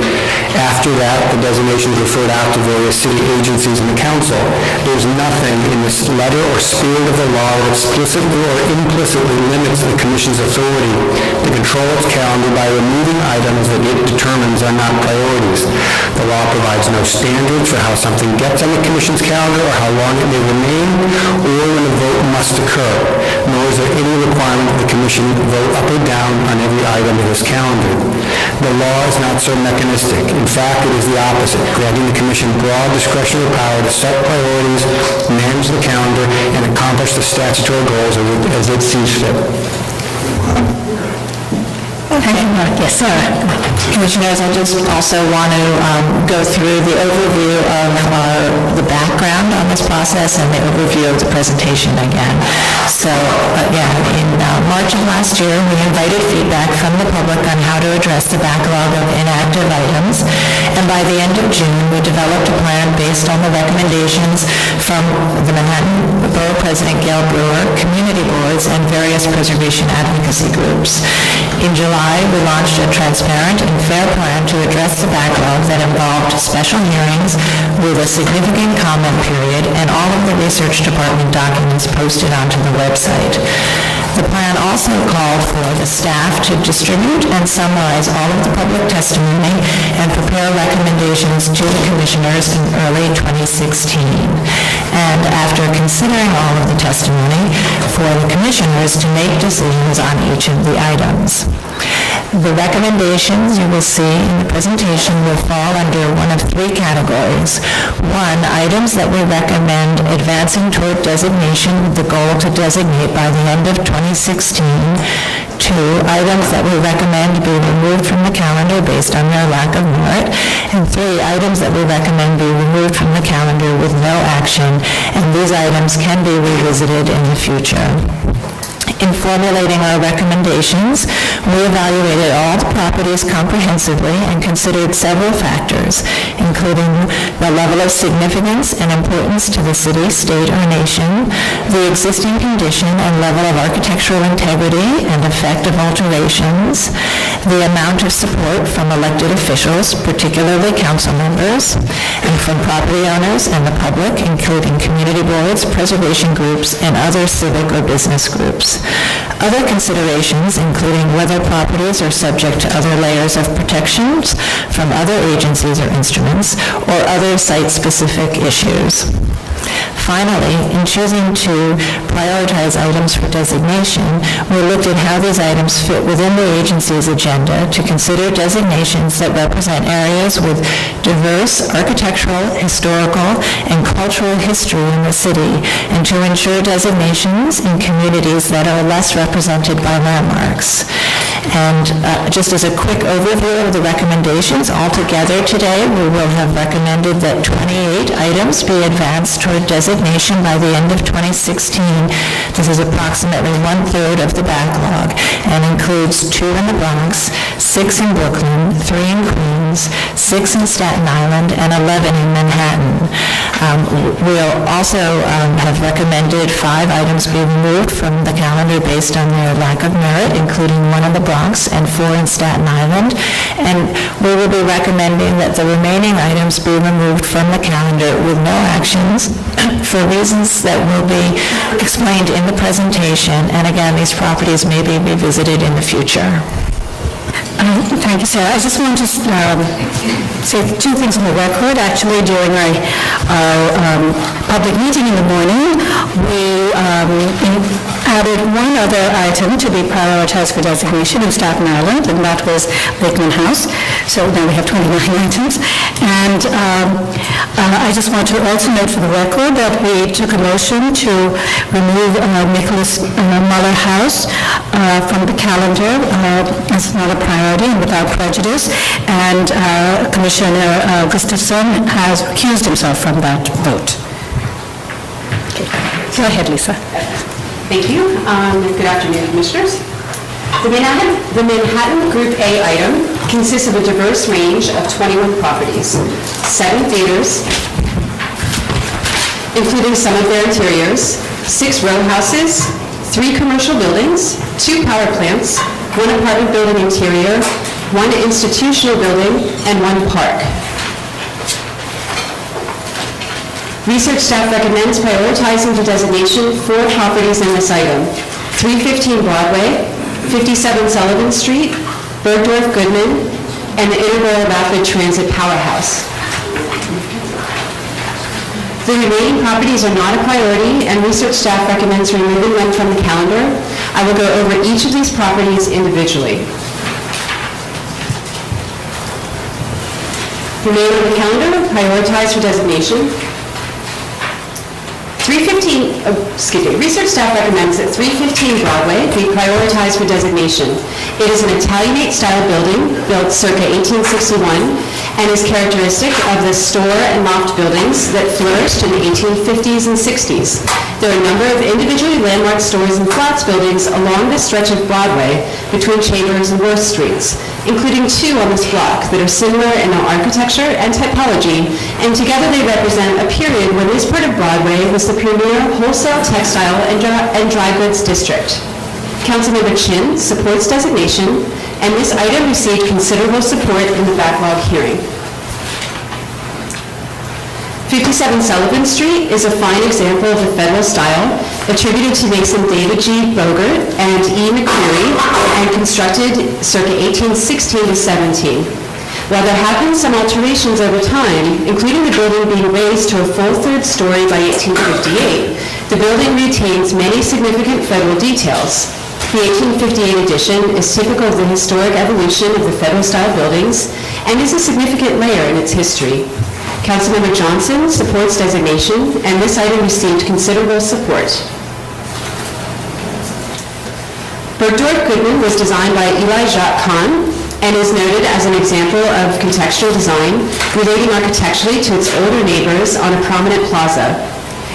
After After that, the designation is referred out to various city agencies and the council. There's nothing in this letter or spirit of the law that explicitly or implicitly limits the commission's authority to control its calendar by removing items that it determines are not priorities. The law provides no standards for how something gets on the commission's calendar or how long it may remain, or when a vote must occur, nor is there any requirement that the commission vote up or down on every item of this calendar. The law is not so mechanistic. In fact, it is the opposite, granting the commission broad discretionary power to set priorities, manage the calendar, and accomplish the statutory goals as it sees fit. Yes, sir. Commissioners, I just also want to go through the overview of the background on this process and the overview of the presentation again. So, in March of last year, we invited feedback from the public on how to address the backlog of inactive items, and by the end of June, we developed a plan based on the recommendations from the Manhattan Borough President Gail Brewer, community boards, and various preservation advocacy groups. In July, we launched a transparent and fair plan to address the backlog that involved special hearings with a significant comment period and all of the research department documents posted onto the website. The plan also called for the staff to distribute and summarize all of the public testimony and prepare recommendations to the commissioners in early 2016. And after considering all of the testimony, for the commissioners to make decisions on each of the items. The recommendations you will see in the presentation will fall under one of three categories. One, items that we recommend advancing toward designation with the goal to designate by the end of 2016. Two, items that we recommend be removed from the calendar based on their lack of merit. And three, items that we recommend be removed from the calendar with no action, and these items can be revisited in the future. In formulating our recommendations, we evaluated all the properties comprehensively and considered several factors, including the level of significance and importance to the city, state, or nation, the existing condition and level of architectural integrity and effect of alterations, the amount of support from elected officials, particularly council members, and from property owners and the public, including community boards, preservation groups, and other civic or business groups. Other considerations, including whether properties are subject to other layers of protections from other agencies or instruments, or other site-specific issues. Finally, in choosing to prioritize items for designation, we looked at how these items fit within the agency's agenda to consider designations that represent areas with diverse architectural, historical, and cultural history in the city, and to ensure designations in communities that are less represented by landmarks. And just as a quick overview of the recommendations, altogether today, we will have recommended that 28 items be advanced toward designation by the end of 2016. This is approximately 1/3 of the backlog and includes 2 in the Bronx, 6 in Brooklyn, 3 in Queens, 6 in Staten Island, and 11 in Manhattan. We'll also have recommended 5 items be removed from the calendar based on their lack of merit, including 1 in the Bronx and 4 in Staten Island. And we will be recommending that the remaining items be removed from the calendar with no actions for reasons that will be explained in the presentation. And again, these properties may be revisited in the future. Thank you, Sarah. I just want to say 2 things on the record. Actually, during our public meeting in the morning, we added one other item to be prioritized for designation in Staten Island, and that was Lakeman House. So now we have 29 items. And I just want to also note for the record that we took a motion to remove Nicholas Muller House from the calendar. It's not a priority and without prejudice. And Commissioner Gustafson has recused himself from that vote. Okay. Go ahead, Lisa. Thank you. Good afternoon, Commissioners. The Manhattan Group A item consists of a diverse range of 21 properties, 7 theaters, including some of their interiors, 6 row houses, 3 commercial buildings, 2 power plants, 1 apartment building interior, 1 institutional building, and 1 park. Research staff recommends prioritizing the designation for properties in this item: 315 Broadway, 57 Sullivan Street, Bergdorf Goodman, and the Interborough Rapid Transit Powerhouse. The remaining properties are not a priority, and research staff recommends removing them from the calendar. I will go over each of these properties individually. Remain on the calendar, prioritize for designation. Research staff recommends that 315 Broadway be prioritized for designation. It is an Italianate-style building built circa 1861 and is characteristic of the store and loft buildings that flourished in the 1850s and 60s. There are a number of individually landmarked stores and flats buildings along this stretch of Broadway between Chambers and Worth Streets, including two on this block that are similar in their architecture and typology, and together they represent a period when this part of Broadway was the premier wholesale textile and dry goods district. Councilmember Chin supports designation, and this item received considerable support in the backlog hearing. 57 Sullivan Street is a fine example of the federal style, attributed to Mason David G. Bogert and E. McCreary, and constructed circa 1816 to 17. While there have been some alterations over time, including the building being raised to a full third story by 1858, the building retains many significant federal details. The 1858 addition is typical of the historic evolution of the federal-style buildings and is a significant layer in its history. Councilmember Johnson supports designation, and this item received considerable support. Bergdorf Goodman was designed by Eli Jacques Kahn and is noted as an example of contextual design relating architecturally to its older neighbors on a prominent plaza.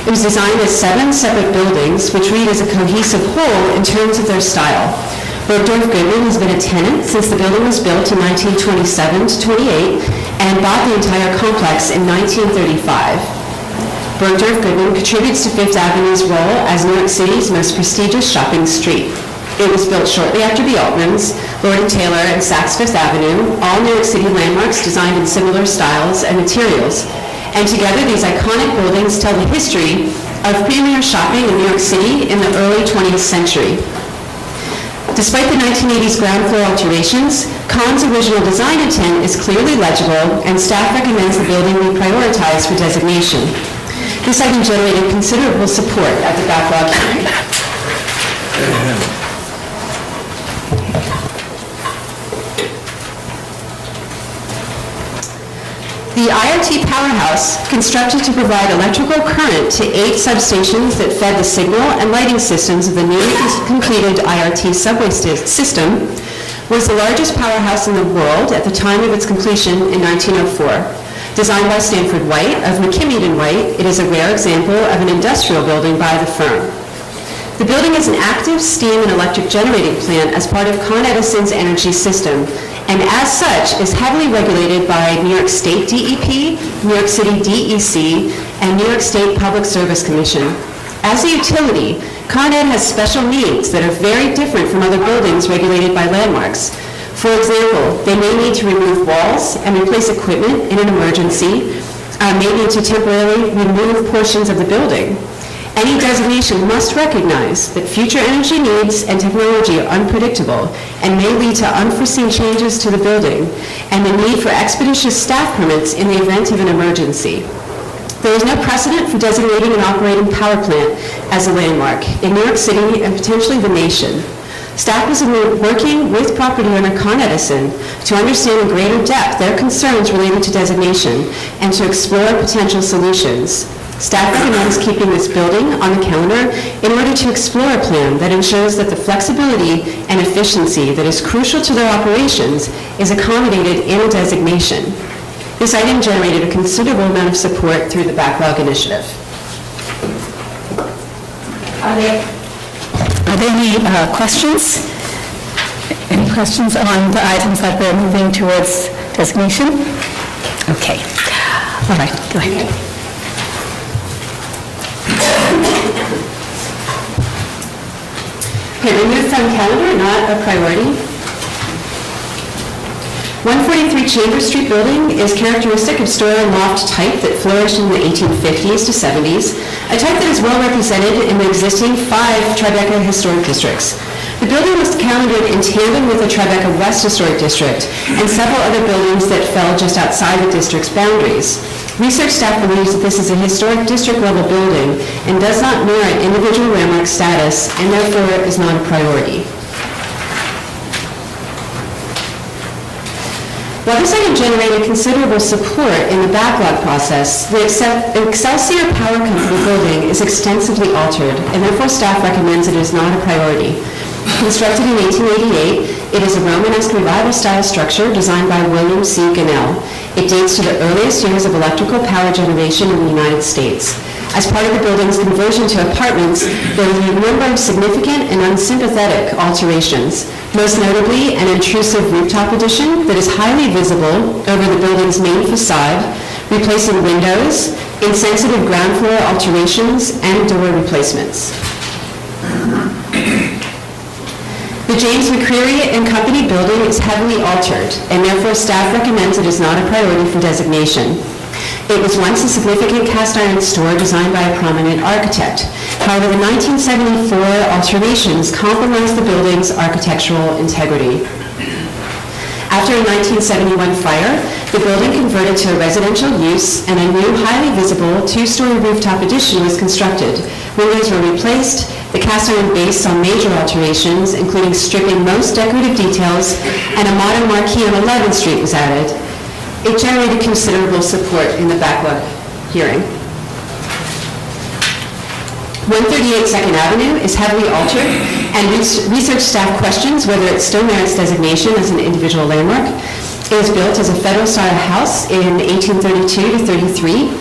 It was designed as 7 separate buildings, which read as a cohesive whole in terms of their style. Bergdorf Goodman has been a tenant since the building was built in 1927 to 28 and bought the entire complex in 1935. Bergdorf Goodman contributes to Fifth Avenue's role as New York City's most prestigious shopping street. It was built shortly after the Altmans, Lord & Taylor, and Saks Fifth Avenue, all New York City landmarks designed in similar styles and materials. And together, these iconic buildings tell the history of premier shopping in New York City in the early 20th century. Despite the 1980s ground floor alterations, Kahn's original design intent is clearly legible, and staff recommends the building be prioritized for designation. This item generated considerable support at the backlog hearing. The IRT powerhouse, constructed to provide electrical current to 8 substations that fed the signal and lighting systems of the newly completed IRT subway system, was the largest powerhouse in the world at the time of its completion in 1904. Designed by Stanford White of McKimmey & White, it is a rare example of an industrial building by the firm. The building is an active steam and electric generating plant as part of Con Edison's energy system, and as such is heavily regulated by New York State DEP, New York City DEC, and New York State Public Service Commission. As a utility, Con Ed has special needs that are very different from other buildings regulated by landmarks. For example, they may need to remove walls and replace equipment in an emergency, may need to temporarily remove portions of the building. Any designation must recognize that future energy needs and technology are unpredictable and may lead to unforeseen changes to the building and the need for expeditious staff permits in the event of an emergency. There is no precedent for designating an operating power plant as a landmark in New York City and potentially the nation. Staff was working with property owner Con Edison to understand in greater depth their concerns related to designation and to explore potential solutions. Staff recommends keeping this building on the calendar in order to explore a plan that ensures that the flexibility and efficiency that is crucial to their operations is accommodated in a designation. This item generated a considerable amount of support through the backlog initiative. Are there any questions? Any questions on the items that we're moving towards designation? Okay. All right, go ahead. Okay, removed from calendar, not a priority. 143 Chambers Street building is characteristic of store and loft type that flourished in the 1850s to 70s, a type that is well represented in the existing 5 Tribeca historic districts. The building was calendared in tandem with the Tribeca West Historic District and several other buildings that fell just outside the district's boundaries. Research staff believes that this is a historic district-level building and does not merit individual landmark status and therefore is not a priority. While this item generated considerable support in the backlog process, the Excelsior Power Company building is extensively altered, and therefore staff recommends it is not a priority. Constructed in 1888, it is a Romanesque revival-style structure designed by William C. Gunnell. It dates to the earliest years of electrical power generation in the United States. As part of the building's conversion to apartments, there were a number of significant and unsympathetic alterations, most notably an intrusive rooftop addition that is highly visible over the building's main facade, replacing windows, insensitive ground floor alterations, and door replacements. The James McCreary and Company building is heavily altered, and therefore staff recommends it is not a priority for designation. It was once a significant cast iron store designed by a prominent architect. However, the 1974 alterations compromised the building's architectural integrity. After a 1971 fire, the building converted to a residential use and a new, highly visible 2-story rooftop addition was constructed. Windows were replaced, the cast iron base saw major alterations, including stripping most decorative details, and a modern marquee on 11th Street was added. It generated considerable support in the backlog hearing. 138 Second Avenue is heavily altered, and research staff questions whether it still merits designation as an individual landmark. It was built as a federal-style house in 1832 to 33.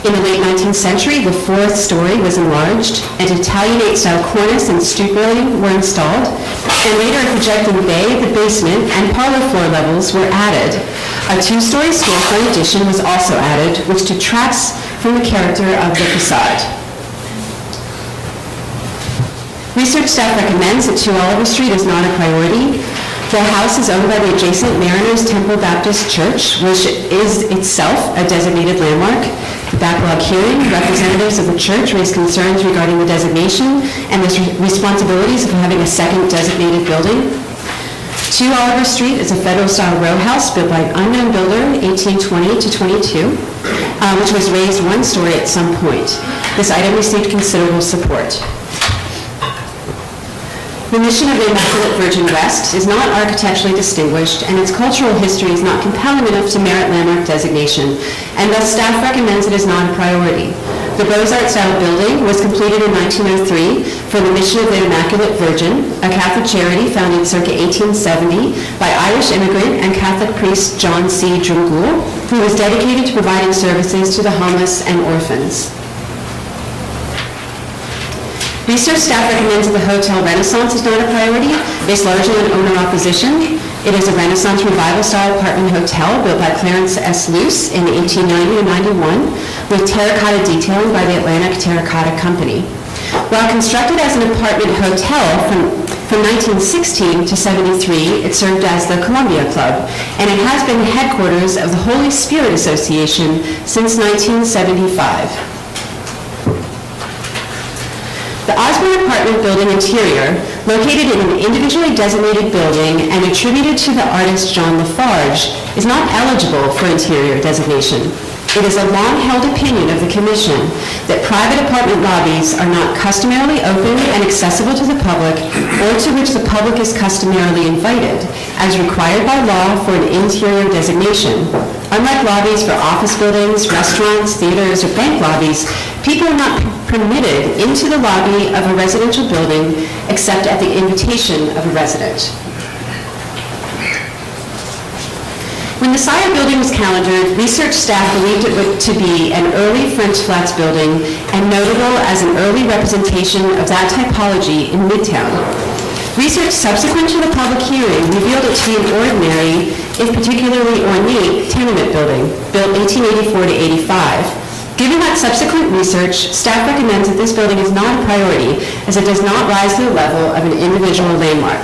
In the late 19th century, the 4th story was enlarged, an Italianate-style cornice and stoop railing were installed, and later a projecting bay, the basement, and parlor floor levels were added. A 2-story storefront addition was also added, which detracts from the character of the facade. Research staff recommends that 2 Oliver Street is not a priority. The house is owned by the adjacent Mariners Temple Baptist Church, which is itself a designated landmark. The backlog hearing, representatives of the church raised concerns regarding the designation and the responsibilities of having a second designated building. 2 Oliver Street is a federal-style row house built by an unknown builder, 1820 to 22, which was raised 1 story at some point. This item received considerable support. The mission of the Immaculate Virgin West is not architecturally distinguished, and its cultural history is not compelling enough to merit landmark designation, and thus staff recommends it is not a priority. The Beaux-Arts-style building was completed in 1903 for the mission of the Immaculate Virgin, a Catholic charity founded circa 1870 by Irish immigrant and Catholic priest John C. Drumgoole, who was dedicated to providing services to the homeless and orphans. Research staff recommends that the Hotel Renaissance is not a priority, based largely on owner opposition. It is a Renaissance revival-style apartment hotel built by Clarence S. Luce in 1890 to 91, with terracotta detailing by the Atlantic Terracotta Company. While constructed as an apartment hotel from 1916 to 73, it served as the Columbia Club, and it has been the headquarters of the Holy Spirit Association since 1975. The Osborne Apartment Building interior, located in an individually designated building and attributed to the artist John Lafarge, is not eligible for interior designation. It is a long-held opinion of the Commission that private apartment lobbies are not customarily open and accessible to the public or to which the public is customarily invited, as required by law for an interior designation. Unlike lobbies for office buildings, restaurants, theaters, or bank lobbies, people are not permitted into the lobby of a residential building except at the invitation of a resident. When the Sire building was calendared, research staff believed it to be an early French flats building and notable as an early representation of that typology in Midtown. Research subsequent to the public hearing revealed it to be an ordinary, if particularly ornate, tenement building, built 1884 to 85. Given that subsequent research, staff recommends that this building is not a priority, as it does not rise to the level of an individual landmark.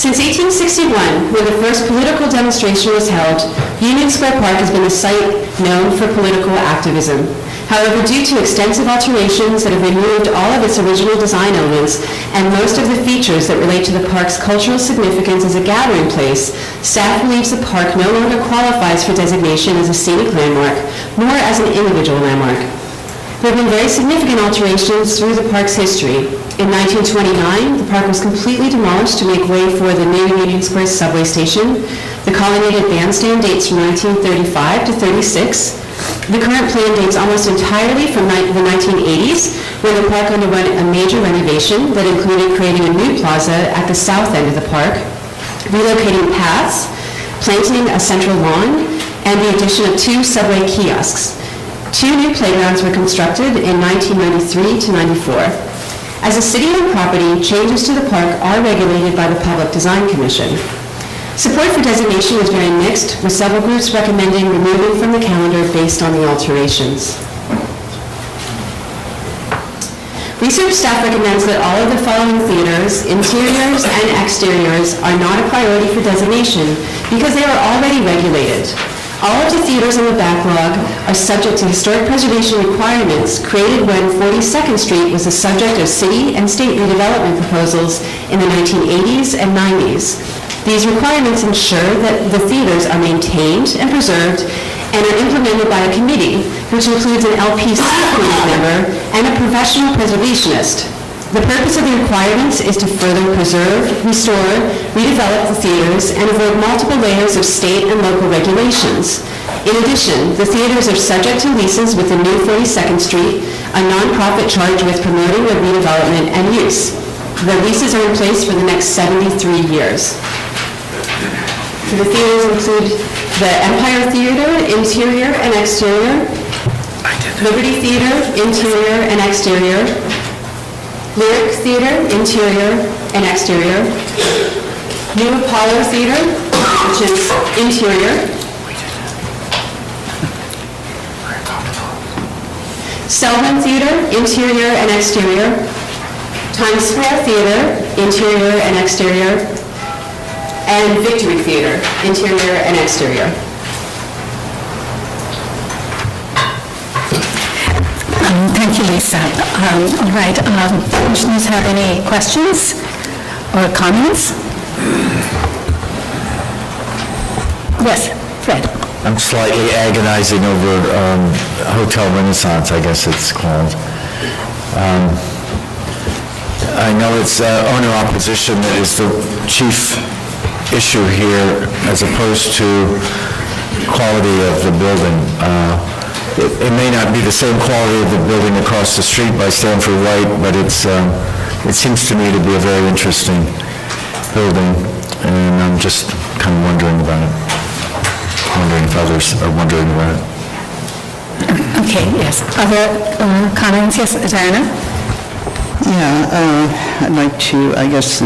Since 1861, when the first political demonstration was held, Union Square Park has been a site known for political activism. However, due to extensive alterations that have removed all of its original design elements and most of the features that relate to the park's cultural significance as a gathering place, staff believes the park no longer qualifies for designation as a scenic landmark, nor as an individual landmark. There have been very significant alterations through the park's history. In 1929, the park was completely demolished to make way for the new Union Square subway station. The colonnaded bandstand dates from 1935 to 36. The current plan dates almost entirely from the 1980s, when the park underwent a major renovation that included creating a new plaza at the south end of the park, relocating paths, planting a central lawn, and the addition of 2 subway kiosks. 2 new playgrounds were constructed in 1993 to 94. As a city-owned property, changes to the park are regulated by the Public Design Commission. Support for designation was very mixed, with several groups recommending removing from the calendar based on the alterations. Research staff recommends that all of the following theaters, interiors and exteriors, are not a priority for designation because they are already regulated. All of the theaters on the backlog are subject to historic preservation requirements created when 42nd Street was the subject of city and state redevelopment proposals in the 1980s and 90s. These requirements ensure that the theaters are maintained and preserved and are implemented by a committee, which includes an LPC committee member and a professional preservationist. The purpose of the requirements is to further preserve, restore, redevelop the theaters, and avoid multiple layers of state and local regulations. In addition, the theaters are subject to leases with the new 42nd Street, a nonprofit charged with promoting the redevelopment and use. The leases are in place for the next 73 years. The theaters include the Empire Theater, interior and exterior, Liberty Theater, interior and exterior, Lyric Theater, interior and exterior, New Apollo Theater, which is interior, Selwyn Theater, interior and exterior, Times Square Theater, interior and exterior, and Victory Theater, interior and exterior. Thank you, Lisa. All right, commissioners have any questions or comments? Yes, Fred. I'm slightly agonizing over Hotel Renaissance, I guess it's called. I know it's owner opposition that is the chief issue here, as opposed to quality of the building. It may not be the same quality of the building across the street by Stanford White, but it seems to me to be a very interesting building, and I'm just kind of wondering about it. Wondering if others are wondering about it. Okay, yes. Other comments? Yes, Diana? Yeah, I'd like to, I guess,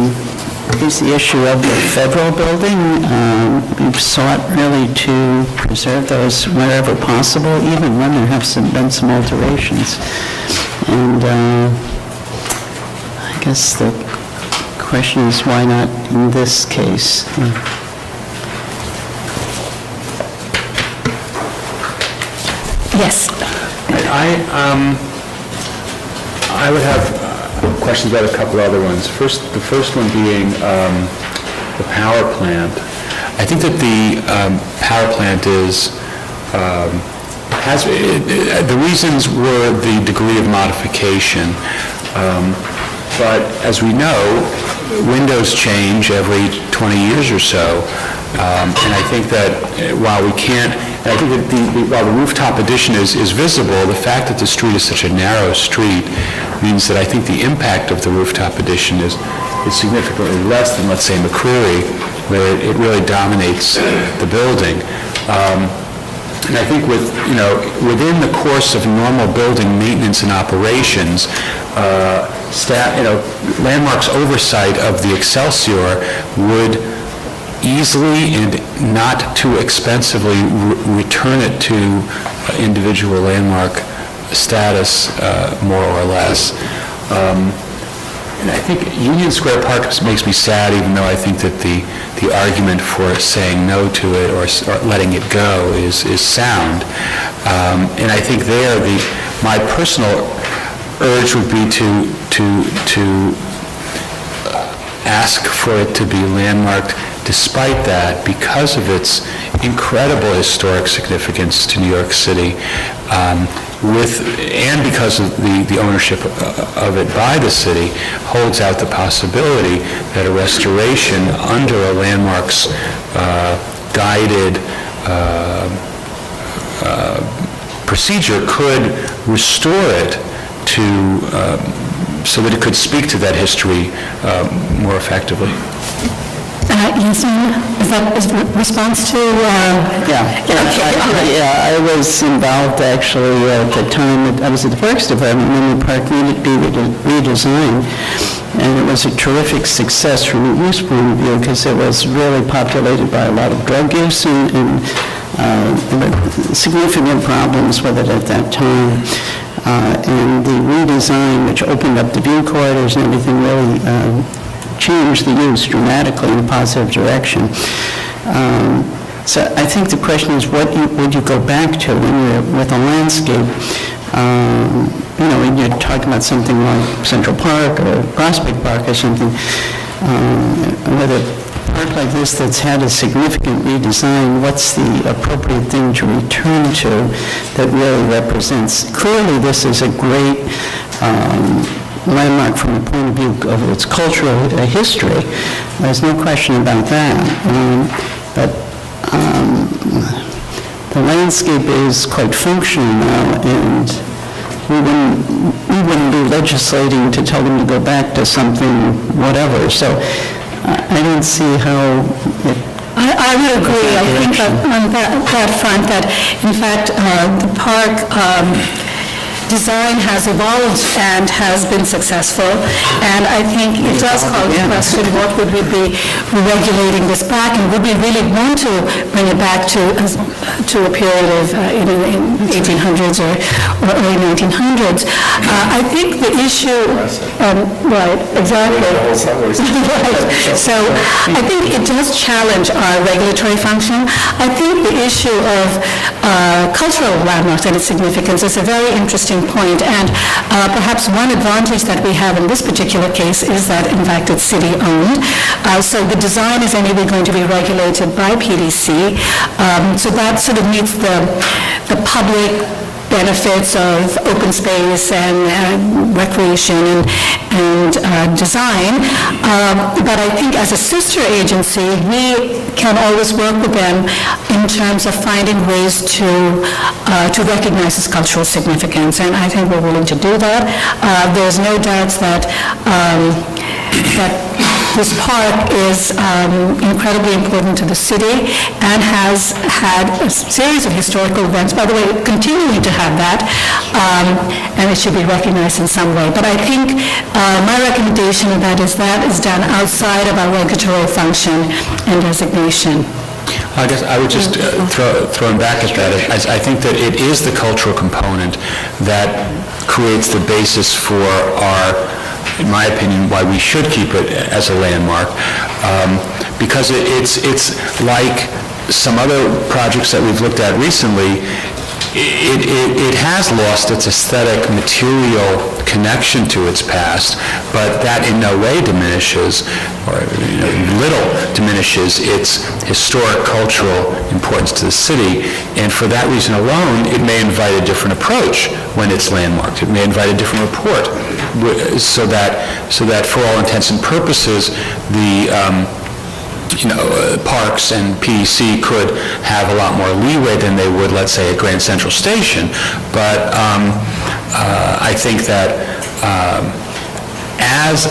is the issue of the federal building. We've sought really to preserve those wherever possible, even when there have been some alterations. And I guess the question is, why not in this case? Yes. I would have questions about a couple other ones. The first one being the power plant. I think that the power plant the reasons were the degree of modification, but as we know, windows change every 20 years or so, and I think that while we can't, and I think that while the rooftop addition is visible, the fact that the street is such a narrow street means that I think the impact of the rooftop addition is significantly less than, let's say, McCreary, where it really dominates the building. And I think within the course of normal building maintenance and operations, Landmark's oversight of the Excelsior would easily and not too expensively return it to individual landmark status, more or less. And I think Union Square Park makes me sad, even though I think that the argument for saying no to it or letting it go is sound. And I think there, my personal urge would be to ask for it to be landmarked despite that, because of its incredible historic significance to New York City, and because of the ownership of it by the city, holds out the possibility that a restoration under a landmarks guided procedure could restore it to, so that it could speak to that history more effectively. Yes, ma'am. Is that a response to... Yeah, I was involved actually at the time, I was at the Parks Department when the park needed to be redesigned. And it was a terrific success from a use point of view because it was really populated by a lot of drug use and significant problems with it at that time. And the redesign, which opened up the view corridors and everything, really changed the use dramatically in a positive direction. So I think the question is, what would you go back to when you're with a landscape? When you're talking about something like Central Park or Prospect Park or something, with a park like this that's had a significant redesign, what's the appropriate thing to return to that really represents? Clearly, this is a great landmark from the point of view of its cultural history. There's no question about that. But the landscape is quite functional now, and we wouldn't be legislating to tell them to go back to something whatever. So I don't see how it... I would agree. I think on that front that, in fact, the park design has evolved and has been successful, and I think it does call the question, what would we be regulating this back, and would we really want to bring it back to a period of, in 1800s or early 1900s? I think the issue, right, exactly. Right. So I think it does challenge our regulatory function. I think the issue of cultural landmarks and its significance is a very interesting point, and perhaps one advantage that we have in this particular case is that, in fact, it's city-owned. So the design is anyway going to be regulated by PDC. So that sort of meets the public benefits of open space and recreation and design. But I think as a sister agency, we can always work with them in terms of finding ways to recognize its cultural significance, and I think we're willing to do that. There's no doubt that this park is incredibly important to the city and has had a series of historical events, by the way, continuing to have that, and it should be recognized in some way. But I think my recommendation of that is done outside of our regulatory function and designation. I guess I would just throwing back at that, I think that it is the cultural component that creates the basis for our, in my opinion, why we should keep it as a landmark, because it's like some other projects that we've looked at recently. It has lost its aesthetic material connection to its past, but that in no way diminishes, or little diminishes, its historic cultural importance to the city. And for that reason alone, it may invite a different approach when it's landmarked. It may invite a different report, so that for all intents and purposes, the parks and PDC could have a lot more leeway than they would, let's say, at Grand Central Station. But I think that as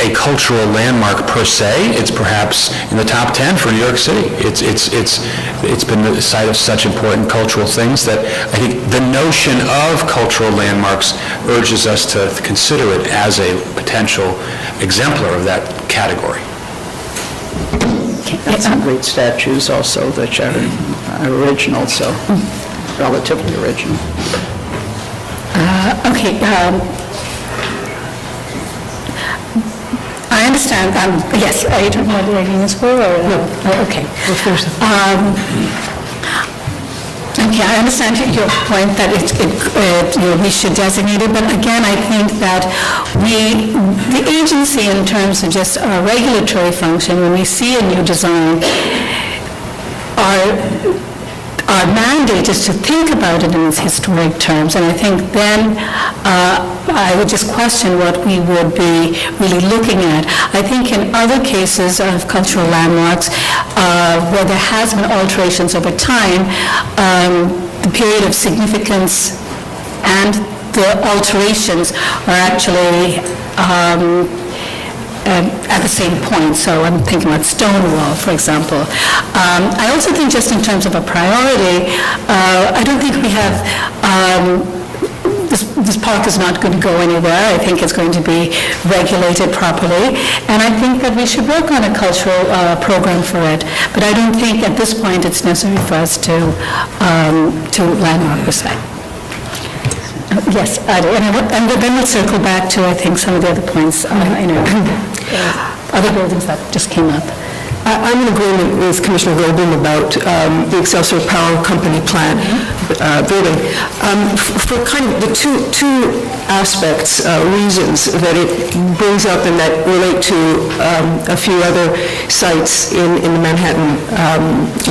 a cultural landmark per se, it's perhaps in the top 10 for New York City. It's been the site of such important cultural things that I think the notion of cultural landmarks urges us to consider it as a potential exemplar of that category. And some great statues also that are original, so relatively original. Okay. understand, yes, are you talking about the municipal or? No. Okay. Okay, I understand your point that we should designate it, but again, I think that the agency in terms of just our regulatory function, when we see a new design, our mandate is to think about it in its historic terms, and I think then I would just question what we would be really looking at. I think in other cases of cultural landmarks, where there has been alterations over time, the period of significance and the alterations are actually at the same point. So I'm thinking about Stonewall, for example. I also think just in terms of a priority, I don't think we have, this park is not going to go anywhere. I think it's going to be regulated properly, and I think that we should work on a cultural program for it. But I don't think at this point it's necessary for us to landmark this. Yes, I do. And then we'll circle back to, I think, some of the other points, other buildings that just came up. I'm in agreement with Commissioner Goldblum about the Excelsior Power Company plant building. For kind of the two aspects, reasons that it brings up and that relate to a few other sites in the Manhattan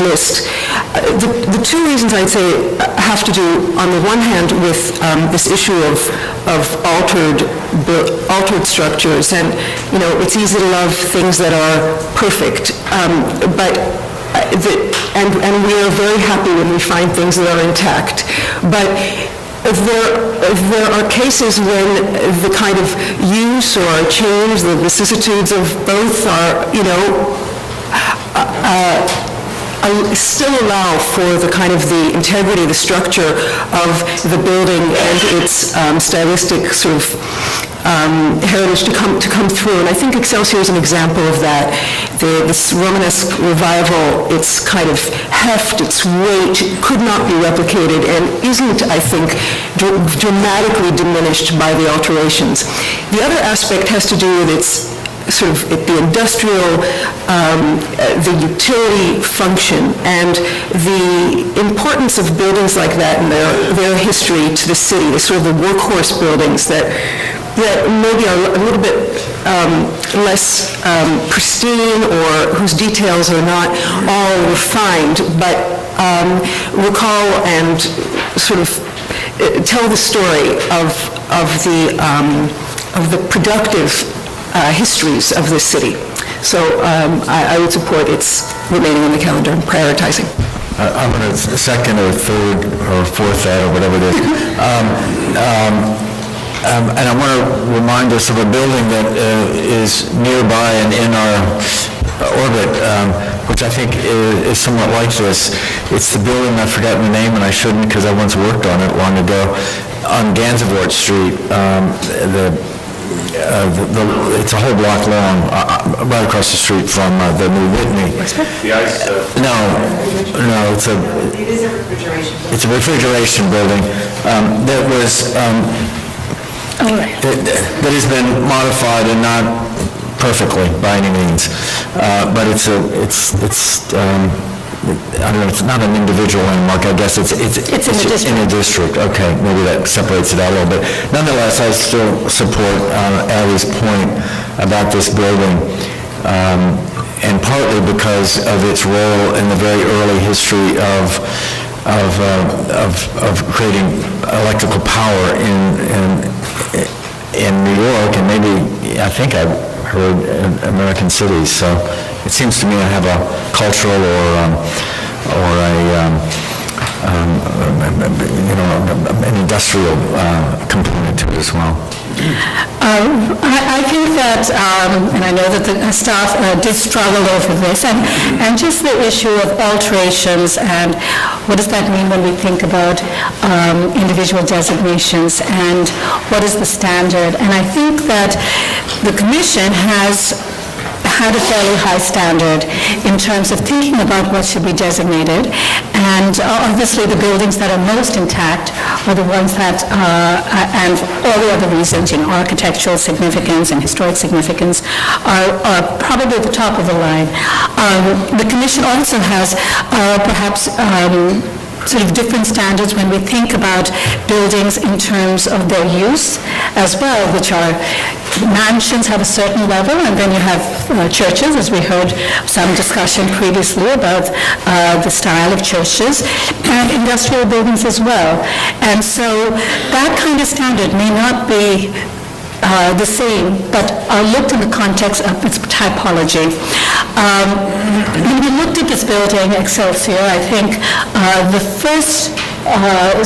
list. The two reasons I'd say have to do, on the one hand, with this issue of altered structures, and it's easy to love things that are perfect, but and we are very happy when we find things that are intact. But there are cases when the kind of use or change, the vicissitudes of both are, still allow for the kind of the integrity, the structure of the building and its stylistic sort of heritage to come through. And I think Excelsior is an example of that. This Romanesque revival, its kind of heft, its weight could not be replicated and isn't, I think, dramatically diminished by the alterations. The other aspect has to do with its sort of the industrial, the utility function, and the importance of buildings like that and their history to the city, the sort of the workhorse buildings that maybe are a little bit less pristine, or whose details are not all refined, but recall and sort of tell the story of the productive histories of this city. So I would support its remaining on the calendar and prioritizing. I'm going to second or third or fourth that, or whatever it is. And I want to remind us of a building that is nearby and in our orbit, which I think is somewhat like this. It's the building, I've forgotten the name, and I shouldn't because I once worked on it long ago, on Gansevoort Street. It's a whole block long, right across the street from the new Whitney. The ice... No, it's a... It is a refrigeration. It's a refrigeration building that was... that has been modified and not perfectly by any means, but it's I don't know, it's not an individual landmark, I guess it's in a district. Okay, maybe that separates it out a little bit. Nonetheless, I still support Ally's point about this building, and partly because of its role in the very early history of creating electrical power in New York, and maybe, I think I've heard American cities. So it seems to me I have a cultural or an industrial component to it as well. I think that, and I know that the staff did struggle over this, and just the issue of alterations and what does that mean when we think about individual designations and what is the standard. And I think that the Commission has had a fairly high standard in terms of thinking about what should be designated, and obviously the buildings that are most intact are the ones that, and all the other reasons, architectural significance and historic significance are probably the top of the line. The Commission also has perhaps sort of different standards when we think about buildings in terms of their use as well, which are mansions have a certain level, and then you have churches, as we heard some discussion previously about the style of churches, and industrial buildings as well. And so that kind of standard may not be the same, but are looked in the context of its typology. When we looked at this building, Excelsior, I think the first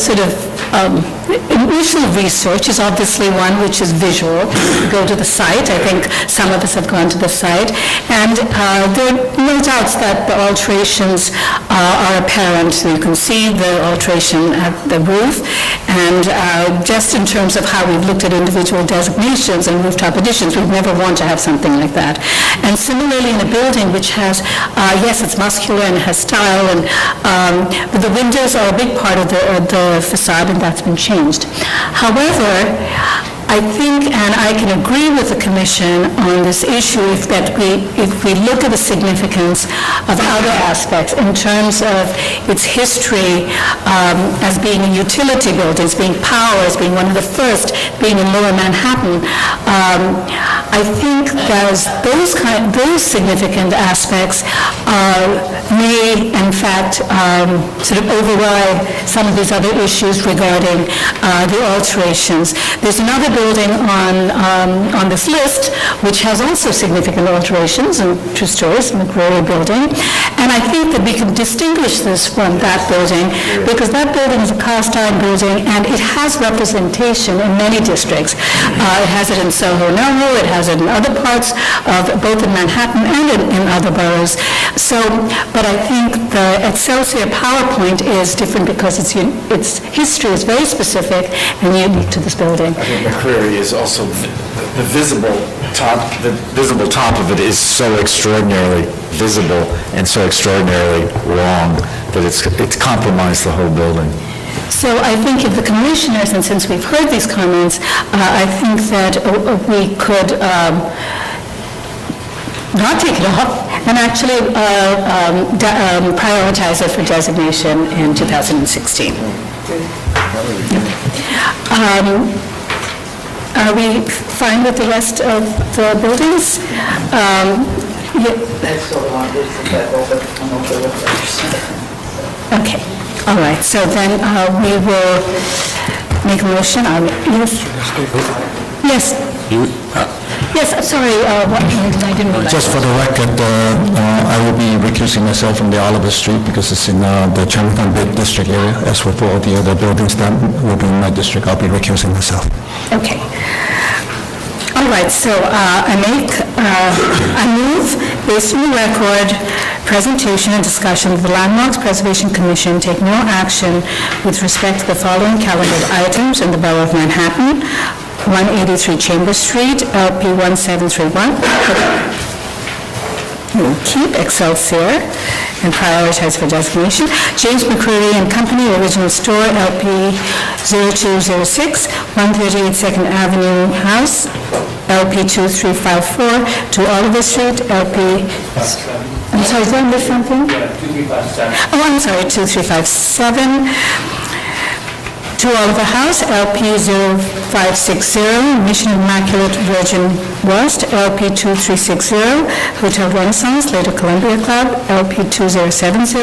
sort of initial research is obviously one which is visual. You go to the site. I think some of us have gone to the site. And there are no doubts that the alterations are apparent. So you can see the alteration at the roof. And just in terms of how we've looked at individual designations and rooftop additions, we'd never want to have something like that. And similarly, in a building which has, yes, it's muscular and has style, and but the windows are a big part of the facade, and that's been changed. However, I think, and I can agree with the Commission on this issue, if we look at the significance of other aspects in terms of its history as being a utility building, as being power, as being one of the first, being in Lower Manhattan, I think those significant aspects may, in fact, sort of override some of these other issues regarding the alterations. There's another building on this list which has also significant alterations, and 2 stories, McCrory Building, and I think that we can distinguish this from that building because that building is a cast iron building and it has representation in many districts. It has it in Soho, NoHo, it has it in other parts of both in Manhattan and in other boroughs. So, but I think the Excelsior PowerPoint is different because its history is very specific and unique to this building. I think McCreary is also, the visible top of it is so extraordinarily visible and so extraordinarily long that it's compromised the whole building. So I think if the commissioners, and since we've heard these comments, I think that we could not take it off and actually prioritize it for designation in 2016. Are we fine with the rest of the buildings? Okay, all right, so then we will make a motion. Yes? Yes, sorry, I didn't realize. Just for the record, I will be recusing myself from the Oliver Street because it's in the Chinatown District area. As for all the other buildings that will be in my district, I'll be recusing myself. Okay. All right, so I move, based on the record, presentation and discussion of the Landmarks Preservation Commission take no action with respect to the following calendared items in the Borough of Manhattan: 183 Chambers Street, LP 1731. We'll keep Excelsior and prioritize for designation. James McCreary and Company, Original Store, LP 0206, 138 2nd Avenue House, LP 2354, to Oliver Street, LP... I'm sorry, did I miss something? 2357. Oh, I'm sorry, 2357. To Oliver House, LP 0560, Mission Immaculate Virgin West, LP 2360, Hotel Renaissance, later Columbia Club, LP 2070,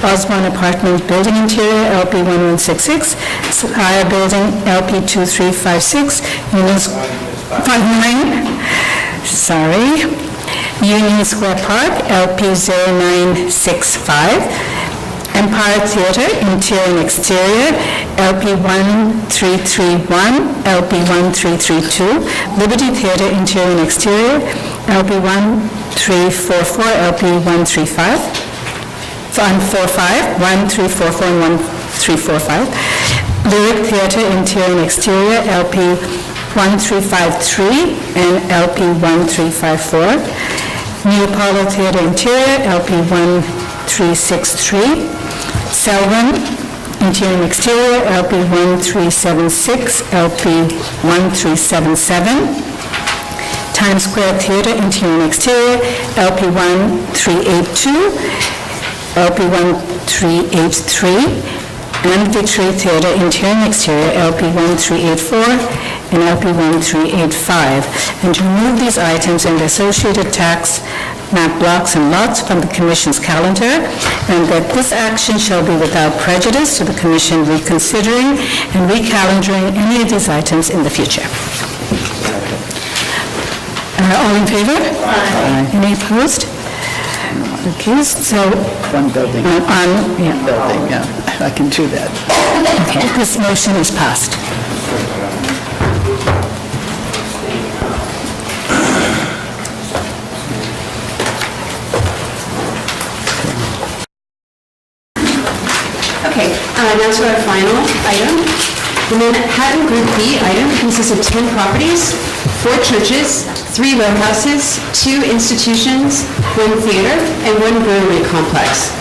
Osborne Apartment Building Interior, LP 1166, Sapphire Building, LP 2356, Union 59, Union Square Park, LP 0965, Empire Theater, interior and exterior, LP 1331, LP 1332, Liberty Theater, interior and exterior, LP 1344, LP 135, 1344 and 1345, Lyric Theater, interior and exterior, LP 1353 and LP 1354, New Apollo Theater Interior, LP 1363. Selvan Interior and Exterior, LP 1376, LP 1377. Times Square Theater Interior and Exterior, LP 1382, LP 1383, and Victory Theater Interior and Exterior, LP 1384 and LP 1385. And to remove these items and the associated tax map blocks and lots from the Commission's calendar, and that this action shall be without prejudice to the Commission reconsidering and recalendering any of these items in the future. All in favor? Aye. Any opposed? Okay, so... One building. Building, yeah, I can do that. Okay, this motion is passed. Okay, now to our final item. The Manhattan Group B item consists of 10 properties, 4 churches, 3 row houses, 2 institutions, 1 theater, and 1 brewery complex.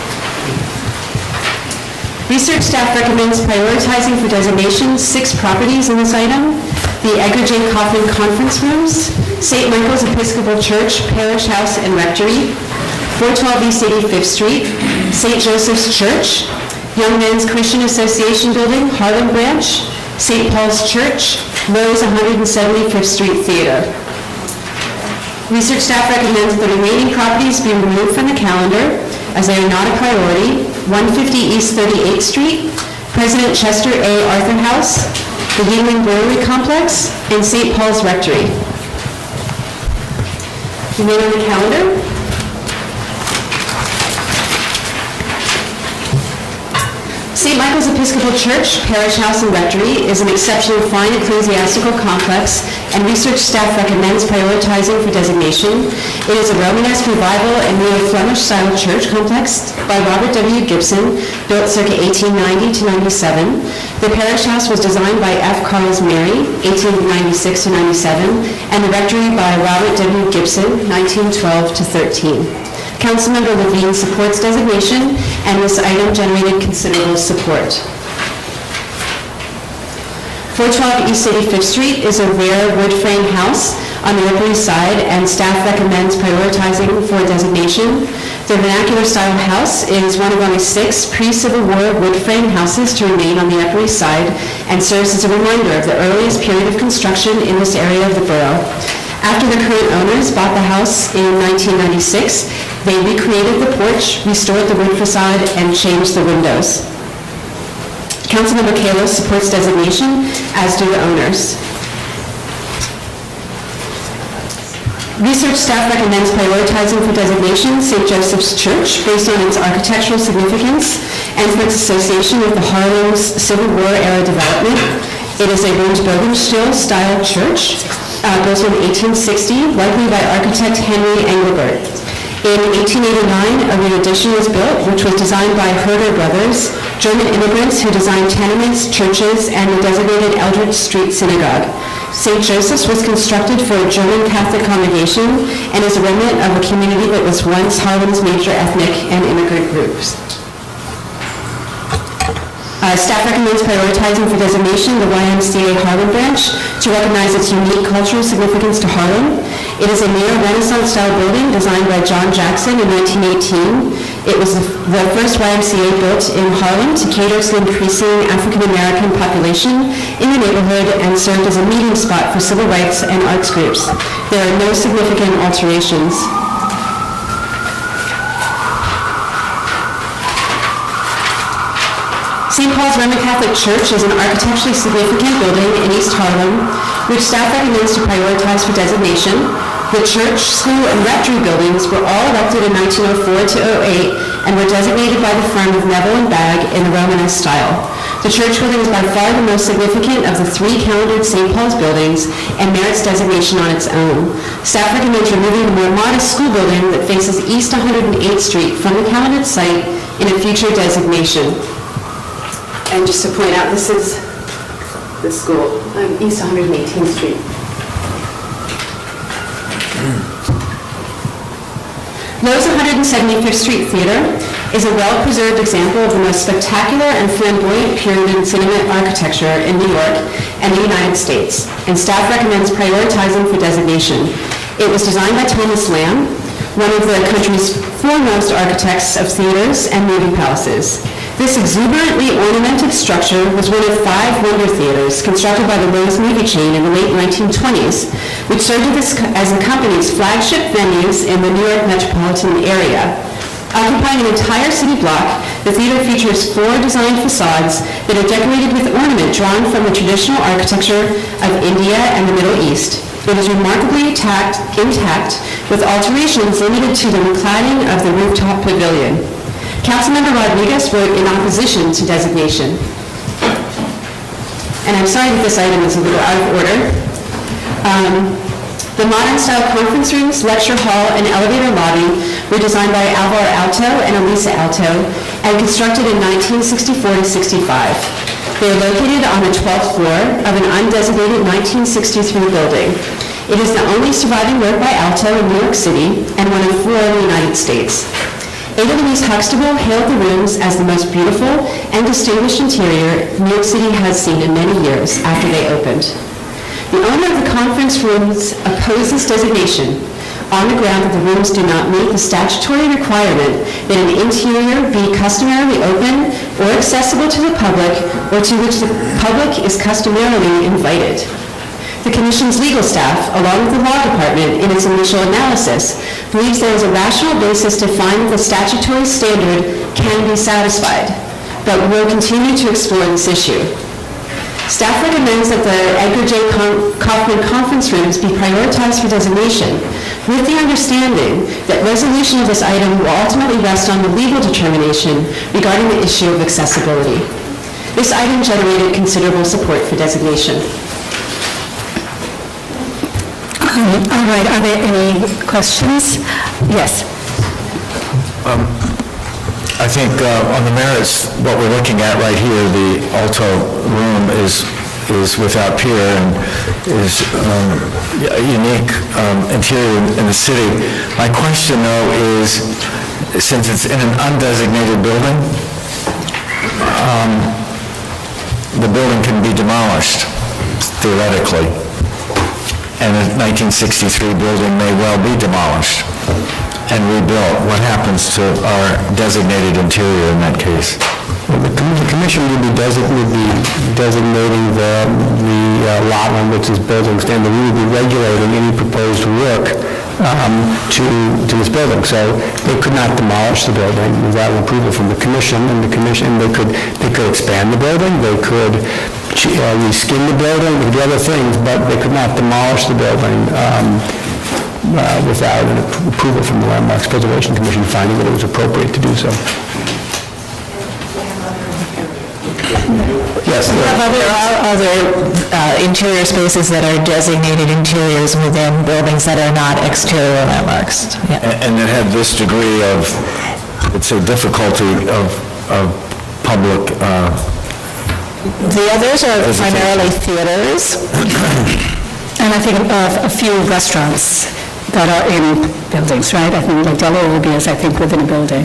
Research staff recommends prioritizing for designation 6 properties in this item: the Edgar J. Coffin Conference Rooms, St. Michael's Episcopal Church, Parish House and Rectory, 412 East 85th Street, St. Joseph's Church, Young Men's Christian Association Building, Harlem Branch, St. Paul's Church, Lowe's 175th Street Theater. Research staff recommends that the remaining properties be removed from the calendar as they are not a priority: 150 East 38th Street, President Chester A. Arthur House, the Yingling Brewery Complex, and St. Paul's Rectory. Remain on the calendar. St. Michael's Episcopal Church, Parish House and Rectory is an exceptionally fine ecclesiastical complex, and research staff recommends prioritizing for designation. It is a Romanesque revival and Neo-Flemish style church complex by Robert W. Gibson, built circa 1890 to 97. The Parish House was designed by F. Carls Mary, 1896 to 97, and the Rectory by Robert W. Gibson, 1912 to 13. Councilmember Levine supports designation, and this item generated considerable support. 412 East 85th Street is a rare wood frame house on the Upper East Side, and staff recommends prioritizing for designation. The vernacular style house is one of only 6 pre-Civil War wood frame houses to remain on the Upper East Side, and serves as a reminder of the earliest period of construction in this area of the borough. After the current owners bought the house in 1996, they recreated the porch, restored the wood facade, and changed the windows. Councilmember Kalos supports designation, as do the owners. Research staff recommends prioritizing for designation St. Joseph's Church based on its architectural significance and for its association with the Harlem's Civil War era development. It is a Williams-Bogenstiel style church, built in 1860, likely by architect Henry Engelbert. In 1889, a re-addition was built, which was designed by Herder Brothers, German immigrants who designed tenements, churches, and the designated Eldridge Street Synagogue. St. Joseph's was constructed for a German Catholic congregation and is a remnant of a community that was once Harlem's major ethnic and immigrant groups. Staff recommends prioritizing for designation the YMCA Harlem branch to recognize its unique cultural significance to Harlem. It is a neo-Renaissance-style building designed by John Jackson in 1918. It was the first YMCA built in Harlem to cater to the increasing African-American population in the neighborhood and served as a meeting spot for civil rights and arts groups. There are no significant alterations. St. Paul's Roman Catholic Church is an architecturally significant building in East Harlem, which staff recommends to prioritize for designation. The church, school, and rectory buildings were all erected in 1904 to 08 and were designated by the firm of Neville and Bagg in the Romanesque style. The church building is by far the most significant of the 3 calendared St. Paul's buildings and merits designation on its own. Staff recommends removing the more modest school building that faces East 108th Street from the calendared site in a future designation. And just to point out, this is the school on East 118th Street. Lowe's 175th Street Theater is a well-preserved example of the most spectacular and flamboyant period in cinema architecture in New York and the United States, and staff recommends prioritizing for designation. It was designed by Thomas Lamb, one of the country's foremost architects of theaters and movie palaces. This exuberantly ornamented structure was one of 5 wonder theaters constructed by the Lowe's movie chain in the late 1920s, which served as the company's flagship venues in the New York metropolitan area. Occupying an entire city block, the theater features 4 designed facades that are decorated with ornament drawn from the traditional architecture of India and the Middle East. It is remarkably intact, with alterations limited to the cladding of the rooftop pavilion. Councilmember Rodriguez wrote in opposition to designation. And I'm sorry that this item is a little out of order. The modern-style conference rooms, lecture hall, and elevator lobby were designed by Alvar Aalto and Elisa Aalto and constructed in 1964 to 65. They are located on the 12th floor of an undesignated 1963 building. It is the only surviving work by Aalto in New York City and one of 4 in the United States. Ada Louise Huxtable hailed the rooms as the most beautiful and distinguished interior New York City has seen in many years after they opened. The owner of the conference rooms opposed this designation on the ground that the rooms do not meet the statutory requirement that an interior be customarily open or accessible to the public or to which the public is customarily invited. The Commission's legal staff, along with the law department in its initial analysis, believes there is a rational basis to find that the statutory standard can be satisfied, but will continue to explore this issue. Staff recommends that the Edgar J. Kaufman conference rooms be prioritized for designation, with the understanding that resolution of this item will ultimately rest on the legal determination regarding the issue of accessibility. This item generated considerable support for designation. All right, are there any questions? Yes. I think on the merits, what we're looking at right here, the Alto room is without peer and is a unique interior in the city. My question, though, is, since it's in an undesignated building, the building can be demolished, theoretically, and the 1963 building may well be demolished and rebuilt. What happens to our designated interior in that case? Well, the commission would be designating the lot on which this building stands, and we would be regulating any proposed work to this building. So they could not demolish the building without approval from the commission, and they could expand the building, they could reskin the building, they could do other things, but they could not demolish the building without an approval from the Landmarks Preservation Commission finding that it was appropriate to do so. Yes. There are other interior spaces that are designated interiors within buildings that are not exterior landmarks. Yeah. And that have this degree of, it's a difficulty of public... The others are primarily theaters. And I think of a few restaurants that are in buildings, right? I think like Delaware will be, I think, within a building.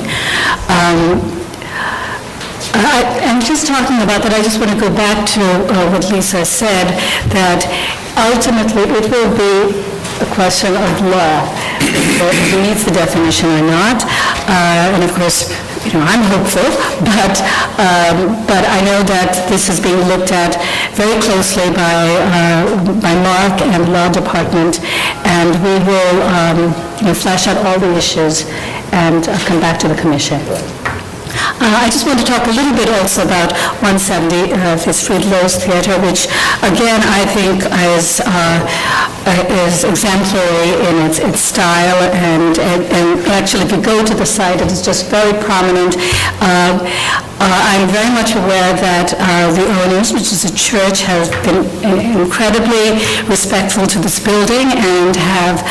I'm just talking about that. I just want to go back to what Lisa said, that ultimately it will be a question of law, whether it meets the definition or not. And of course, I'm hopeful, but I know that this is being looked at very closely by Mark and Law Department, and we will flesh out all the issues and come back to the Commission. I just want to talk a little bit also about 170 Fitzfried Loew's Theater, which again I think is exemplary in its style, and actually if you go to the site, it is just very prominent. I'm very much aware that the owners, which is a church, have been incredibly respectful to this building and have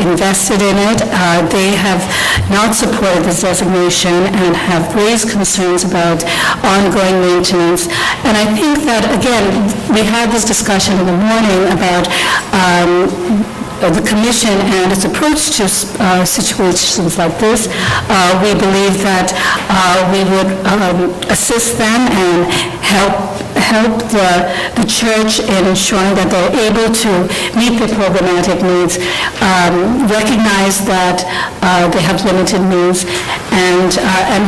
invested in it. They have not supported this designation and have raised concerns about ongoing maintenance. And I think that, again, we had this discussion in the morning about the commission and its approach to situations like this. We believe that we would assist them and help the church in ensuring that they're able to meet their programmatic needs, recognize that they have limited means, and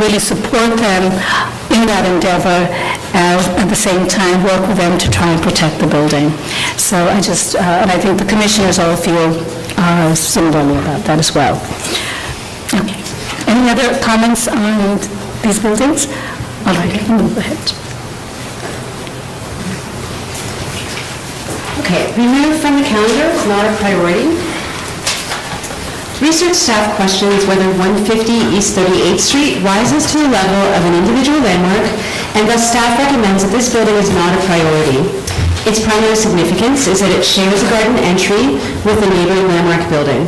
really support them in that endeavor, at the same time work with them to try and protect the building. So and I think the commissioners all feel similarly about that as well. Okay. Any other comments on these buildings? All right, move ahead. Okay, remove from the calendar is not a priority. Research staff questions whether 150 East 38th Street rises to the level of an individual landmark, and thus staff recommends that this building is not a priority. Its primary significance is that it shares a garden entry with the neighboring landmark building.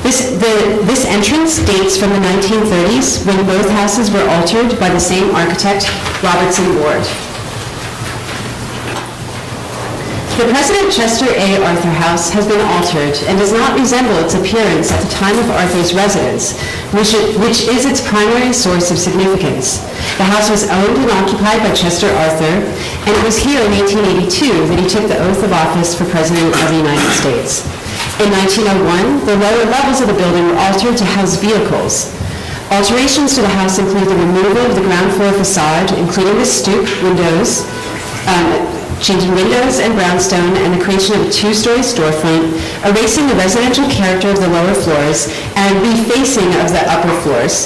This entrance dates from the 1930s, when both houses were altered by the same architect, Robertson Ward. The President Chester A. Arthur House has been altered and does not resemble its appearance at the time of Arthur's residence, which is its primary source of significance. The house was owned and occupied by Chester Arthur, and it was here in 1882 that he took the oath of office for President of the United States. In 1901, the lower levels of the building were altered to house vehicles. Alterations to the house include the removal of the ground floor facade, including the stoop windows, changing windows and brownstone, and the creation of a two-story storefront, erasing the residential character of the lower floors, and refacing of the upper floors.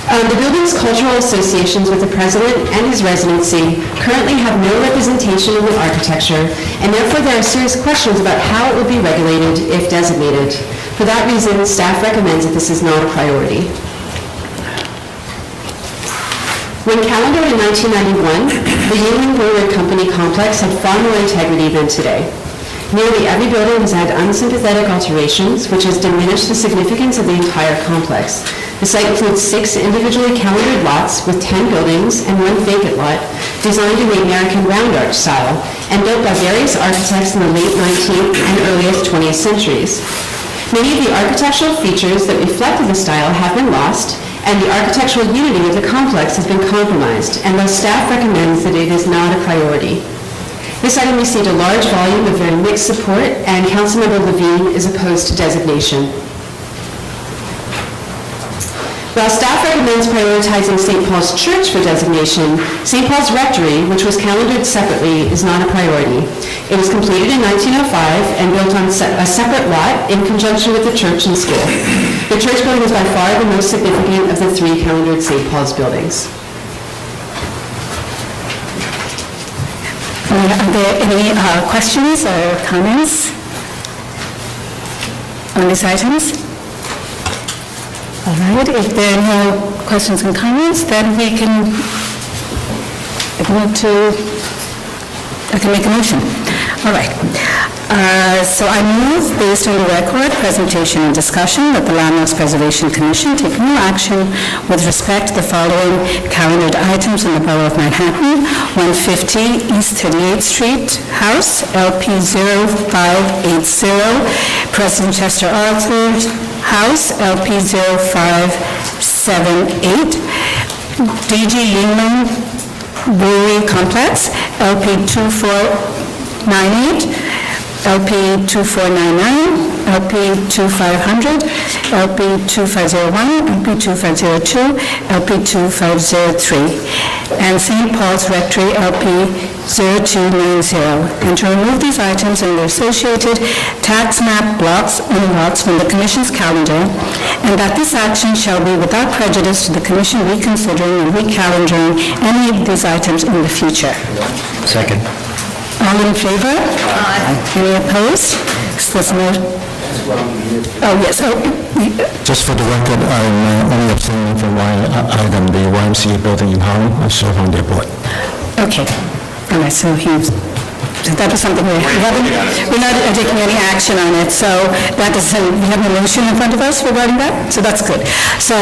The building's cultural associations with the President and his residency currently have no representation in the architecture, and therefore there are serious questions about how it will be regulated if designated. For that reason, staff recommends that this is not a priority. When calendared in 1991, the Union Railroad Company complex had far more integrity than today. Nearly every building has had unsympathetic alterations, which has diminished the significance of the entire complex. The site includes 6 individually calendared lots with 10 buildings and 1 vacant lot, designed in the American round arch style, and built by various architects in the late 19th and earliest 20th centuries. Many of the architectural features that reflected the style have been lost, and the architectural unity of the complex has been compromised, and thus staff recommends that it is not a priority. This item received a large volume of very mixed support, and Councilmember Levine is opposed to designation. While staff recommends prioritizing St. Paul's Church for designation, St. Paul's Rectory, which was calendared separately, is not a priority. It was completed in 1905 and built on a separate lot in conjunction with the church and school. The church building is by far the most significant of the 3 calendared St. Paul's buildings. Are there any questions or comments on these items? All right, if there are no questions and comments, then we can move to, I can make a motion. All right. So I move, based on the record, presentation, and discussion, that the Landmarks Preservation Commission take no action with respect to the following calendared items in the Borough of Manhattan: 150 East 38th Street House, LP 0580, President Chester Arthur House, LP 0578, DG Yingling Brewery Complex, LP 2498, LP 2499, LP 2500, LP 2501, LP 2502, LP 2503, and St. Paul's Rectory, LP 0290, and to remove these items and their associated tax map blocks and lots from the Commission's calendar, and that this action shall be without prejudice to the Commission reconsidering and recalendaring any of these items in the future. Second. All in favor? Aye. Any opposed? So there's no... Oh, yes. Just for the record, I'm only abstaining from item the YMCA building in Harlem. I serve on their board. Okay. All right, so that was something we're not taking any action on it, so that doesn't, we have a motion in front of us regarding that, so that's good. So,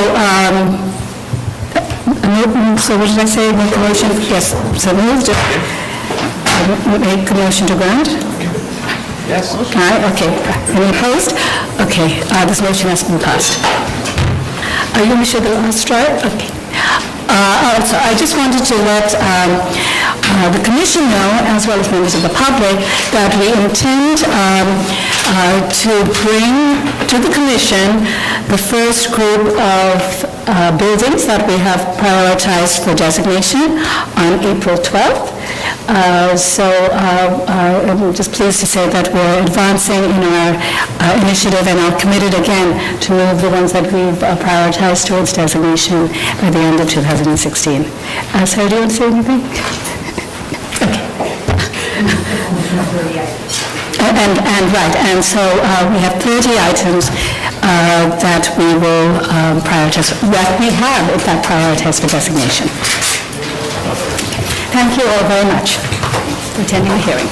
so what did I say, make a motion? Yes, so moved. Make a motion to grant? Yes. Aye, okay. Any opposed? Okay, this motion has been passed. Are you going to show the last slide? Okay. Also, I just wanted to let the commission know, as well as members of the public, that we intend to bring to the commission the first group of buildings that we have prioritized for designation on April 12th. I'm just pleased to say that we're advancing in our initiative and are committed again to move the ones that we've prioritized towards designation by the end of 2016. Sarah, do you want to say anything? And so we have 30 items that we will prioritize, that we have, in fact, prioritized for designation. Thank you all very much for attending the hearing.